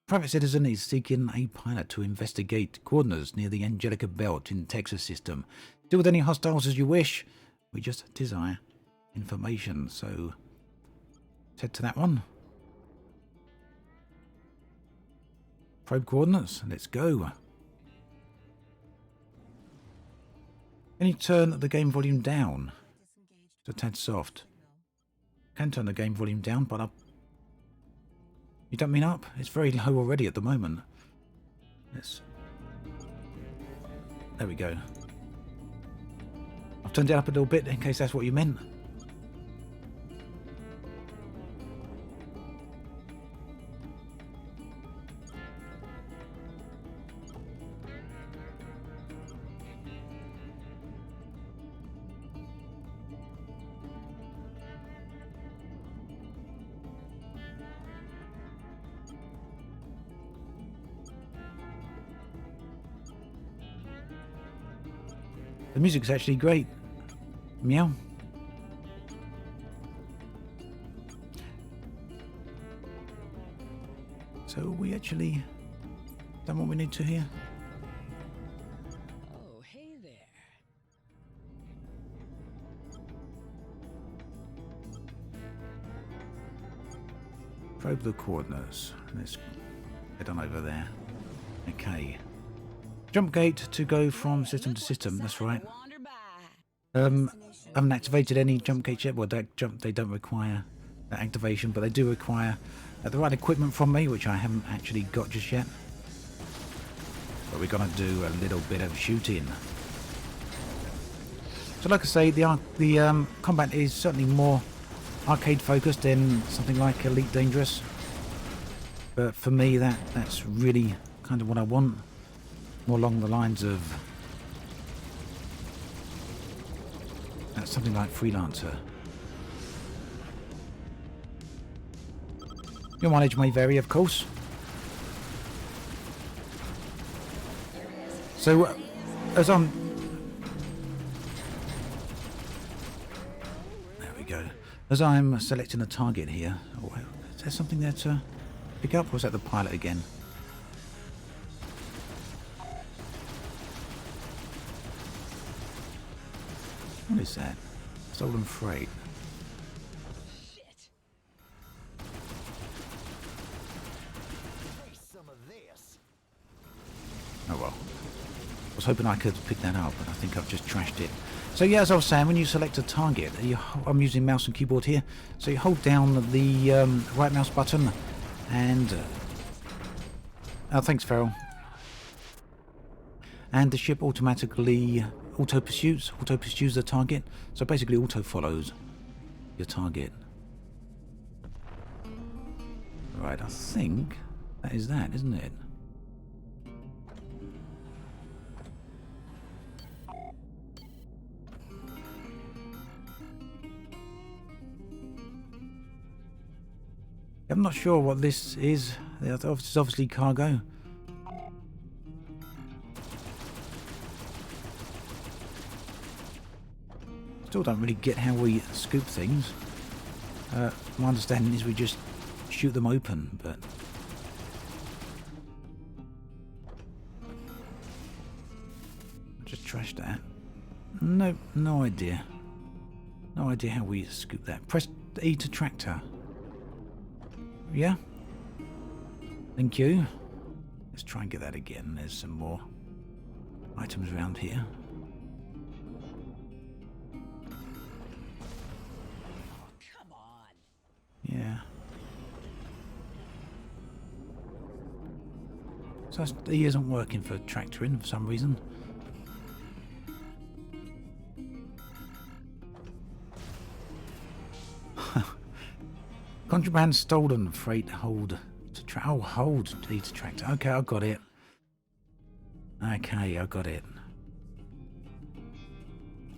S3: Private citizen is seeking a pilot to investigate coordinates near the Angelica Belt in Texas system. Deal with any hostiles as you wish. We just desire information. So, head to that one. Probe coordinates. Let's go. Can you turn the game volume down? It's a tad soft. Can turn the game volume down, but up. You don't mean up? It's very low already at the moment. Yes. There we go. I've turned it up a little bit in case that's what you meant. The music's actually great. Meow. So we actually done what we need to here.
S5: Oh, hey there.
S3: Probe the coordinates. Let's head on over there. Okay. Jump gate to go from system to system. That's right. I haven't activated any jump gates yet. Well, they don't require that activation, but they do require the right equipment from me, which I haven't actually got just yet. But we're gonna do a little bit of shooting. So, like I say, the combat is certainly more arcade focused than something like Elite Dangerous. But for me, that's really kind of what I want. More along the lines of something like Freelancer. Your mileage may vary, of course. So, as I'm... There we go. As I'm selecting a target here... Oh, is there something there to pick up, or is that the pilot again? What is that? Stolen freight.
S9: Shit. Some of this.
S3: Oh well. I was hoping I could pick that up, but I think I've just trashed it. So yeah, as I was saying, when you select a target, I'm using mouse and keyboard here, so you hold down the right mouse button and... oh, thanks, Farrell. And the ship automatically auto-pursues the target, so basically auto-follows your target. Right, I think that is that, isn't it? I'm not sure what this is. It's obviously cargo. Still don't really get how we scoop things. My understanding is we just shoot them open, but... just trashed that. Nope, no idea. No idea how we scoop that. Press E to tractor. Yeah? Thank you. Let's try and get that again. There's some more. items around here.
S5: Come on.
S3: Yeah. So he isn't working for tractoring for some reason. Contraband stolen freight hold to hold to tractor. Okay, I got it. Okay, I got it.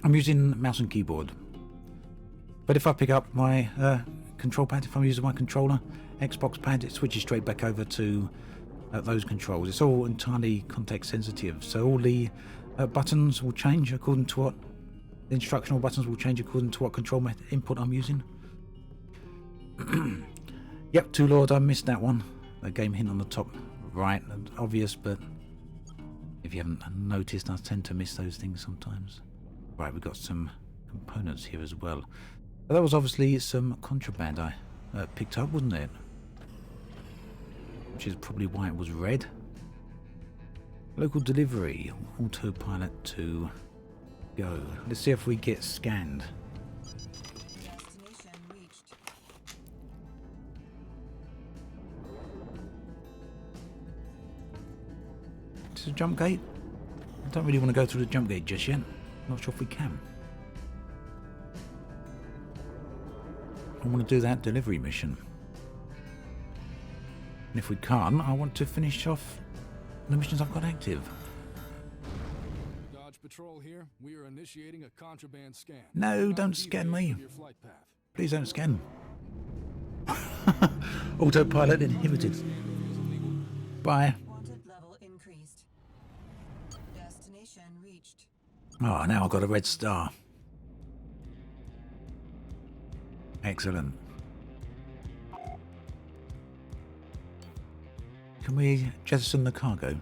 S3: I'm using mouse and keyboard. But if I pick up my control pad, if I'm using my controller, Xbox pad, it switches straight back over to those controls. It's all entirely context sensitive, so all the buttons will change according to what the instructional buttons will change according to what control input I'm using. Yep, Two Lord, I missed that one. A game hint on the top right, obvious, but if you haven't noticed, I tend to miss those things sometimes. Right, we've got some components here as well. But that was obviously some contraband I picked up, wasn't it? Which is probably why it was red. Local delivery, autopilot to go. Let's see if we get scanned.
S7: Destination reached.
S3: Is this a jump gate? I don't really want to go through the jump gate just yet. Not sure if we can. I want to do that delivery mission. And if we can't, I want to finish off the missions I've got active.
S6: Dodge Patrol here. We are initiating a contraband scan.
S3: No, don't scan me.
S6: Your flight path.
S3: Please don't scan. Autopilot inhibited. Bye.
S7: Wanted level increased. Destination reached.
S3: Oh, now I've got a red star. Excellent. Can we jettison the cargo?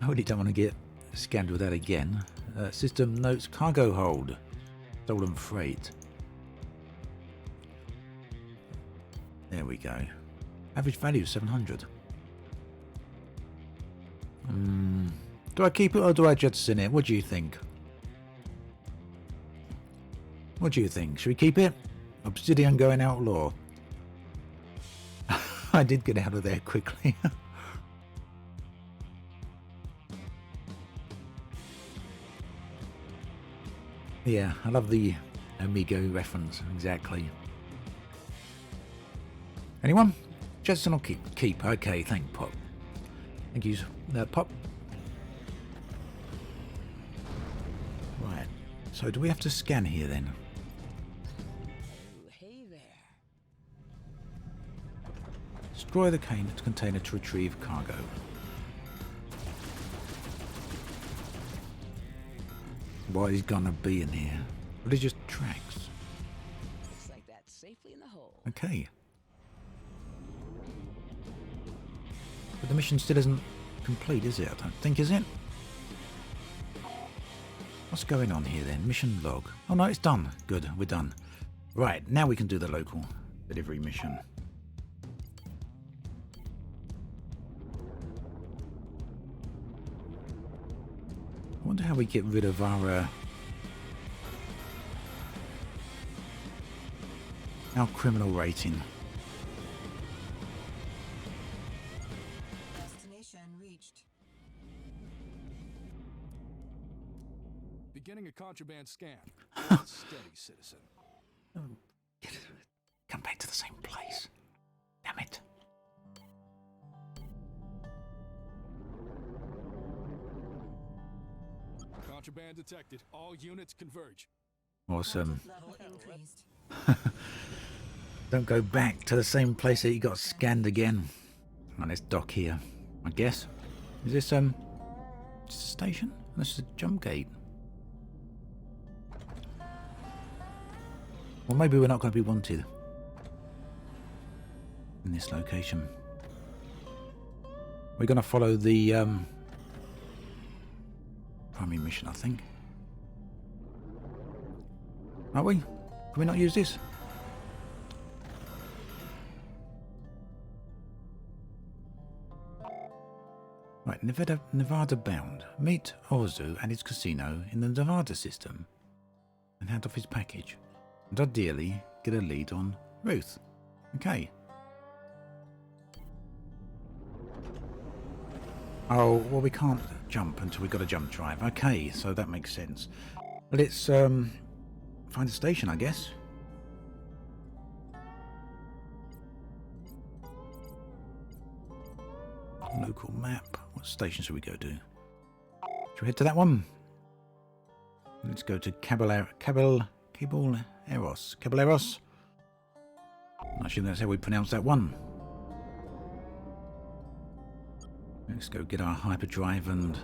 S3: I really don't want to get scanned with that again. System notes cargo hold. Stolen freight. There we go. Average value 700. Do I keep it or do I jettison it? What do you think? What do you think? Should we keep it? Obsidian going outlaw. I did get out of there quickly. Yeah, I love the Amigo reference, exactly. Anyone? Jettison or keep? Keep, okay, thank Pop. Thank you, Pop. Right, so do we have to scan here then?
S5: Hey there.
S3: Destroy the container to retrieve cargo. What is gonna be in here? Religious tracks.
S5: Looks like that's safely in the hole.
S3: Okay. But the mission still isn't complete, is it? I don't think, is it? What's going on here then? Mission log. Oh no, it's done. Good, we're done. Right, now we can do the local delivery mission. I wonder how we get rid of our criminal rating.
S7: Destination reached.
S6: Beginning a contraband scan. Steady, citizen.
S3: Come back to the same place. Damn it.
S6: Contraband detected. All units converge.
S3: Awesome.
S7: Level increased.
S3: Don't go back to the same place that you got scanned again. Right, let's dock here, I guess. Is this just a station? This is a jump gate. Well, maybe we're not going to be wanted in this location. We're going to follow the primary mission, I think. Are we? Can we not use this? Nevada bound. Meet Ozu at his casino in the Nevada system and hand off his package. And ideally, get a lead on Ruth. Okay. Oh, well, we can't jump until we've got a jump drive. Okay, so that makes sense. Let's find a station, I guess. Local map. What station should we go to? Should we head to that one? Let's go to Caballeros. I assume that's how we pronounce that one. Let's go get our hyperdrive and...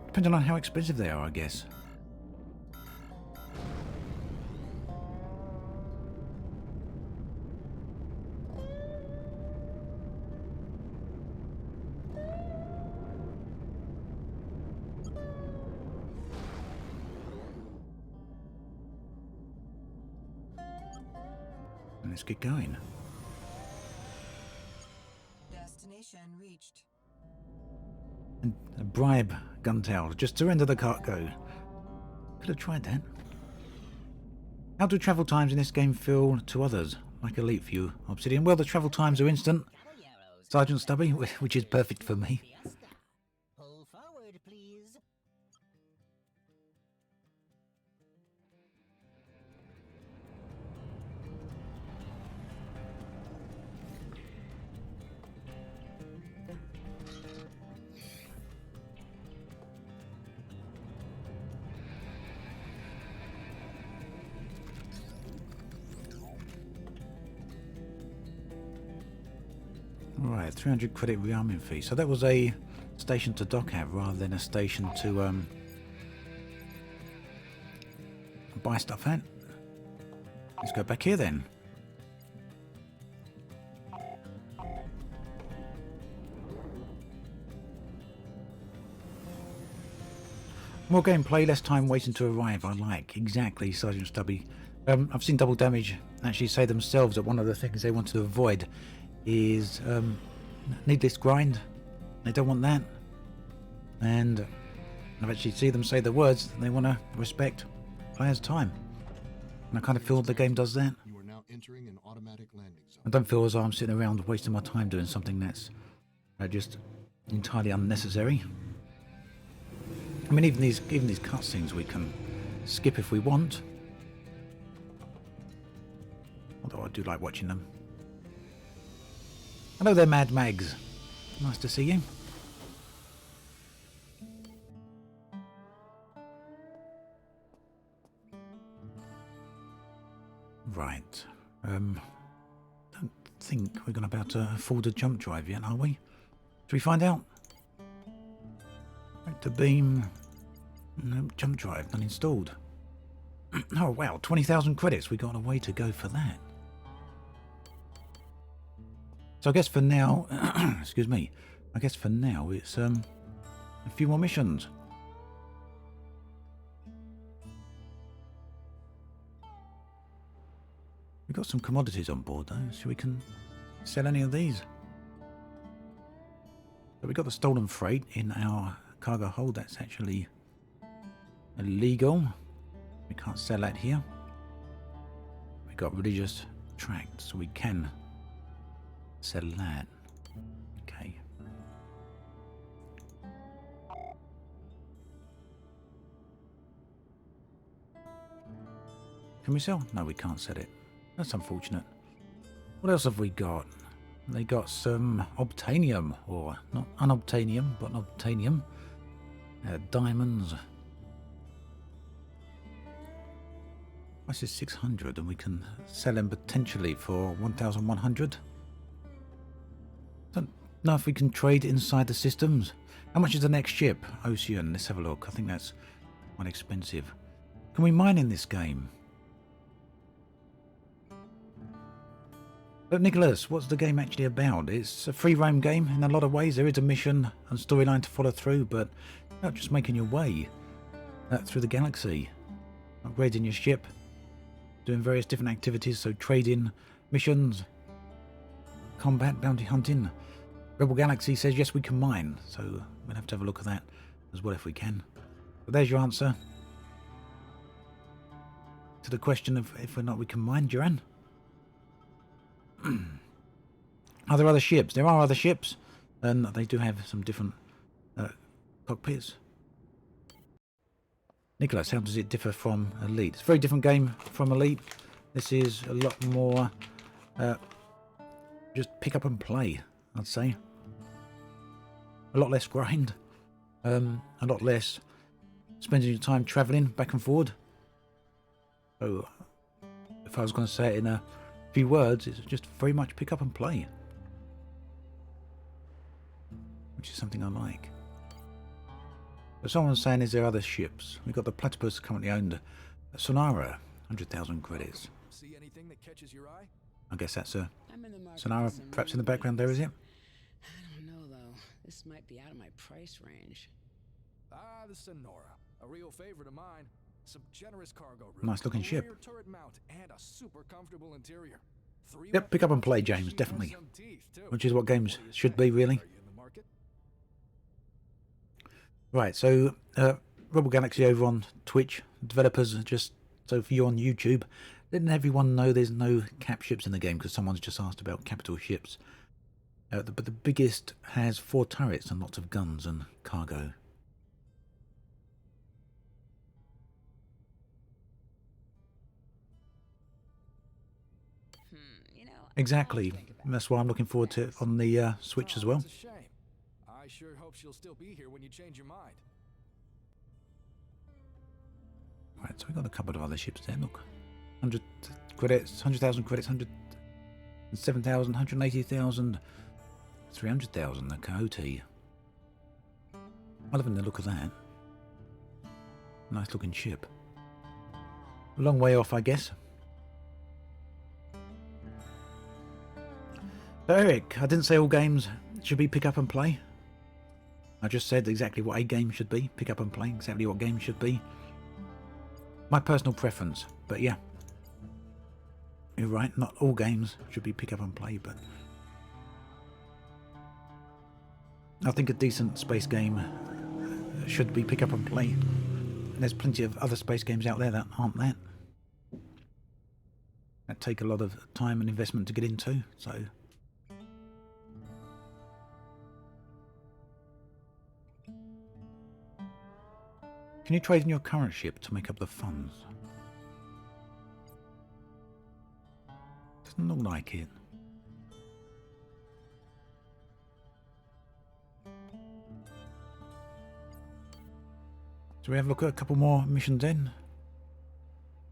S3: depending on how expensive they are, I guess. Let's get going.
S7: Destination reached.
S3: And a bribe Guntail. Just surrender the cargo. Could have tried that. How do travel times in this game feel to others? Like Elite View, Obsidian. Well, the travel times are instant. Sergeant Stubby, which is perfect for me.
S9: Pull forward, please.
S3: Right, 300 credit rearming fee. So that was a station to dock at rather than a station to buy stuff at. Let's go back here then. More gameplay, less time waiting to arrive. I like. Exactly, Sergeant Stubby. I've seen Double Damage actually say themselves that one of the things they want to avoid is needless grind. They don't want that. And I've actually seen them say the words. They want to respect players' time. And I kind of feel the game does that.
S10: You are now entering an automatic landing zone.
S3: I don't feel as though I'm sitting around wasting my time doing something that's just entirely unnecessary. I mean, even these cutscenes we can skip if we want. Although I do like watching them. Hello there, Mad Mags. Nice to see you. Right. Don't think we're going to about to afford a jump drive yet, are we? Should we find out? Reactor beam. No, jump drive, not installed. Oh wow, 20,000 credits. We got a way to go for that. So I guess for now, excuse me, I guess for now it's a few more missions. We've got some commodities on board though, so we can sell any of these. So we got the stolen freight in our cargo hold. That's actually illegal. We can't sell that here. We got religious tracts, so we can sell that. Okay. Can we sell? No, we can't sell it. That's unfortunate. What else have we got? They got some obtainium, or not unobtainium, but obtainium. Diamonds. Price is 600, and we can sell them potentially for 1,100. Don't know if we can trade inside the systems. How much is the next ship? Ocean. Let's have a look. I think that's quite expensive. Can we mine in this game? But Nicholas, what's the game actually about? It's a free roam game in a lot of ways. There is a mission and storyline to follow through, but not just making your way through the galaxy, upgrading your ship, doing various different activities, so trading, missions, combat, bounty hunting. Rebel Galaxy says yes, we can mine, so we'll have to have a look at that as well if we can. But there's your answer to the question of if or not we can mine, Duran. Are there other ships? There are other ships, and they do have some different cockpits. Nicholas, how does it differ from Elite? It's a very different game from Elite. This is a lot more just pick up and play, I'd say. A lot less grind. A lot less spending your time travelling back and forward. So, if I was going to say it in a few words, it's just very much pick up and play. Which is something I like. But someone's saying, is there other ships? We've got the Platypus currently owned. Sonara, 100,000 credits.
S6: See anything that catches your eye?
S3: I guess that's a Sonara perhaps in the background there, is it?
S5: I don't know, though. This might be out of my price range.
S6: Ah, the Sonora. A real favorite of mine. Some generous cargo room.
S3: Nice looking ship.
S6: Rear turret mount and a super comfortable interior.
S3: Yep, pick up and play, James, definitely. Which is what games should be, really. Right, so Rebel Galaxy over on Twitch, developers just, so for you on YouTube, didn't everyone know there's no cap ships in the game because someone's just asked about capital ships. But the biggest has 4 turrets and lots of guns and cargo. Exactly, that's why I'm looking forward to it on the Switch as well.
S6: I sure hope she'll still be here when you change your mind.
S3: Right, so we've got a couple of other ships there, look. 100 credits, 100,000 credits, 107,000, 180,000, 300,000, the Coyote. I love the look of that. Nice looking ship. A long way off, I guess. So Eric, I didn't say all games should be pick up and play. I just said exactly what a game should be. Pick up and play, exactly what games should be. My personal preference, but yeah. You're right, not all games should be pick up and play, but I think a decent space game should be pick up and play. And there's plenty of other space games out there that aren't that. That take a lot of time and investment to get into, so... Can you trade in your current ship to make up the funds? Doesn't look like it. So we have a look at a couple more missions in.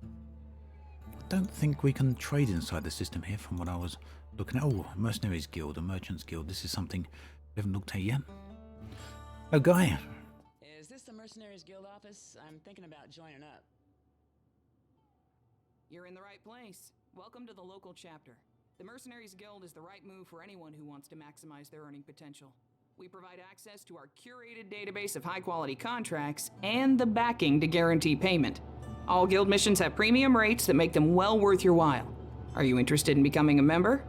S3: I don't think we can trade inside the system here from what I was looking at. Oh, Mercenaries Guild, a Merchants Guild. This is something we haven't looked at yet. Oh, Guy.
S5: Is this the Mercenaries Guild office? I'm thinking about joining up.
S12: You're in the right place. Welcome to the local chapter. The Mercenaries Guild is the right move for anyone who wants to maximize their earning potential. We provide access to our curated database of high-quality contracts and the backing to guarantee payment. All guild missions have premium rates that make them well worth your while. Are you interested in becoming a member?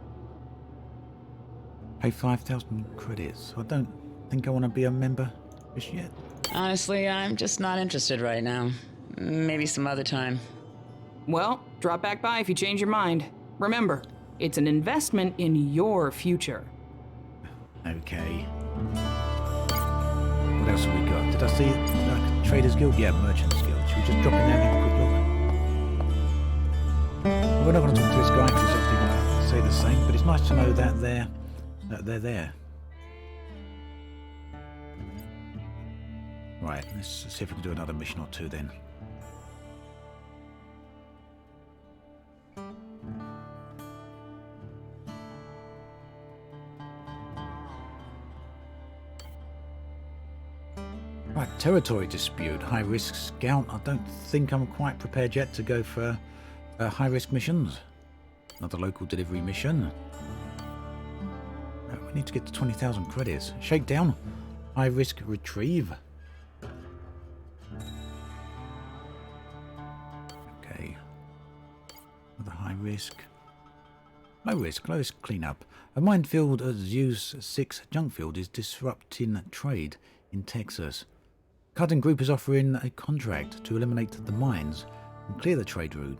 S3: Pay 5,000 credits. I don't think I want to be a member just yet.
S5: Honestly, I'm just not interested right now. Maybe some other time.
S12: Well, drop back by if you change your mind. Remember, it's an investment in your future.
S3: Okay. What else have we got? Did I see it? Traders Guild? Yeah, Merchants Guild. Should we just drop in there and have a quick look? We're not going to talk to this guy because he's obviously going to say the same, but it's nice to know that they're there. Right, let's see if we can do another mission or two then. Right, territory dispute, high risk scout. I don't think I'm quite prepared yet to go for high risk missions. Another local delivery mission. We need to get to 20,000 credits. Shakedown, high risk retrieve. Okay. Another high risk. Low risk, lowest cleanup. A minefield at Zeus 6 junk field is disrupting trade in Texas. Cutting Group is offering a contract to eliminate the mines and clear the trade route.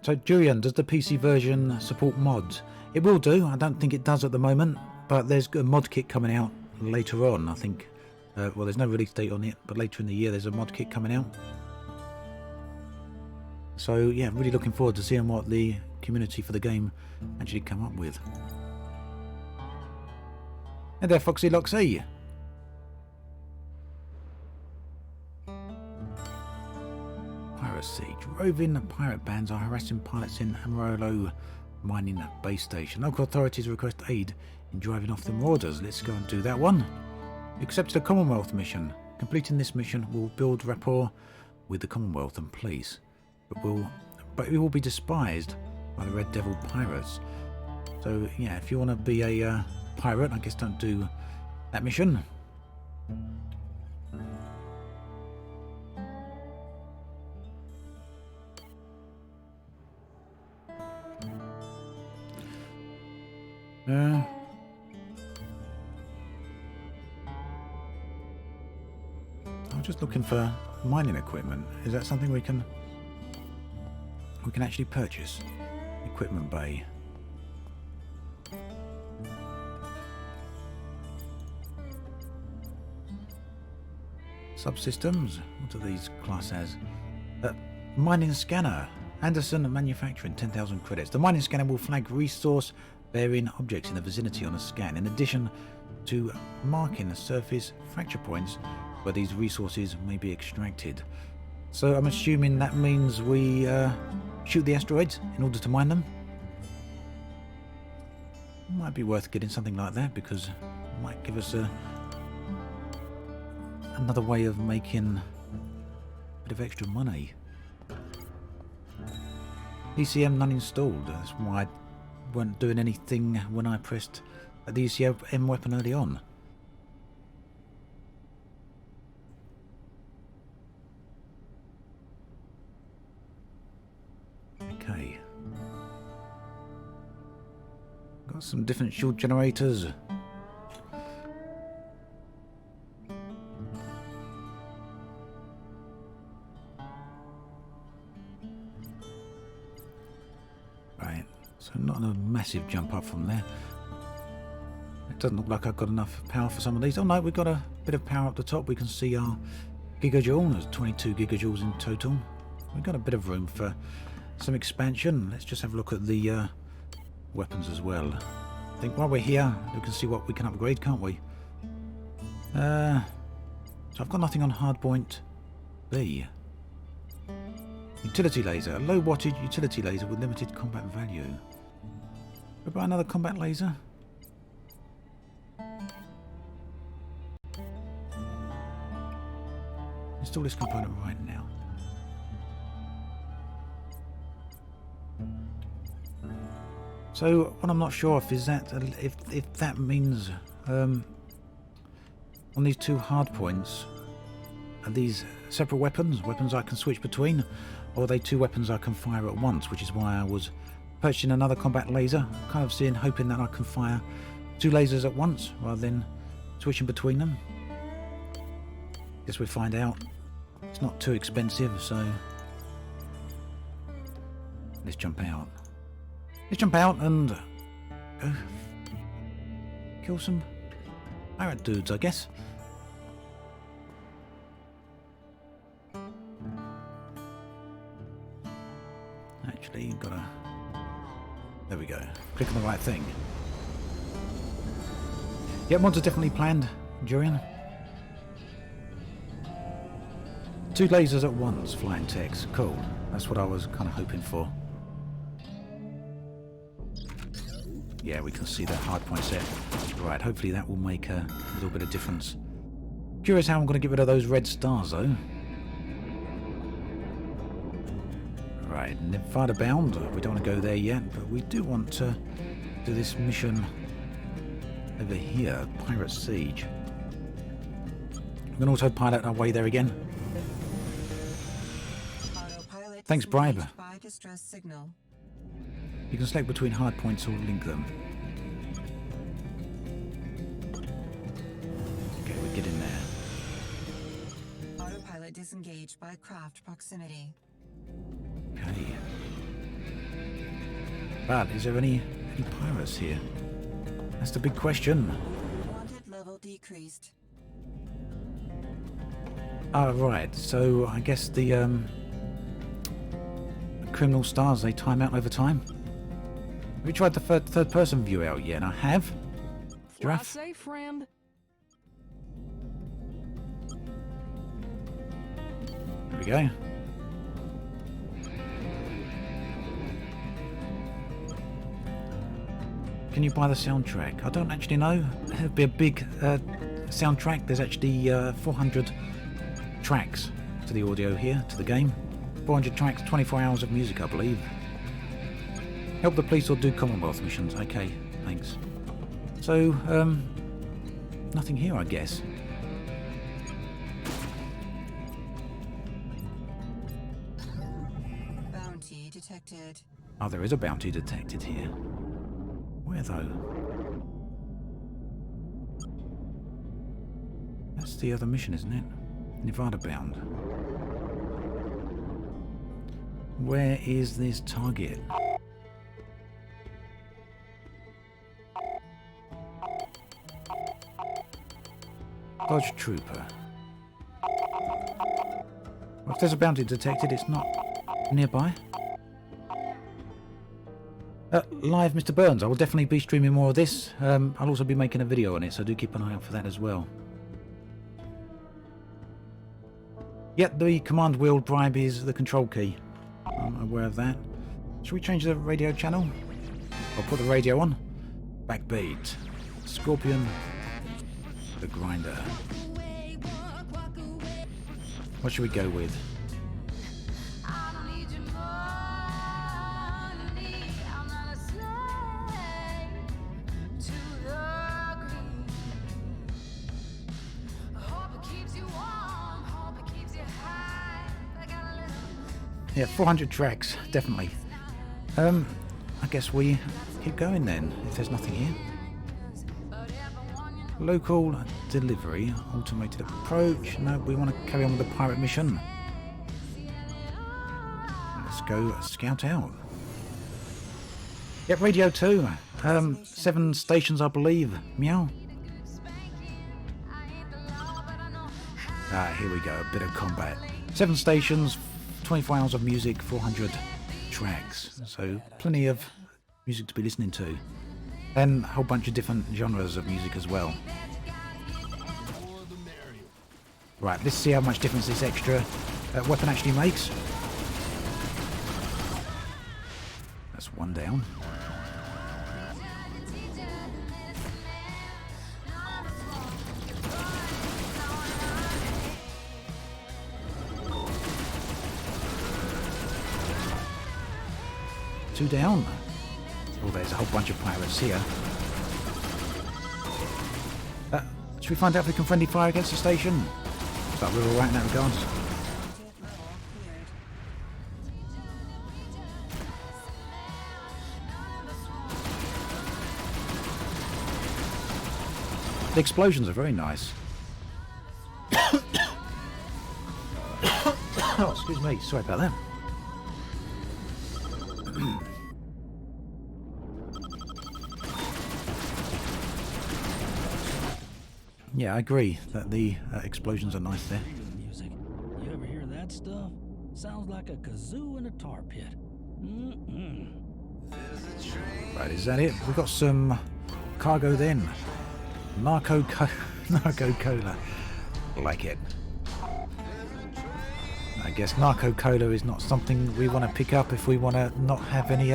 S3: So, Julian, does the PC version support mods? It will do. I don't think it does at the moment, but there's a mod kit coming out later on, I think. Well, there's no release date on it, but later in the year there's a mod kit coming out. So, yeah, really looking forward to seeing what the community for the game actually come up with. Hey there, Foxy Loxy. Pirate Siege. Roving pirate bands are harassing pilots in Amarillo mining base station. Local authorities request aid in driving off the marauders. Let's go and do that one. Accepted a Commonwealth mission. Completing this mission will build rapport with the Commonwealth and police, but it will be despised by the Red Devil pirates. So yeah, if you want to be a pirate, I guess don't do that mission. I'm just looking for mining equipment. Is that something we can actually purchase? Equipment bay. Subsystems. What are these class as? Mining scanner. Anderson Manufacturing, 10,000 credits. The mining scanner will flag resource-bearing objects in the vicinity on a scan, in addition to marking the surface fracture points where these resources may be extracted. So I'm assuming that means we shoot the asteroids in order to mine them. Might be worth getting something like that because it might give us another way of making a bit of extra money. ECM none installed. That's why I weren't doing anything when I pressed the ECM weapon early on. Okay. Got some different shield generators. Right, so not a massive jump up from there. It doesn't look like I've got enough power for some of these. Oh no, we've got a bit of power up the top. We can see our gigajoule. There's 22 gigajoules in total. We've got a bit of room for some expansion. Let's just have a look at the weapons as well. I think while we're here, we can see what we can upgrade, can't we? So I've got nothing on hardpoint B. Utility laser. A low wattage utility laser with limited combat value. What about another combat laser? Install this component right now. So what I'm not sure of is that if that means on these two hard points, are these separate weapons I can switch between, or are they two weapons I can fire at once? Which is why I was purchasing another combat laser, kind of hoping that I can fire two lasers at once rather than switching between them. Guess we'll find out. It's not too expensive, so let's jump out. Let's jump out and go kill some pirate dudes, I guess. Actually, you've got to... There we go. Click on the right thing. Yeah, mods are definitely planned, Jurian. 2 lasers at once, flying techs. Cool. That's what I was kind of hoping for. Yeah, we can see that hardpoint set. Right, hopefully that will make a little bit of difference. Curious how I'm going to get rid of those red stars, though. Right, Nevada bound. We don't want to go there yet, but we do want to do this mission over here, Pirate Siege. We can autopilot our way there again.
S7: Autopilot
S3: Thanks, Bribe.
S7: By distress signal.
S3: You can select between hard points or link them. Okay, we get in there.
S7: Autopilot disengaged by craft proximity.
S3: Okay. But is there any pirates here? That's the big question.
S7: Wanted level decreased.
S3: Ah, right. So I guess the criminal stars, they time out over time. Have you tried the third person view out yet? I have.
S6: Fly
S3: Giraffe.
S6: safe, friend.
S3: There we go. Can you buy the soundtrack? I don't actually know. It'd be a big soundtrack. There's actually 400 tracks to the audio here, to the game. 400 tracks, 24 hours of music, I believe. Help the police or do Commonwealth missions. Okay, thanks. So, nothing here, I guess.
S7: Bounty detected.
S3: Oh, there is a bounty detected here. Where, though? That's the other mission, isn't it? Nevada bound. Where is this target? Dodge Trooper. Well, if there's a bounty detected, it's not nearby. Live, Mr. Burns. I will definitely be streaming more of this. I'll also be making a video on it, so do keep an eye out for that as well. Yep, the command wheel bribe is the control key. I'm aware of that. Should we change the radio channel? I'll put the radio on. Backbeat. Scorpion. The Grinder. What should we go with? Yeah, 400 tracks, definitely. I guess we keep going then, if there's nothing here. Local delivery, automated approach. No, we want to carry on with the pirate mission. Let's go scout out. Yep, radio 2. 7 stations, I believe. Meow. Ah, here we go, a bit of combat. 7 stations, 24 hours of music, 400 tracks. So plenty of music to be listening to. And a whole bunch of different genres of music as well. Right, let's see how much difference this extra weapon actually makes. That's one down. Two down. Oh, there's a whole bunch of pirates here. Should we find out if we can friendly fire against the station? Looks like we're all right in that regard. The explosions are very nice. Oh, excuse me. Sorry about that. Yeah, I agree that the explosions are nice there.
S13: Music. You ever hear that stuff? Sounds like a kazoo in a tar pit.
S3: Right, is that it? We've got some cargo then. Narco Cola. Like it. I guess Narco Cola is not something we want to pick up if we want to not have any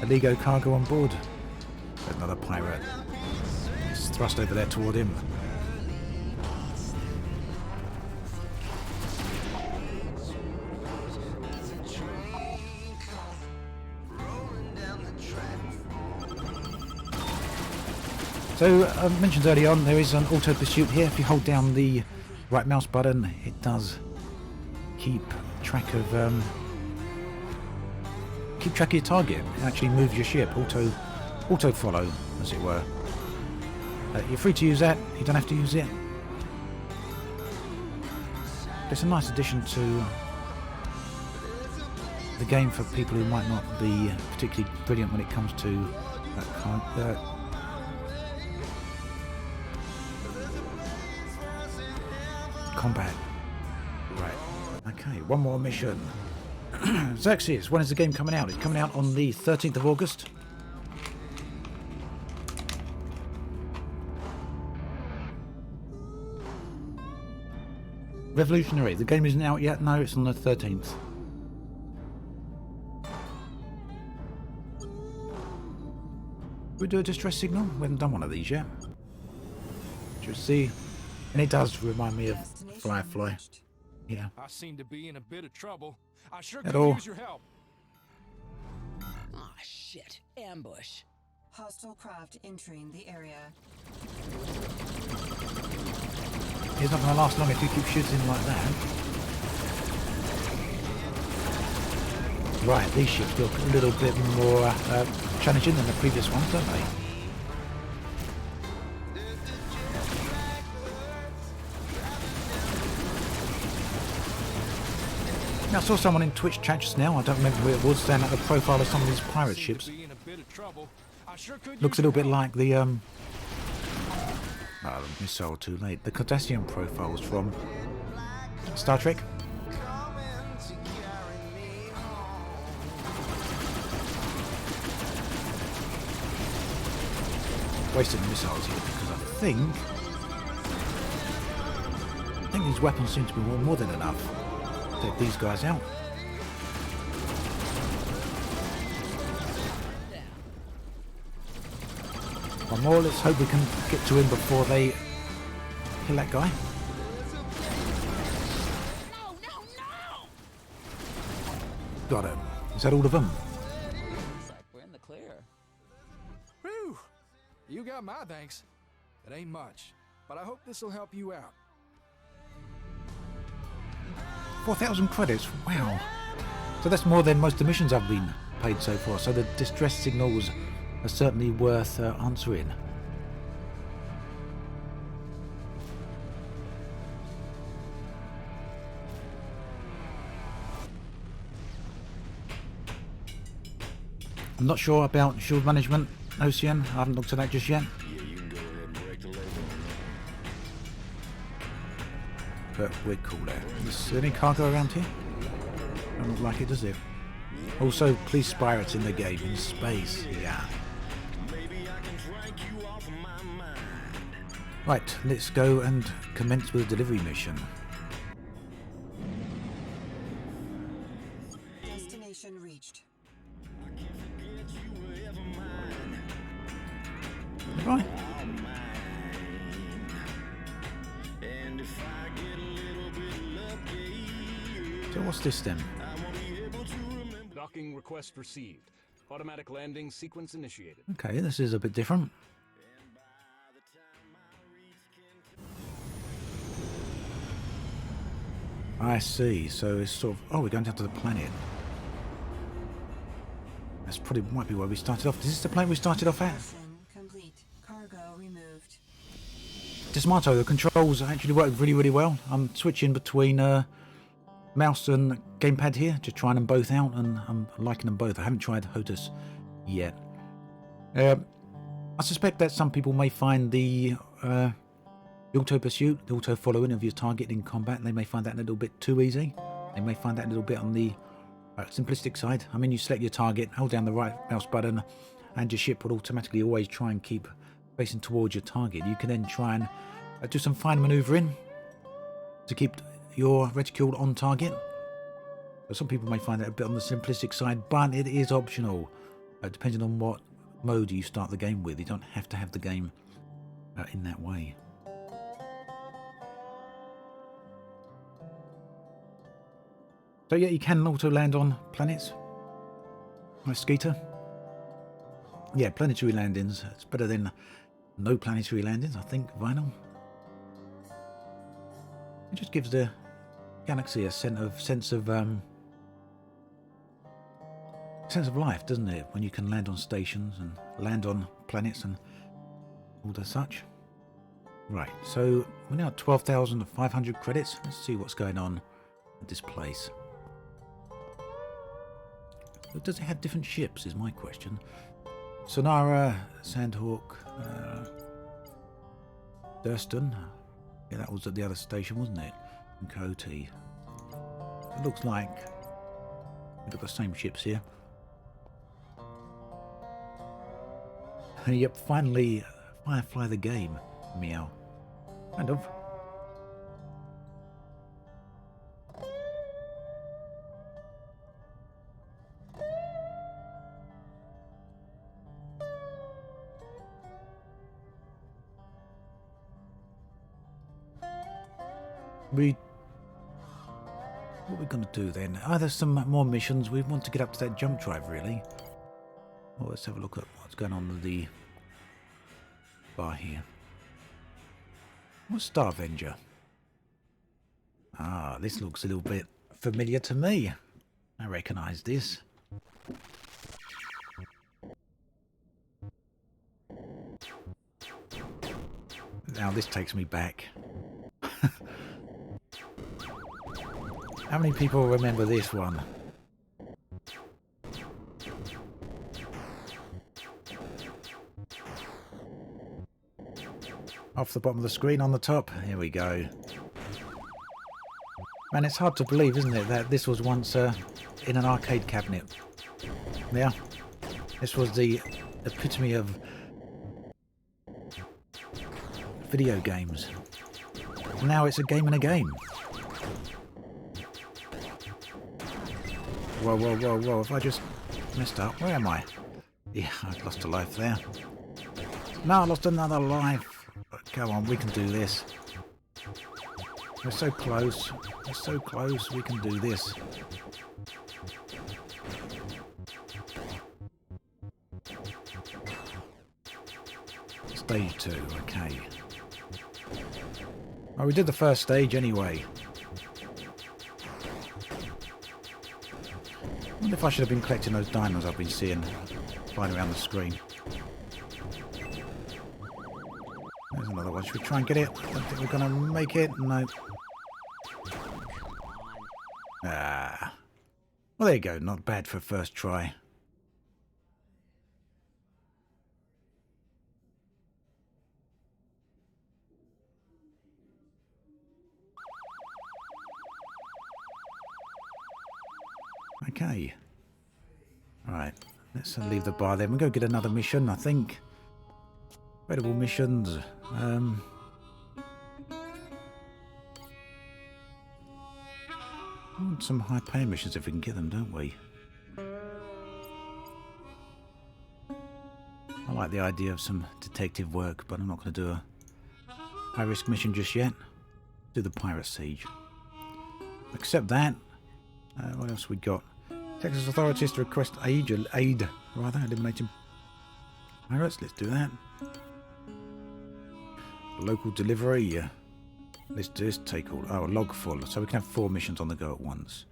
S3: illegal cargo on board. Another pirate. It's thrust over there toward him. So, I mentioned early on, there is an auto pursuit here. If you hold down the right mouse button, it does keep track of keep track of your target. It actually moves your ship, auto follow, as it were. You're free to use that. You don't have to use it. It's a nice addition to the game for people who might not be particularly brilliant when it comes to combat. Right. Okay, one more mission. Xerxes, when is the game coming out? It's coming out on the 13th of August. Revolutionary. The game isn't out yet. No, it's on the 13th. We do a distress signal? We haven't done one of these yet. Just see. And it does remind me of Firefly. Yeah.
S6: I seem to be in a bit of trouble. I sure
S3: At
S6: could
S3: all.
S6: use your help.
S5: Ah, shit. Ambush.
S7: Hostile craft entering the area.
S3: It's not going to last long if you keep shooting like that. Right, these ships look a little bit more challenging than the previous ones, don't they? Now, I saw someone in Twitch chat just now, I don't remember who it was, saying that the profile of some of these pirate ships looks a little bit like the the missile too late. The Cardassian profiles from Star Trek. Wasting missiles here because I think these weapons seem to be more than enough to take these guys out. One more, let's hope we can get to him before they kill that guy. Got him. Is that all of them?
S5: Looks like we're in the clear.
S6: Whew. You got my thanks. It ain't much, but I hope this will help you out.
S3: 4,000 credits. Wow. So that's more than most of the missions I've been paid so far. So the distress signals are certainly worth answering. I'm not sure about shield management, Ocean. I haven't looked at that just yet. But we're cool there. Is there any cargo around here? Doesn't look like it, does it? Also, police pirates in the game, in space, yeah. Right, let's go and commence with the delivery mission.
S7: Destination reached.
S3: Right. So what's this then?
S14: Docking request received. Automatic landing sequence initiated.
S3: Okay, this is a bit different. I see, so it's sort of... Oh, we're going down to the planet. That's probably might be where we started off. Is this the planet we started off at?
S7: Complete. Cargo removed.
S3: Dismanto, the controls actually work really, really well. I'm switching between mouse and gamepad here, just trying them both out, and I'm liking them both. I haven't tried HOTAS yet. I suspect that some people may find the auto pursuit, the auto following of your target in combat, they may find that a little bit too easy. They may find that a little bit on the simplistic side. I mean, you select your target, hold down the right mouse button, and your ship will automatically always try and keep facing towards your target. You can then try and do some fine manoeuvring to keep your reticule on target. But some people may find that a bit on the simplistic side, but it is optional, depending on what mode you start the game with. You don't have to have the game in that way. So yeah, you can auto land on planets. Nice Skeeter. Yeah, planetary landings. It's better than no planetary landings, I think, Vinyl. It just gives the galaxy a sense of sense of life, doesn't it? When you can land on stations and land on planets and all the such. Right, so we're now at 12,500 credits. Let's see what's going on at this place. Does it have different ships, is my question. Sonara, Sandhawk, Durston. Yeah, that was at the other station, wasn't it? And Coty. It looks like we've got the same ships here. Yep, finally, Firefly the game. Meow. Kind of. What are we going to do then? Either some more missions. We want to get up to that jump drive, really. Well, let's have a look at what's going on with the bar here. What's Starvenger? Ah, this looks a little bit familiar to me. I recognise this. Now this takes me back. How many people remember this one? Off the bottom of the screen on the top. Here we go. Man, it's hard to believe, isn't it, that this was once in an arcade cabinet. Yeah. This was the epitome of video games. Now it's a game in a game. Whoa, whoa, whoa, whoa. Have I just messed up? Where am I? Yeah, I've lost a life there. No, I lost another life. Come on, we can do this. We're so close. We're so close. We can do this. Stage 2, okay. Oh, we did the first stage anyway. I wonder if I should have been collecting those diamonds I've been seeing flying around the screen. There's another one. Should we try and get it? I don't think we're going to make it. No. Ah. Well, there you go. Not bad for first try. Okay. Alright. Let's leave the bar then. We'll go get another mission, I think. Incredible missions. We want some high-paying missions if we can get them, don't we? I like the idea of some detective work, but I'm not going to do a high-risk mission just yet. Do the pirate siege. Accept that. What else we got? Texas authorities to request aid, eliminating pirates. Let's do that. Local delivery. Let's just take all. Oh, log full. So we can have 4 missions on the go at once.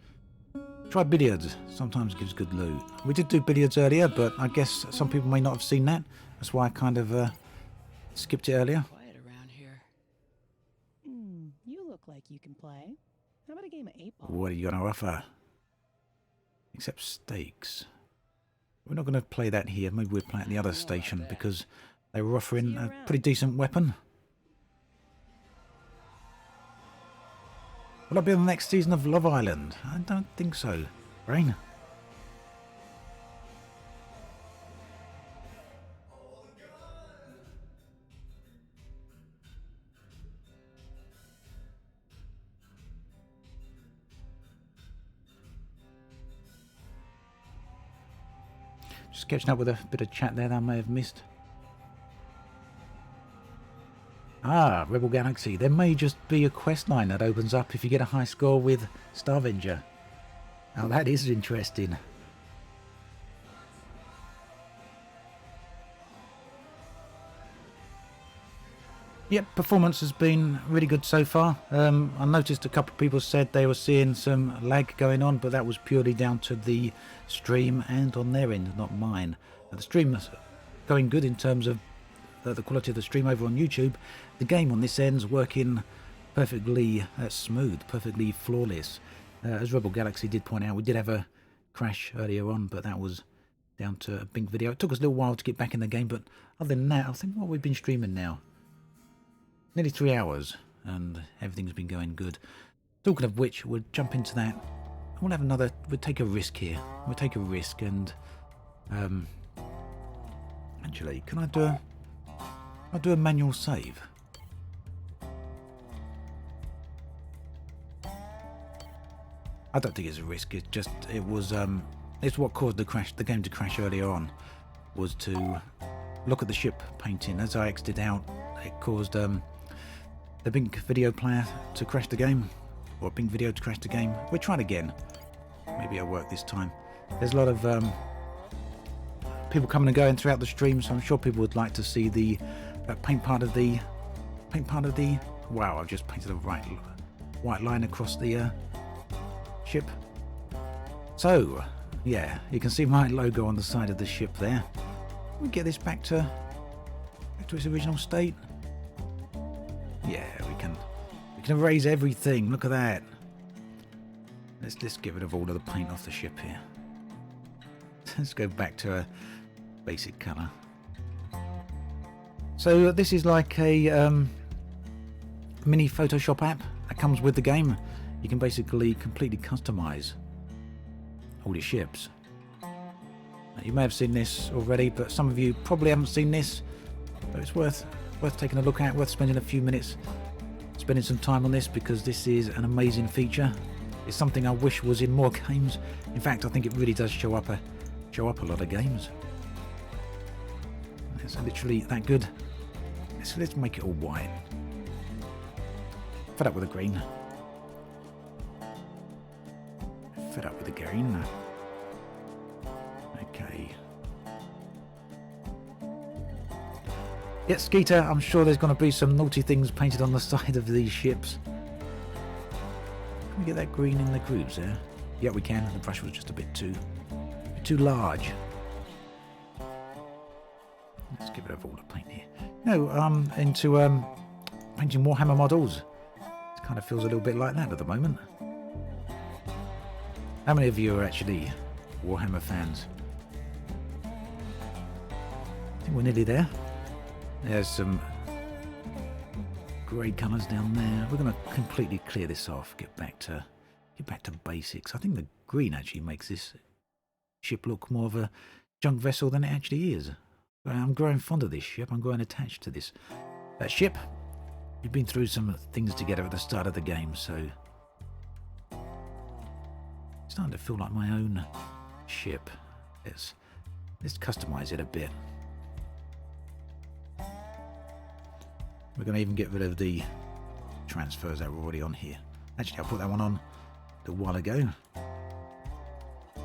S3: Try billiards. Sometimes gives good loot. We did do billiards earlier, but I guess some people may not have seen that. That's why I kind of skipped it earlier.
S15: Quiet around here. You look like you can play. How about a game of 8-ball?
S3: What are you going to offer? Except stakes. We're not going to play that here. Maybe we'll play at the other station because they were offering a pretty decent weapon. Will I be on the next season of Love Island? I don't think so. Rain? Just catching up with a bit of chat there that I may have missed. Ah, Rebel Galaxy. There may just be a quest line that opens up if you get a high score with Starvenger. Now that is interesting. Yep, performance has been really good so far. I noticed a couple of people said they were seeing some lag going on, but that was purely down to the stream and on their end, not mine. The stream is going good in terms of the quality of the stream over on YouTube. The game on this end's working perfectly smooth, perfectly flawless. As Rebel Galaxy did point out, we did have a crash earlier on, but that was down to a big video. It took us a little while to get back in the game, but other than that, I think what we've been streaming now, nearly 3 hours, and everything's been going good. Talking of which, we'll jump into that. We'll have another, we'll take a risk here. We'll take a risk and, actually, can I do a manual save? I don't think it's a risk, it's just, it's what caused the game to crash earlier on, was to look at the ship painting. As I exited out, it caused the Bink video player to crash the game, or Bink video to crash the game. We'll try it again. Maybe it'll work this time. There's a lot of people coming and going throughout the stream, so I'm sure people would like to see the paint part of the. Wow, I've just painted a white line across the ship. So, yeah, you can see my logo on the side of the ship there. We get this back to its original state. Yeah, we can erase everything. Look at that. Let's get rid of all of the paint off the ship here. Let's go back to a basic colour. So this is like a mini Photoshop app that comes with the game. You can basically completely customise all your ships. You may have seen this already, but some of you probably haven't seen this. But it's worth taking a look at, worth spending a few minutes spending some time on this, because this is an amazing feature. It's something I wish was in more games. In fact, I think it really does show up a lot of games. It's literally that good. So let's make it all white. Fed up with the green. Fed up with the green. Okay. Yeah, Skeeter, I'm sure there's going to be some naughty things painted on the side of these ships. Can we get that green in the grooves there? Yeah, we can. The brush was just a bit too large. Let's get rid of all the paint here. No, I'm into painting Warhammer models. It kind of feels a little bit like that at the moment. How many of you are actually Warhammer fans? I think we're nearly there. There's some grey colours down there. We're going to completely clear this off. Get back to basics. I think the green actually makes this ship look more of a junk vessel than it actually is. I'm growing fond of this ship. I'm growing attached to this ship. We've been through some things together at the start of the game, so it's starting to feel like my own ship. Let's customise it a bit. We're going to even get rid of the transfers that were already on here. Actually, I put that one on a while ago.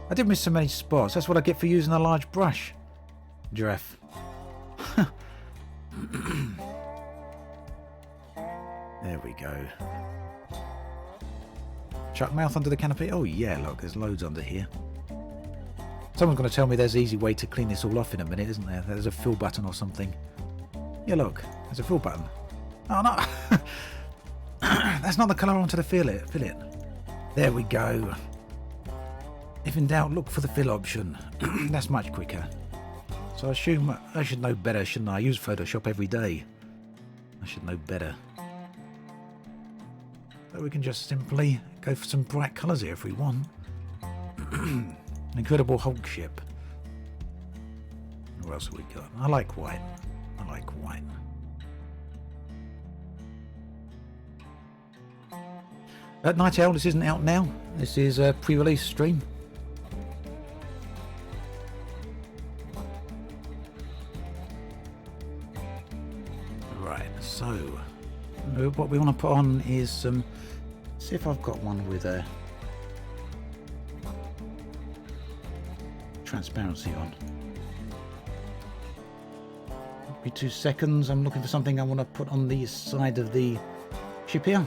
S3: I did miss so many spots. That's what I get for using a large brush. Giraffe. There we go. Chuck mouth under the canopy. Oh yeah, look, there's loads under here. Someone's going to tell me there's an easy way to clean this all off in a minute, isn't there? There's a fill button or something. Yeah, look, there's a fill button. Oh no! That's not the colour I wanted to fill it. There we go. If in doubt, look for the fill option. That's much quicker. So I assume I should know better, shouldn't I? I use Photoshop every day. I should know better. But we can just simply go for some bright colours here if we want. Incredible Hulk ship. What else have we got? I like white. Night Owl, this isn't out now. This is a pre-release stream. Right, so what we want to put on is some. See if I've got one with a transparency on. Give me 2 seconds. I'm looking for something I want to put on the side of the ship here.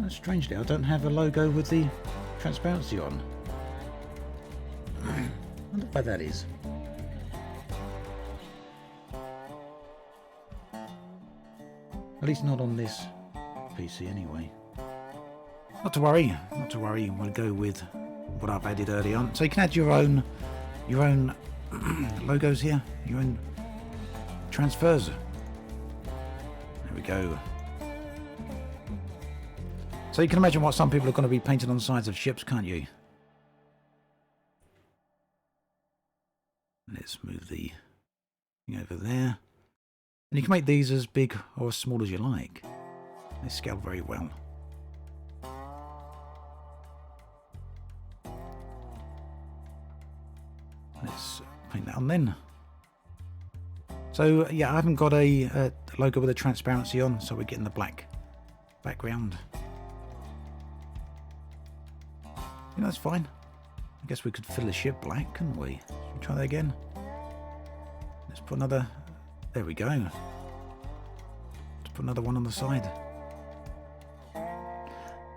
S3: Strangely, I don't have a logo with the transparency on. I wonder why that is. At least not on this PC anyway. Not to worry, not to worry. We'll go with what I've added early on. So you can add your own logos here, your own transfers. There we go. So you can imagine what some people are going to be painting on the sides of ships, can't you? Let's move the thing over there. And you can make these as big or as small as you like. They scale very well. Let's paint that on then. So yeah, I haven't got a logo with a transparency on, so we're getting the black background. You know, that's fine. I guess we could fill the ship black, couldn't we? Should we try that again? Let's put another... There we go. Let's put another one on the side.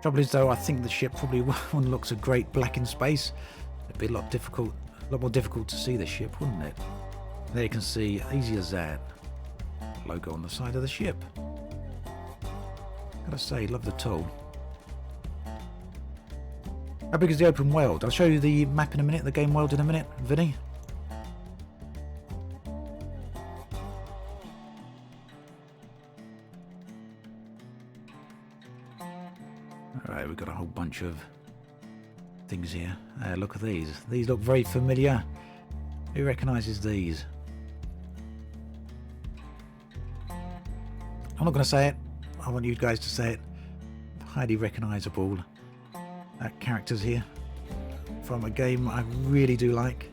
S3: Trouble is though, I think the ship probably wouldn't look so great black in space. It'd be a lot more difficult to see the ship, wouldn't it? There you can see, easy as that. Logo on the side of the ship. Gotta say, love the tool. How big is the open world? I'll show you the map in a minute, the game world in a minute, Vinny. Alright, we've got a whole bunch of things here. Look at these. These look very familiar. Who recognises these? I'm not going to say it. I want you guys to say it. Highly recognisable characters here from a game I really do like.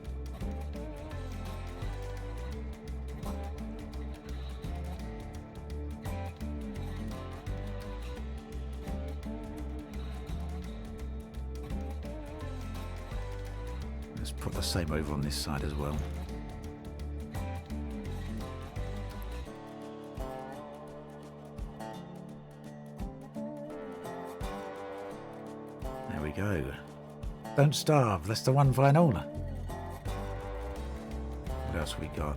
S3: Let's put the same over on this side as well. There we go. Don't starve, that's the one final. What else we got?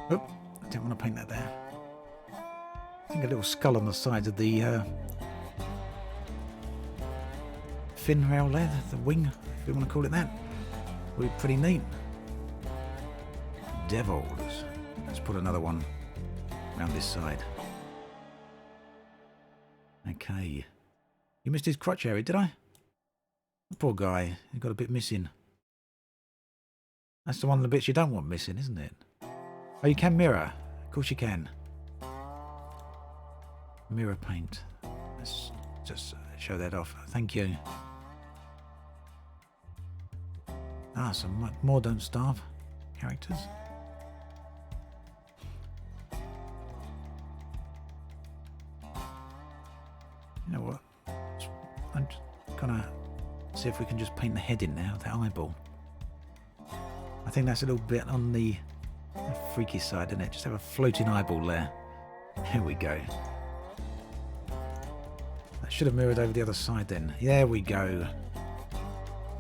S3: Oh, I didn't want to paint that there. I think a little skull on the sides of the fin rail there, the wing, if you want to call it that. Would be pretty neat. Devils. Let's put another one around this side. Okay. You missed his crotch area, did I? Poor guy, he got a bit missing. That's the one of the bits you don't want missing, isn't it? Oh, you can mirror. Of course you can. Mirror paint. Let's just show that off. Thank you. Ah, some more Don't Starve characters. You know what? I'm just gonna see if we can just paint the head in now, that eyeball. I think that's a little bit on the freaky side, isn't it? Just have a floating eyeball there. There we go. That should have mirrored over the other side then. There we go.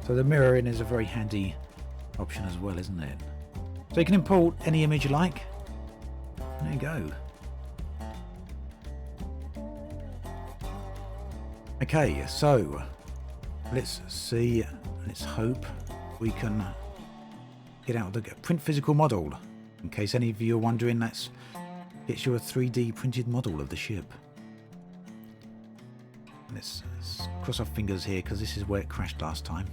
S3: So the mirroring is a very handy option as well, isn't it? So you can import any image you like. There you go. Okay, so let's see, let's hope we can get out the print physical model. In case any of you are wondering, that's gets you a 3D printed model of the ship. Let's cross our fingers here because this is where it crashed last time.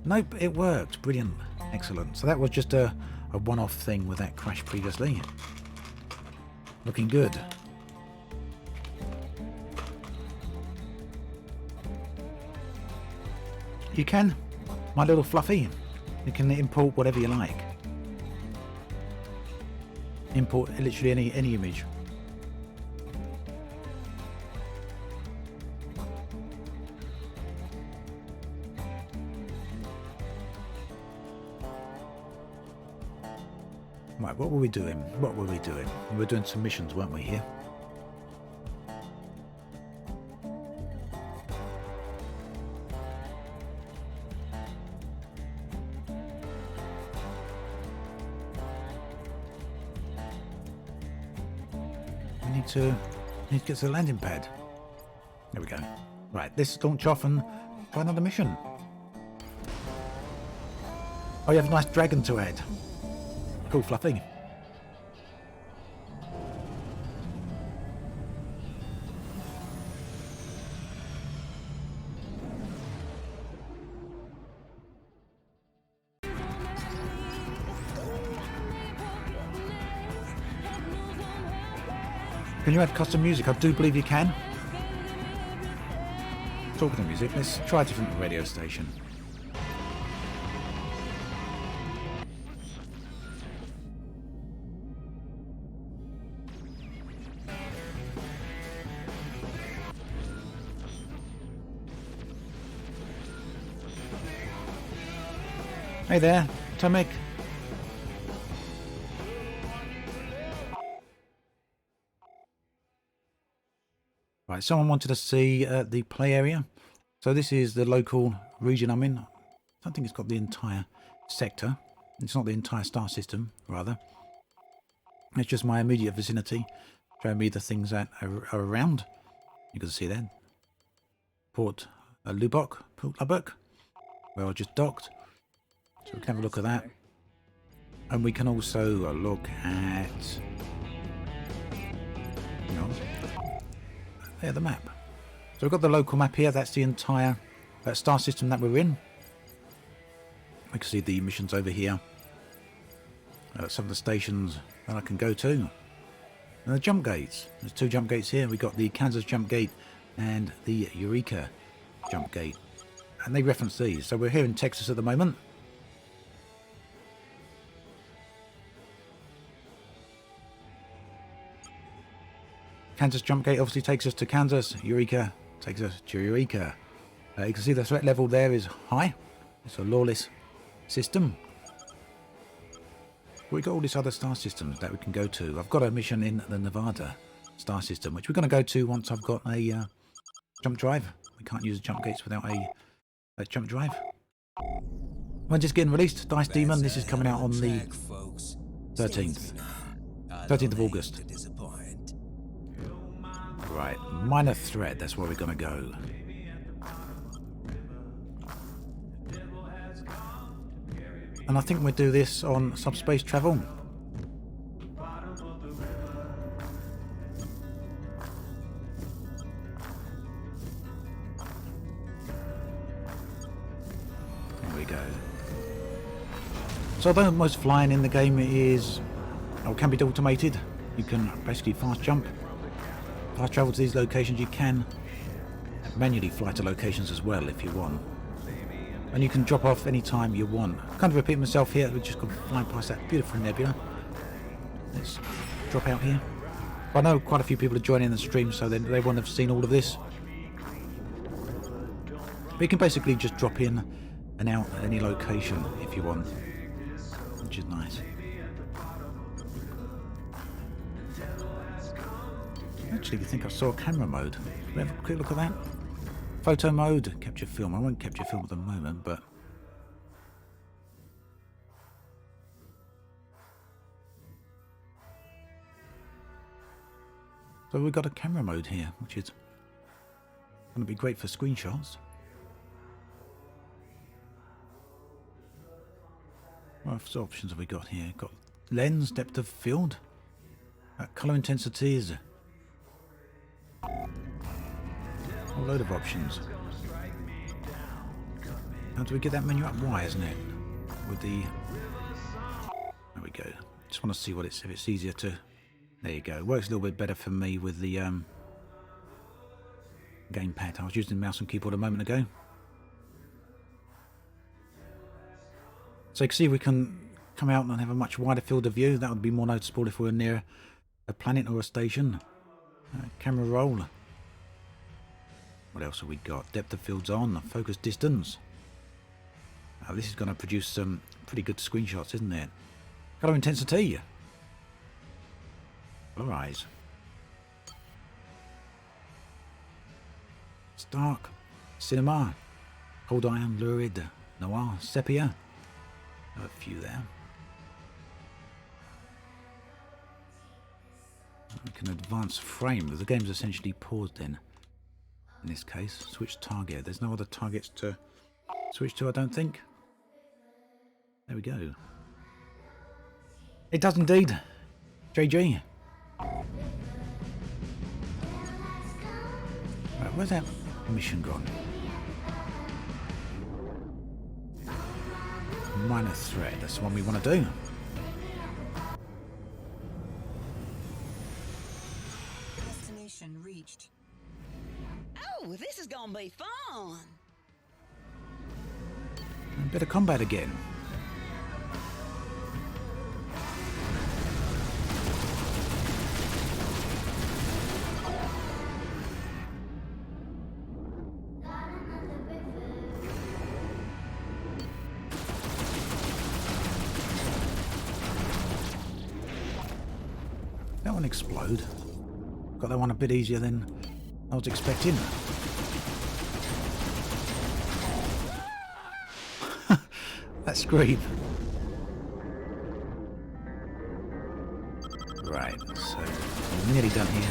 S3: Nope, it worked. Brilliant. Excellent. So that was just a one-off thing with that crash previously. Looking good. You can, my little fluffy. You can import whatever you like. Import literally any image. Right, what were we doing? What were we doing? We were doing some missions, weren't we, here? We need to get to the landing pad. There we go. Right, let's launch off and try another mission. Oh, you have a nice dragon to add. Cool, Fluffy. Can you add custom music? I do believe you can. Talking of music, let's try a different radio station. Hey there, Tomek. Right, someone wanted to see the play area. So this is the local region I'm in. I don't think it's got the entire sector. It's not the entire star system, rather. It's just my immediate vicinity, showing me the things that are around. You can see that. Port Lubbock, where I just docked. So we can have a look at that. And we can also look at... Hang on. There, the map. So we've got the local map here. That's the entire star system that we're in. We can see the missions over here. Some of the stations that I can go to. And the jump gates. There's 2 jump gates here. We've got the Kansas jump gate and the Eureka jump gate. And they reference these. So we're here in Texas at the moment. Kansas jump gate obviously takes us to Kansas. Eureka takes us to Eureka. You can see the threat level there is high. It's a lawless system. We've got all these other star systems that we can go to. I've got a mission in the Nevada star system, which we're going to go to once I've got a jump drive. We can't use jump gates without a jump drive. When just getting released, Dice Demon. This is coming out on the 13th of August. Right, minor threat, that's where we're going to go. And I think we'll do this on subspace travel. There we go. So although most flying in the game is, or can be automated, you can basically fast jump. Fast travel to these locations. You can manually fly to locations as well if you want, and you can drop off any time you want. Kind of repeat myself here. We've just gone flying past that beautiful nebula. Let's drop out here. I know quite a few people are joining the stream, so they won't have seen all of this. But you can basically just drop in and out at any location if you want, which is nice. Actually, I think I saw camera mode. Can we have a quick look at that? Photo mode, capture film. I won't capture film at the moment, but... So we've got a camera mode here, which is going to be great for screenshots. What options have we got here? Got lens, depth of field, colour intensities. A load of options. How do we get that menu up? Y, isn't it? With the... There we go. Just want to see what if it's easier to... There you go. Works a little bit better for me with the gamepad. I was using mouse and keyboard a moment ago. So you can see we can come out and have a much wider field of view. That would be more noticeable if we were near a planet or a station. Camera roll. What else have we got? Depth of field's on. Focus distance. This is going to produce some pretty good screenshots, isn't it? Color intensity. Colorize. Stark. Cinema. Cold iron. Lurid. Noir. Sepia. A few there. We can advance frame. The game's essentially paused in this case. Switch target. There's no other targets to switch to, I don't think. There we go. It does indeed. JG. Right, where's that mission gone? Minor threat. That's the one we want to do.
S7: Destination reached.
S5: Oh, this is gonna be fun.
S3: A bit of combat again. That one explode. Got that one a bit easier than I was expecting. That scream. Right, so we're nearly done here.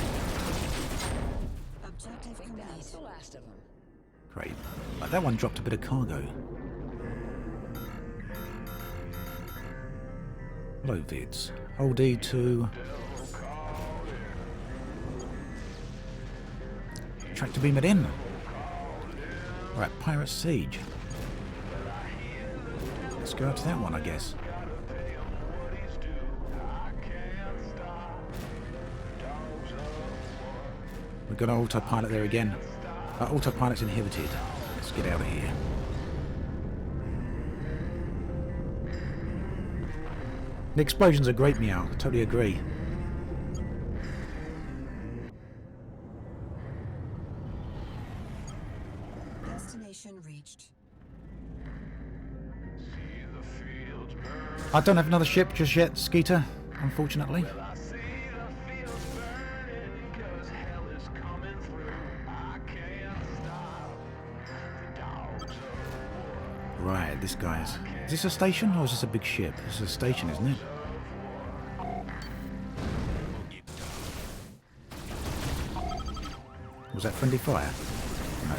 S7: Objective complete.
S5: That's the last of them.
S3: Great. Right, that one dropped a bit of cargo. Hello, vids. Hold E to tractor beam it in. Right, Pirate Siege. Let's go out to that one, I guess. We've got our autopilot there again. Our autopilot's inhibited. Let's get out of here. The explosions are great, meow. I totally agree.
S7: Destination reached.
S3: I don't have another ship just yet, Skeeter, unfortunately. Right, this guy's... Is this a station or is this a big ship? This is a station, isn't it? Was that friendly fire? No.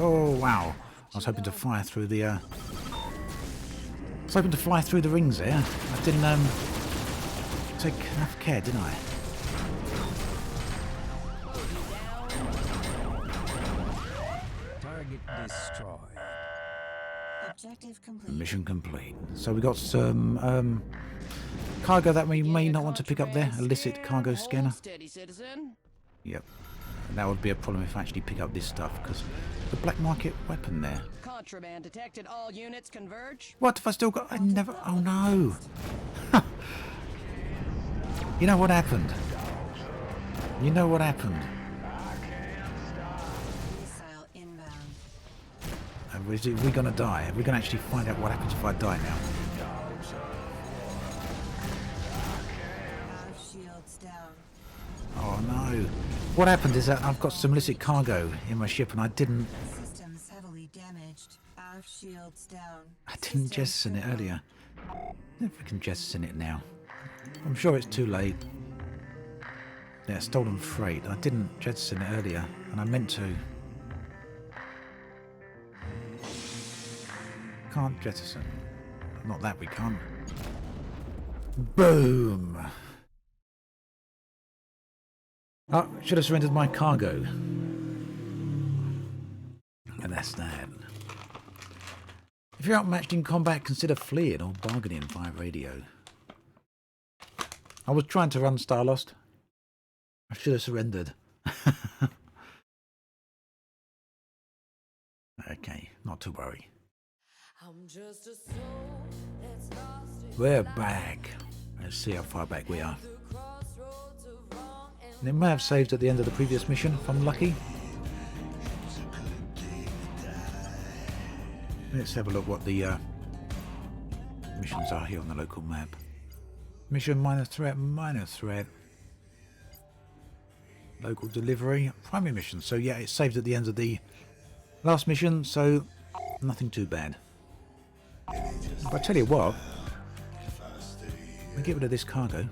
S3: Oh, wow. I was hoping to fire through the... I was hoping to fly through the rings there. I didn't take enough care, didn't I?
S13: Target destroyed.
S7: Objective complete.
S3: Mission complete. So we got some cargo that we may not want to pick up there. Illicit cargo scanner.
S16: Steady, citizen.
S3: Yep. And that would be a problem if I actually pick up this stuff, because the black market weapon there.
S16: Contraband detected. All units converge.
S3: What have I still got? I never... Oh no! You know what happened? You know what happened?
S7: Missile inbound.
S3: Are we gonna die? Are we gonna actually find out what happens if I die now?
S7: Out of shields down.
S3: Oh no! What happened is that I've got some illicit cargo in my ship and I didn't
S7: Systems heavily damaged. Out of shields down.
S3: I didn't jettison it earlier. I don't know if we can jettison it now. I'm sure it's too late. Yeah, stolen freight. I didn't jettison it earlier, and I meant to. Can't jettison. Not that we can't. Boom! Oh, should have surrendered my cargo. And that's that. If you're outmatched in combat, consider fleeing or bargaining via radio. I was trying to run Starlost. I should have surrendered. Okay, not to worry.
S1: I'm just a soul
S3: We're back. Let's see how far back we are. And it may have saved at the end of the previous mission if I'm lucky. Let's have a look what the missions are here on the local map. Mission minor threat, minor threat. Local delivery, primary mission. So yeah, it saved at the end of the last mission, so nothing too bad. But I tell you what, we get rid of this cargo.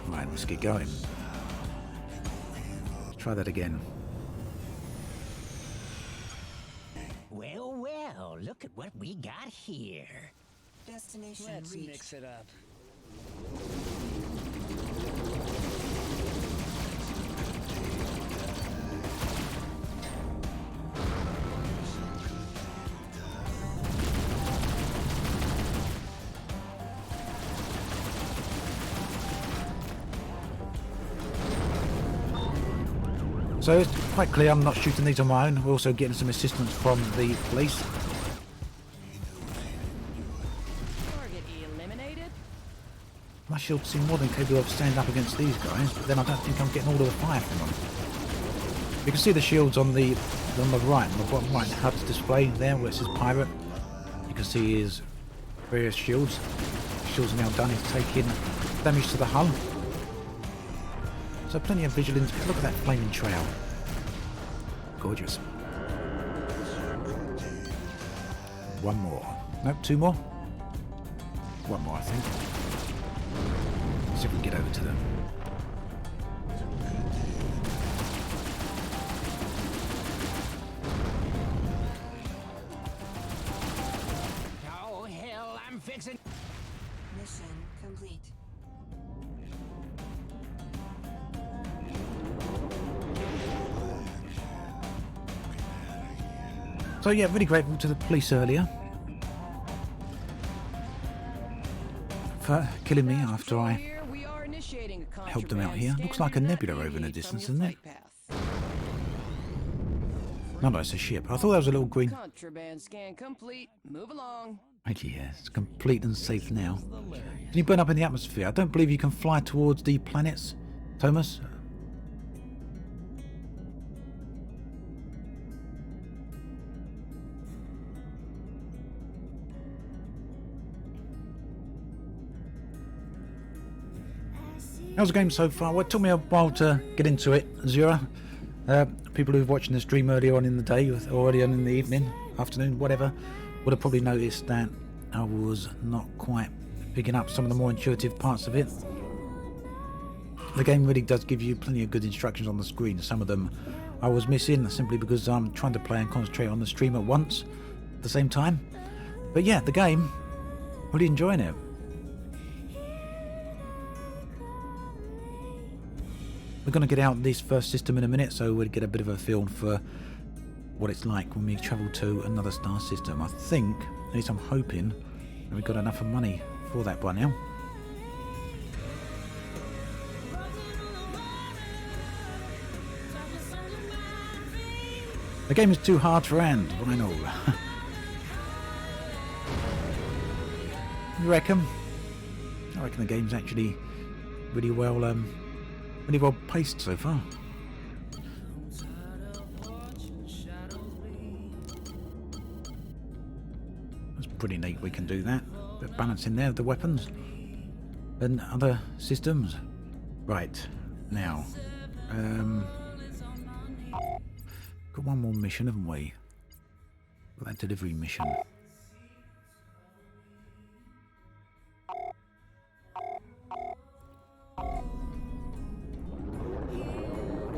S3: Right, let's get going. Let's try that again.
S9: Well, well, look at what we got here.
S7: Destination
S5: Let's
S7: reached.
S5: mix it up.
S3: So it's quite clear I'm not shooting these on my own. We're also getting some assistance from the police.
S16: Target eliminated.
S3: My shields seem more than capable of standing up against these guys, but then I don't think I'm getting all of the fire from them. You can see the shields on the right, on the bottom right HUD's display there where it says pirate. You can see his various shields. The shields are now done. He's taking damage to the hull. So plenty of visual indication. Look at that flaming trail. Gorgeous. One more. Nope, two more. One more, I think. See if we can get over to them.
S9: Oh, hell, I'm fixing...
S7: Mission complete.
S3: So yeah, really grateful to the police earlier for killing me after I
S16: Here we are initiating a
S3: helped them out
S16: contraband
S3: here.
S16: scan
S3: Looks like a
S16: to
S3: nebula
S16: not
S3: over in the
S16: deviate
S3: distance,
S16: from
S3: isn't
S16: your
S3: it?
S16: flight path.
S3: No, no, it's a ship. I thought that was a little green.
S16: Contraband scan complete. Move along.
S3: Yeah, it's complete and safe now. Can you burn up in the atmosphere? I don't believe you can fly towards the planets, Thomas. How's the game so far? Well, it took me a while to get into it, Zura. People who were watching the stream earlier on in the day, or earlier on in the evening, afternoon, whatever, would have probably noticed that I was not quite picking up some of the more intuitive parts of it. The game really does give you plenty of good instructions on the screen. Some of them I was missing simply because I'm trying to play and concentrate on the stream at once at the same time. But yeah, the game, really enjoying it. We're going to get out this first system in a minute, so we'll get a bit of a feel for what it's like when we travel to another star system. I think, at least I'm hoping, that we've got enough money for that by now. The game is too hard for Anne, I know. You reckon? I reckon the game's actually really well paced so far. That's pretty neat. We can do that. Bit of balance in there of the weapons and other systems. Right now, got one more mission, haven't we? Got that delivery mission.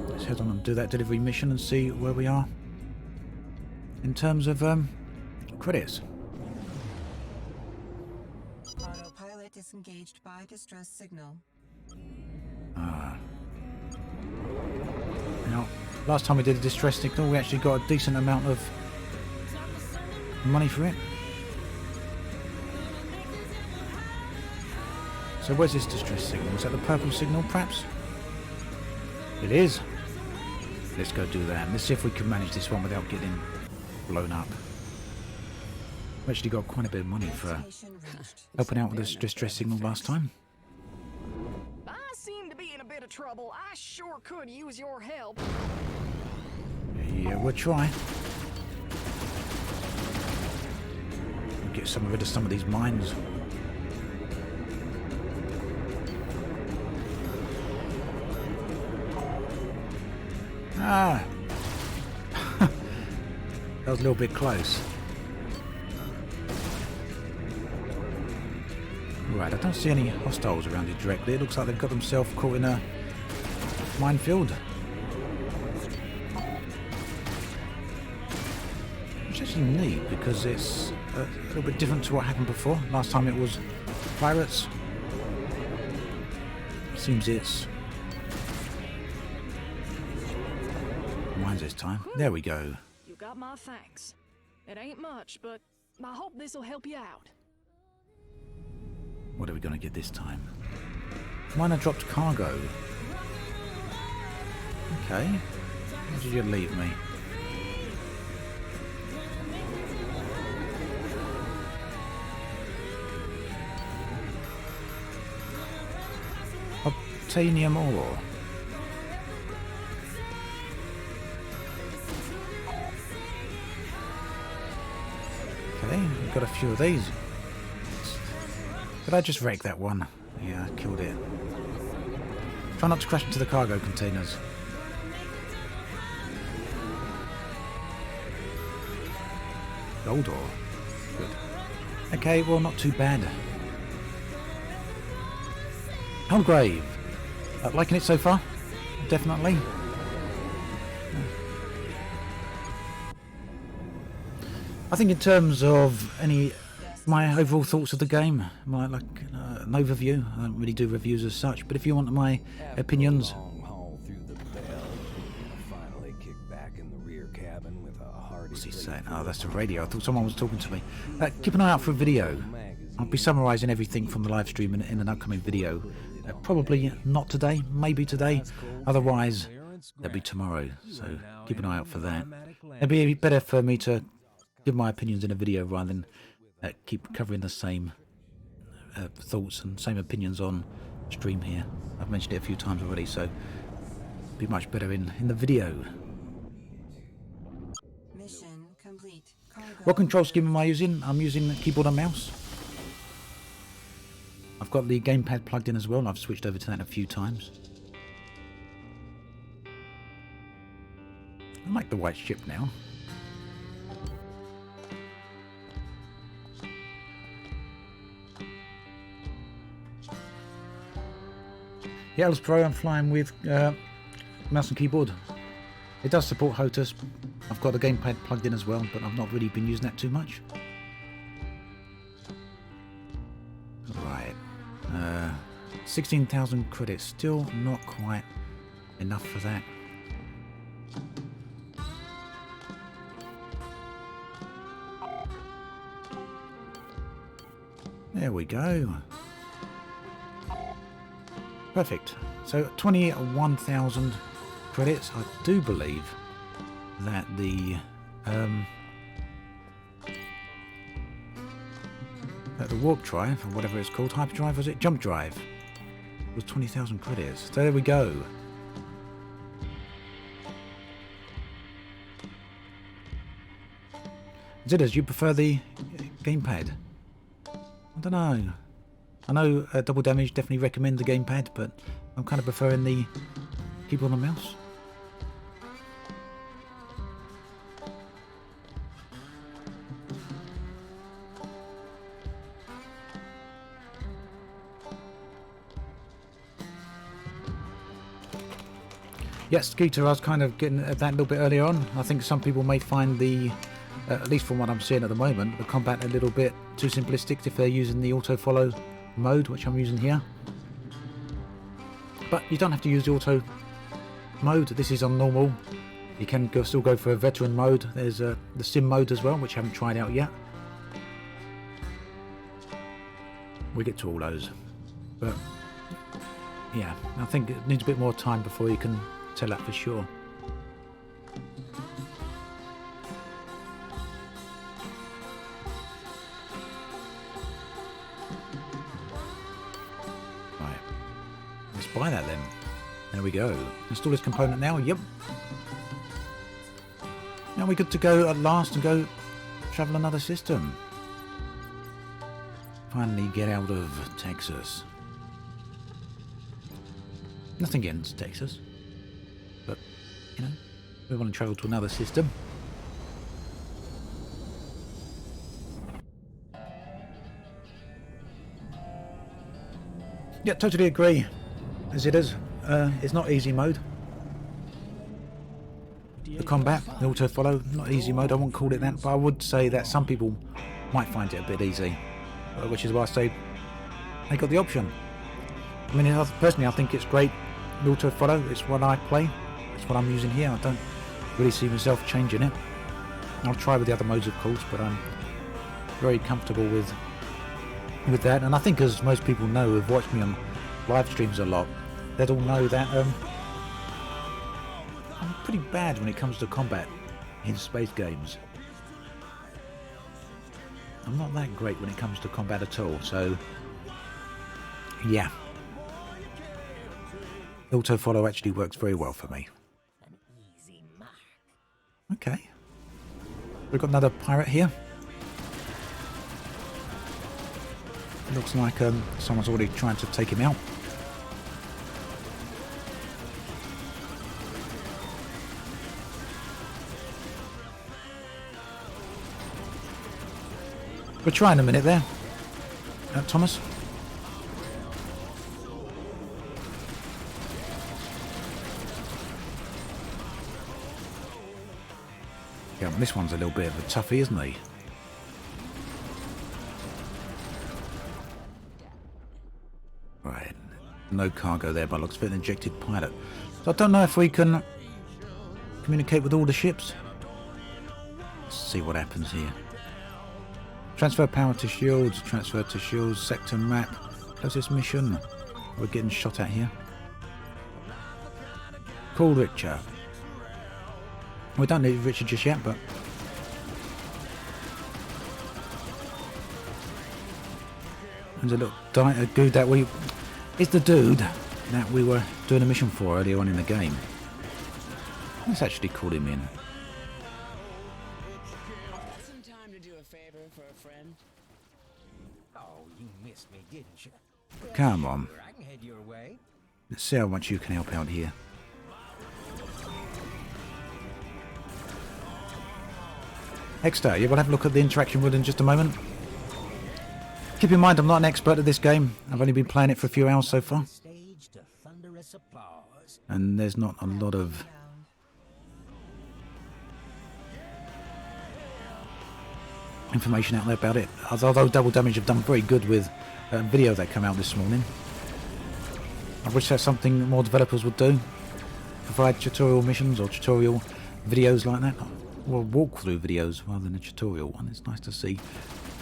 S3: Let's head on and do that delivery mission and see where we are in terms of credits.
S7: Autopilot disengaged by distress signal.
S3: Now, last time we did a distress signal, we actually got a decent amount of money for it. So where's this distress signal? Is that the purple signal, perhaps? It is. Let's go do that. Let's see if we can manage this one without getting blown up. I've actually got quite a bit of money for helping out with the distress signal last time.
S16: I seem to be in a bit of trouble. I sure could use your help.
S3: Yeah, we'll try. We'll get rid of some of these mines. Ah! That was a little bit close. Right, I don't see any hostiles around here directly. It looks like they've got themselves caught in a minefield. Which is actually neat because it's a little bit different to what happened before. Last time it was pirates. Seems it's mines this time. There we go.
S16: You got my thanks. It ain't much, but I hope this'll help you out.
S3: What are we going to get this time? Miner dropped cargo. Okay. Where did you leave me? Obtainium ore. Okay, we've got a few of these. Did I just wreck that one? Yeah, I killed it. Try not to crash into the cargo containers. Gold ore. Good. Okay, well, not too bad. Hellgrave. Liking it so far? Definitely. I think in terms of my overall thoughts of the game, an overview. I don't really do reviews as such, but if you want my opinions, what's he saying? Oh, that's the radio. I thought someone was talking to me. Keep an eye out for a video. I'll be summarising everything from the live stream in an upcoming video. Probably not today, maybe today. Otherwise, that'll be tomorrow. So keep an eye out for that. It'd be better for me to give my opinions in a video rather than keep covering the same thoughts and same opinions on stream here. I've mentioned it a few times already, so it'd be much better in the video.
S7: Mission complete.
S3: What control scheme am I using? I'm using keyboard and mouse. I've got the gamepad plugged in as well, and I've switched over to that a few times. I like the white ship now. Yeah, Elves Pro, I'm flying with mouse and keyboard. It does support HOTAS. I've got the gamepad plugged in as well, but I've not really been using that too much. Right. 16,000 credits. Still not quite enough for that. There we go. Perfect. So 21,000 credits. I do believe that the warp drive, or whatever it's called, hyperdrive, was it? Jump drive, was 20,000 credits. So there we go. Zidders, you prefer the gamepad? I don't know. I know Double Damage definitely recommend the gamepad, but I'm kind of preferring the keyboard and mouse. Yes, Skeeter, I was kind of getting at that a little bit earlier on. I think some people may find the, at least from what I'm seeing at the moment, the combat a little bit too simplistic if they're using the auto-follow mode, which I'm using here. But you don't have to use the auto mode. This is on normal. You can still go for a veteran mode. There's the sim mode as well, which I haven't tried out yet. We'll get to all those. But yeah, I think it needs a bit more time before you can tell that for sure. Right. Let's buy that then. There we go. Install this component now. Yep. Now we're good to go at last and go travel another system. Finally get out of Texas. Nothing against Texas. But, you know, we want to travel to another system. Yeah, totally agree. As it is, it's not easy mode. The combat, the auto follow, not easy mode. I won't call it that, but I would say that some people might find it a bit easy, which is why I say they got the option. I mean, personally, I think it's great. The auto follow, it's what I play. It's what I'm using here. I don't really see myself changing it. I'll try with the other modes, of course, but I'm very comfortable with that. And I think, as most people know who've watched me on live streams a lot, they'd all know that I'm pretty bad when it comes to combat in space games. I'm not that great when it comes to combat at all, so yeah. Auto follow actually works very well for me. Okay. We've got another pirate here. Looks like someone's already trying to take him out. We'll try in a minute there, Thomas. Yeah, this one's a little bit of a toughie, isn't he? Right, no cargo there, but looks a bit injected pilot. So I don't know if we can communicate with all the ships. Let's see what happens here. Transfer power to shields, transfer to shields, sector map. Closest mission. We're getting shot at here. Call Richard. We don't need Richard just yet, but there's a little dude that we... It's the dude that we were doing a mission for earlier on in the game. Let's actually call him in.
S5: Some time to do a favor for a friend.
S9: Oh, you missed me, didn't you?
S3: Come on.
S9: I can head your way.
S3: Let's see how much you can help out here. Exeter, yeah, we'll have a look at the interaction with in just a moment. Keep in mind, I'm not an expert at this game. I've only been playing it for a few hours so far. And there's not a lot of information out there about it. Although Double Damage have done very good with a video that came out this morning. I wish that's something more developers would do. Provide tutorial missions or tutorial videos like that. Or walkthrough videos rather than a tutorial one. It's nice to see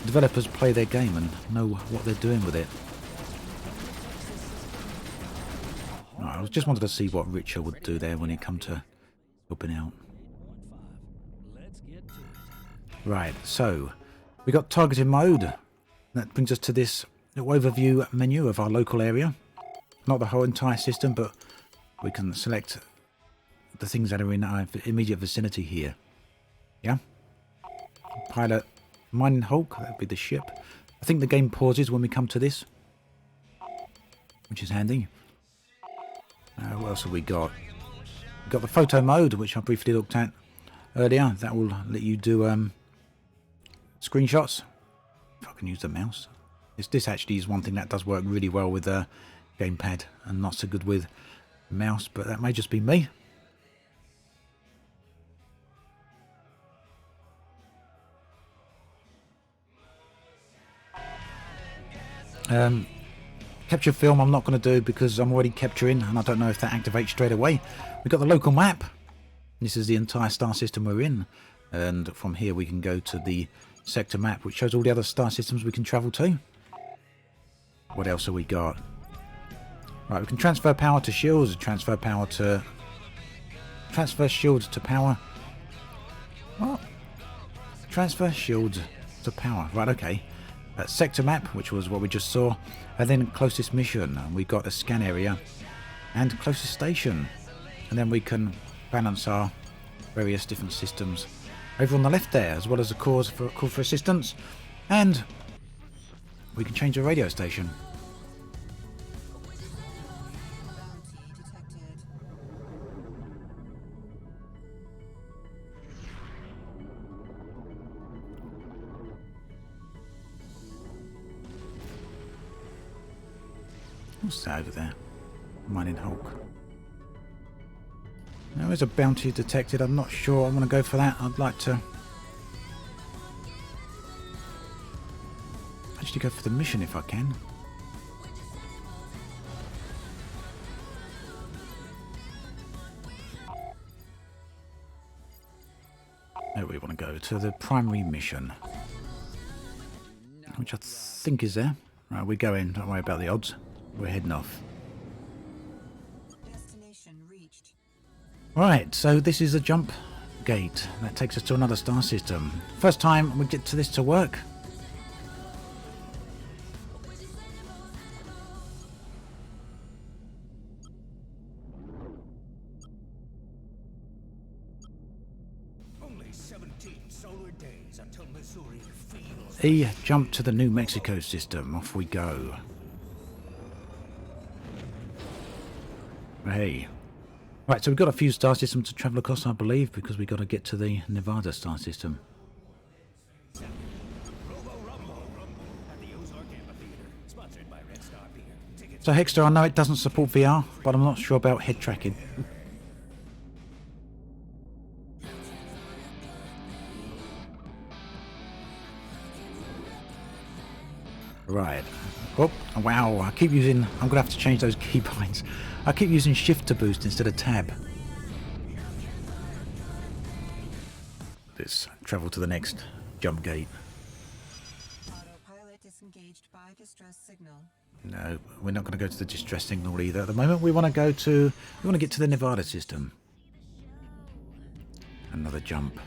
S3: developers play their game and know what they're doing with it. I just wanted to see what Richard would do there when it come to helping out. Right, so we got targeting mode. That brings us to this little overview menu of our local area. Not the whole entire system, but we can select the things that are in our immediate vicinity here. Yeah? Pilot Mining Hulk, that would be the ship. I think the game pauses when we come to this, which is handy. What else have we got? We've got the photo mode, which I briefly looked at earlier. That will let you do screenshots. If I can use the mouse. This actually is one thing that does work really well with the gamepad and not so good with mouse, but that may just be me. Capture film I'm not going to do because I'm already capturing and I don't know if that activates straight away. We've got the local map. This is the entire star system we're in, and from here we can go to the sector map, which shows all the other star systems we can travel to. What else have we got? Right, we can transfer power to shields, transfer shields to power. What? Transfer shields to power. Right, okay. sector map, which was what we just saw, and then closest mission. And we got a scan area and closest station, and then we can balance our various different systems over on the left there, as well as a call for assistance, and we can change the radio station. What's that over there? Mining Hulk. There is a bounty detected. I'm not sure I want to go for that. I'd like to actually go for the mission if I can. There we want to go to the primary mission, which I think is there. Right, we go in. Don't worry about the odds. We're heading off.
S7: Destination reached.
S3: Right, so this is a jump gate. That takes us to another star system. First time we get to this to work.
S17: Only 17 solar days until Missouri feels.
S3: E, jump to the New Mexico system. Off we go. Hey. Right, so we've got a few star systems to travel across, I believe, because we've got to get to the Nevada star system. So Hexter, I know it doesn't support VR, but I'm not sure about head tracking. Right. Oh, wow. I'm going to have to change those keybinds. I keep using shift to boost instead of tab. Let's travel to the next jump gate.
S7: Autopilot disengaged by distress signal.
S3: No, we're not going to go to the distress signal either. At the moment, we want to get to the Nevada system. Another jump.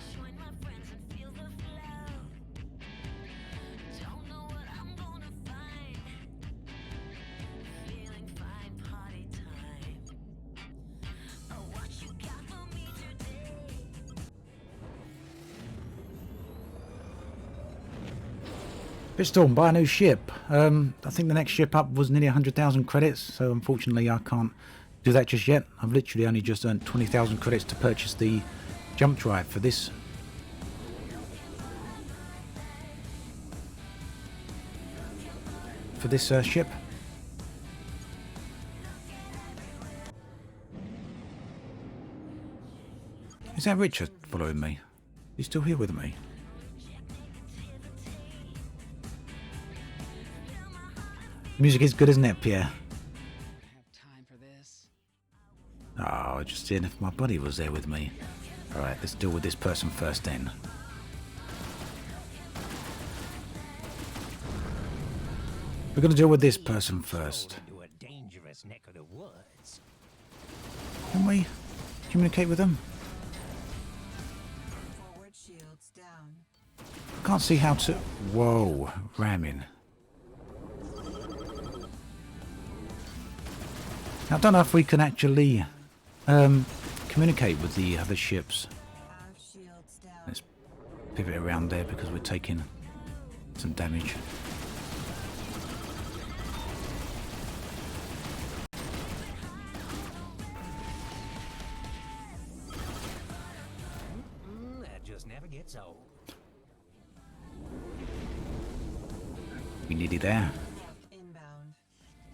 S3: Storm, buy a new ship. I think the next ship up was nearly 100,000 credits, so unfortunately I can't do that just yet. I've literally only just earned 20,000 credits to purchase the jump drive for this. Ship. Is that Richard following me? He's still here with me. Music is good, isn't it, Pierre? Oh, just seeing if my buddy was there with me. Alright, let's deal with this person first then. We're going to deal with this person first. Can we communicate with them? I can't see how to... Whoa, ramming. I don't know if we can actually communicate with the other ships. Let's pivot around there because we're taking some damage.
S9: That just never gets old.
S3: We nearly there.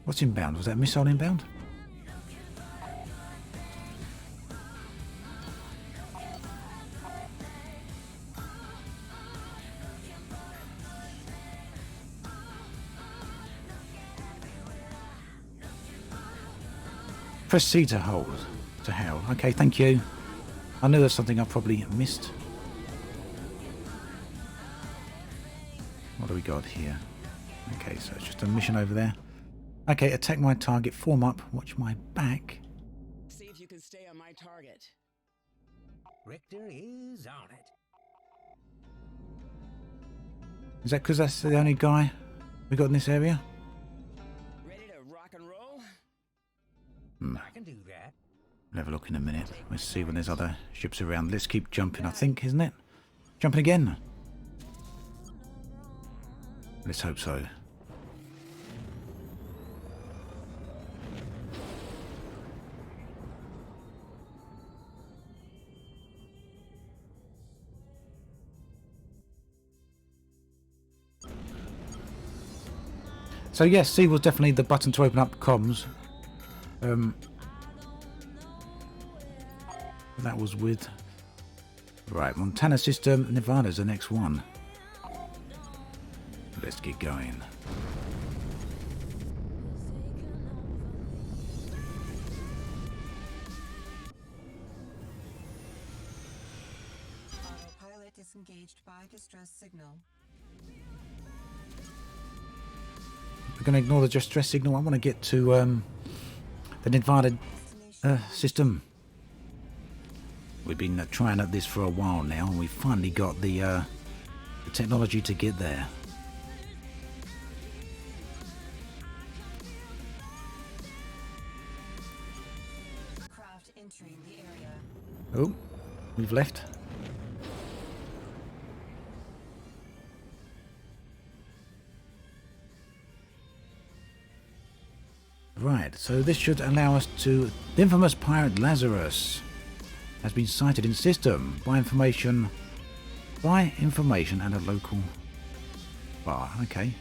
S3: What's inbound? Was that missile inbound? Press C to hold. To hold. Okay, thank you. I knew there's something I probably missed. What do we got here? Okay, so it's just a mission over there. Okay, attack my target, form up, watch my back.
S5: See if you can stay on my target.
S9: Richter is on it.
S3: Is that because that's the only guy we got in this area?
S5: Ready to rock and roll?
S9: I can do that.
S3: We'll have a look in a minute. Let's see when there's other ships around. Let's keep jumping, I think, isn't it? Jumping again. Let's hope so. So yes, C was definitely the button to open up comms. That was with... Right, Montana system, Nevada's the next one. Let's get going.
S7: Autopilot disengaged by distress signal.
S3: We're going to ignore the distress signal. I want to get to the Nevada system. We've been trying at this for a while now, and we've finally got the technology to get there.
S7: Craft entering the area.
S3: Oh, we've left. Right, so this should allow us to... The infamous pirate Lazarus has been sighted in system by information and a local bar. Okay.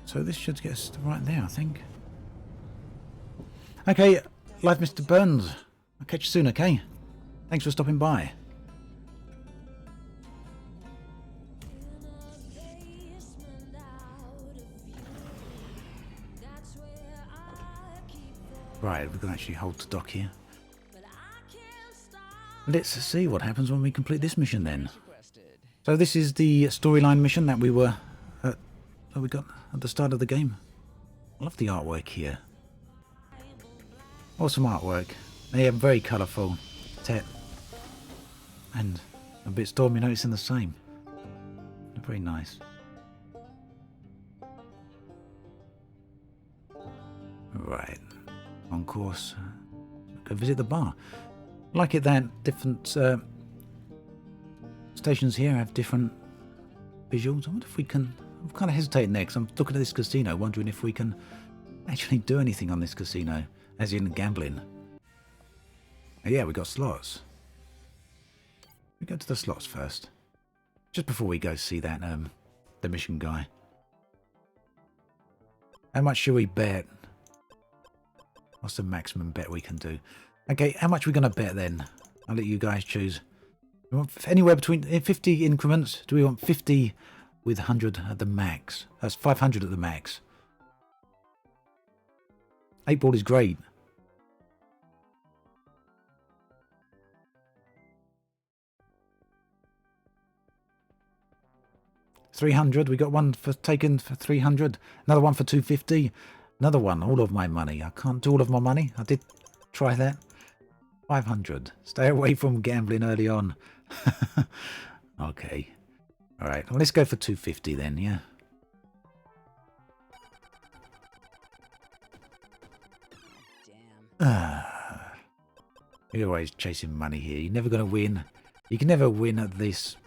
S3: So this should get us right there, I think. Okay, live Mr. Burns. I'll catch you soon, okay? Thanks for stopping by. Right, we're going to actually hold to dock here. Let's see what happens when we complete this mission then. So this is the storyline mission that we were that we got at the start of the game. I love the artwork here. Awesome artwork. They have very colourful Tet and a bit stormy noticing the same. Very nice. Right. On course, go visit the bar. I like it that different stations here have different visuals. I wonder if we can... I'm kind of hesitating there because I'm looking at this casino, wondering if we can actually do anything on this casino, as in gambling. Oh, yeah, we got slots. We go to the slots first, just before we go see that the mission guy. How much should we bet? What's the maximum bet we can do? Okay, how much are we going to bet then? I'll let you guys choose. We want anywhere between 50 increments. Do we want 50 with 100 at the max? That's 500 at the max. 8 ball is great. $300. We got one for taken for 300. Another one for 250. Another one, all of my money. I can't do all of my money. I did try that. 500. Stay away from gambling early on. Okay. Alright, well, let's go for 250 then, yeah? You're always chasing money here. You're never going to win. You can never win at this.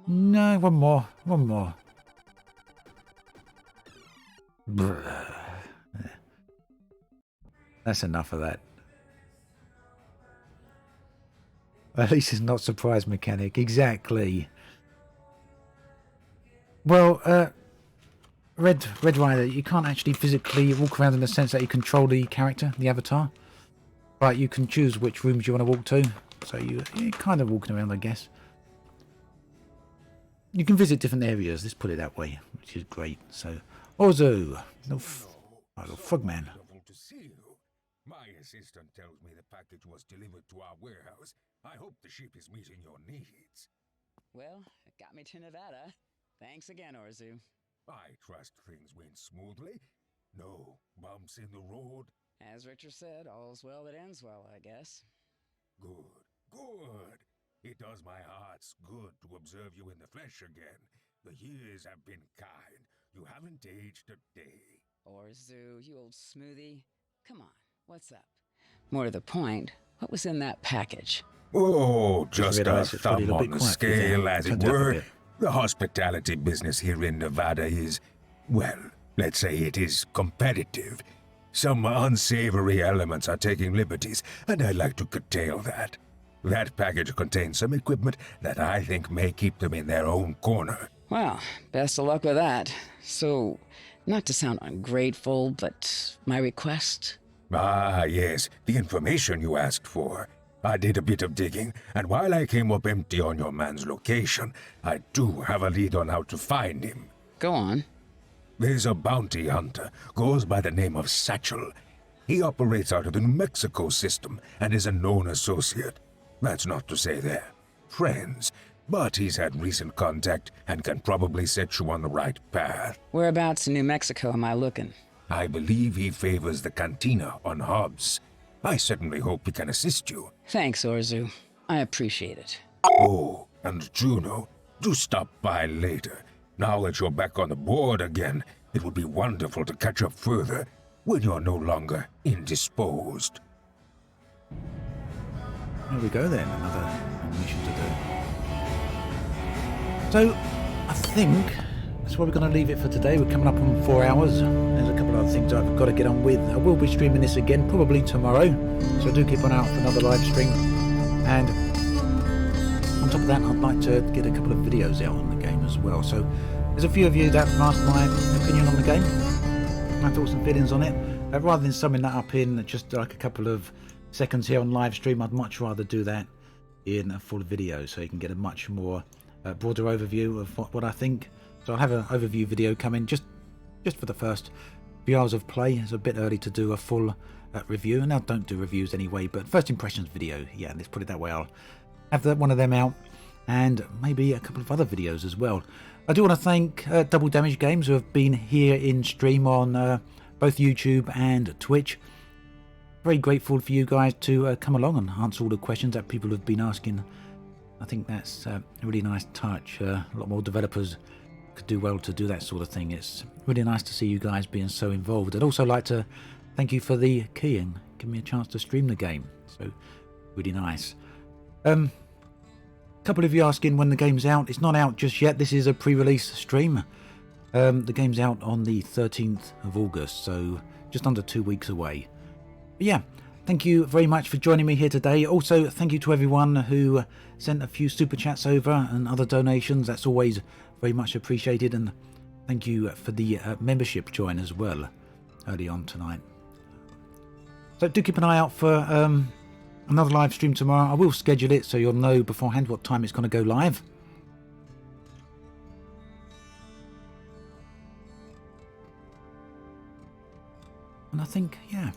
S3: No, one more. One more. That's enough of that. At least it's not surprise mechanic. Exactly. Well, Red Rider, you can't actually physically walk around in the sense that you control the character, the avatar. But you can choose which rooms you want to walk to. So you're kind of walking around, I guess. You can visit different areas, let's put it that way, which is great. So, Ozu, little frogman.
S4: To see you. My assistant tells me the package was delivered to our warehouse. I hope the ship is meeting your needs.
S5: Well, it got me to Nevada. Thanks again, Orzu.
S4: I trust things went smoothly. No bumps in the road.
S5: As Richard said, all's well that ends well, I guess.
S4: Good, good. It does my heart's good to observe you in the flesh again. The years have been kind. You haven't aged a day.
S5: Orzu, you old smoothie. Come on, what's up? More to the point, what was in that package?
S4: Oh, just a thumb on the scale, as it were.
S3: bit.
S4: The hospitality business here in Nevada is, well, let's say it is competitive. Some unsavory elements are taking liberties, and I'd like to curtail that. That package contains some equipment that I think may keep them in their own corner.
S5: Well, best of luck with that. So, not to sound ungrateful, but my request?
S4: Ah, yes, the information you asked for. I did a bit of digging, and while I came up empty on your man's location, I do have a lead on how to find him.
S5: Go on.
S4: There's a bounty hunter, goes by the name of Satchel. He operates out of the New Mexico system and is a known associate. That's not to say they're friends, but he's had recent contact and can probably set you on the right path.
S5: Whereabouts in New Mexico am I looking?
S4: I believe he favors the cantina on Hobbs. I certainly hope he can assist you.
S5: Thanks, Orzu. I appreciate it.
S4: Oh, and Juno, do stop by later. Now that you're back on the board again, it would be wonderful to catch up further when you're no longer indisposed.
S3: There we go then, another mission to do. So, I think that's where we're going to leave it for today. We're coming up on 4 hours. There's a couple of other things I've got to get on with. I will be streaming this again, probably tomorrow. So do keep an eye out for another live stream. And on top of that, I'd like to get a couple of videos out on the game as well. So there's a few of you that have asked my opinion on the game, my thoughts and feelings on it. Rather than summing that up in just like a couple of seconds here on live stream, I'd much rather do that in a full video so you can get a much more broader overview of what I think. So I'll have an overview video coming just for the first few hours of play. It's a bit early to do a full review, and I don't do reviews anyway, but first impressions video, yeah, let's put it that way. I'll have one of them out, and maybe a couple of other videos as well. I do want to thank Double Damage Games, who have been here in stream on both YouTube and Twitch. Very grateful for you guys to come along and answer all the questions that people have been asking. I think that's a really nice touch. A lot more developers could do well to do that sort of thing. It's really nice to see you guys being so involved. I'd also like to thank you for the key and give me a chance to stream the game. So really nice. Couple of you asking when the game's out. It's not out just yet. This is a pre-release stream. The game's out on the 13th of August, so just under 2 weeks away. But yeah, thank you very much for joining me here today. Also, thank you to everyone who sent a few super chats over and other donations. That's always very much appreciated, and thank you for the membership join as well early on tonight. So do keep an eye out for another live stream tomorrow. I will schedule it so you'll know beforehand what time it's going to go live. And I think, yeah,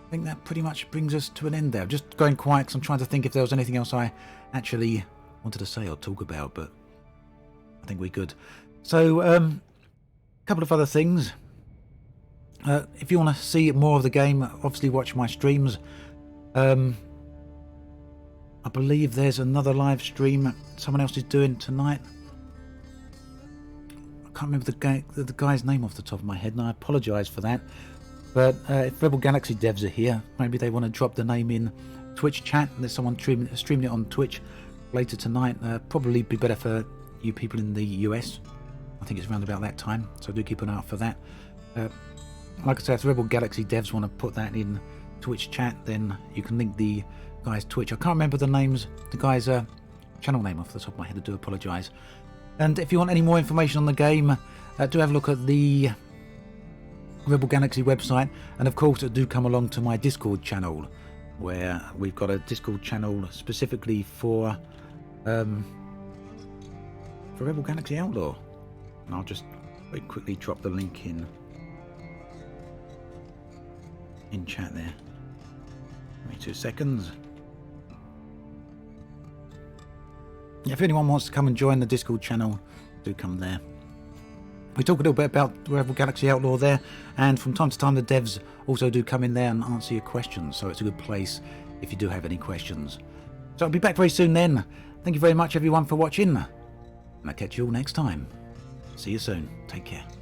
S3: I think that pretty much brings us to an end there. Just going quiet because I'm trying to think if there was anything else I actually wanted to say or talk about, but I think we're good. So, a couple of other things. If you want to see more of the game, obviously watch my streams. I believe there's another live stream someone else is doing tonight. I can't remember the guy's name off the top of my head, and I apologise for that. But if Rebel Galaxy devs are here, maybe they want to drop the name in Twitch chat. There's someone streaming it on Twitch later tonight. Probably be better for you people in the US. I think it's around about that time, so do keep an eye out for that. Like I said, if Rebel Galaxy devs want to put that in Twitch chat, then you can link the guy's Twitch. I can't remember the guy's channel name off the top of my head. I do apologise. And if you want any more information on the game, do have a look at the Rebel Galaxy website, and of course do come along to my Discord channel, where we've got a Discord channel specifically for Rebel Galaxy Outlaw, and I'll just very quickly drop the link in chat there. Give me 2 seconds. If anyone wants to come and join the Discord channel, do come there. We talk a little bit about Rebel Galaxy Outlaw there, and from time to time the devs also do come in there and answer your questions, so it's a good place if you do have any questions. So I'll be back very soon then. Thank you very much everyone for watching, and I'll catch you all next time. See you soon. Take care.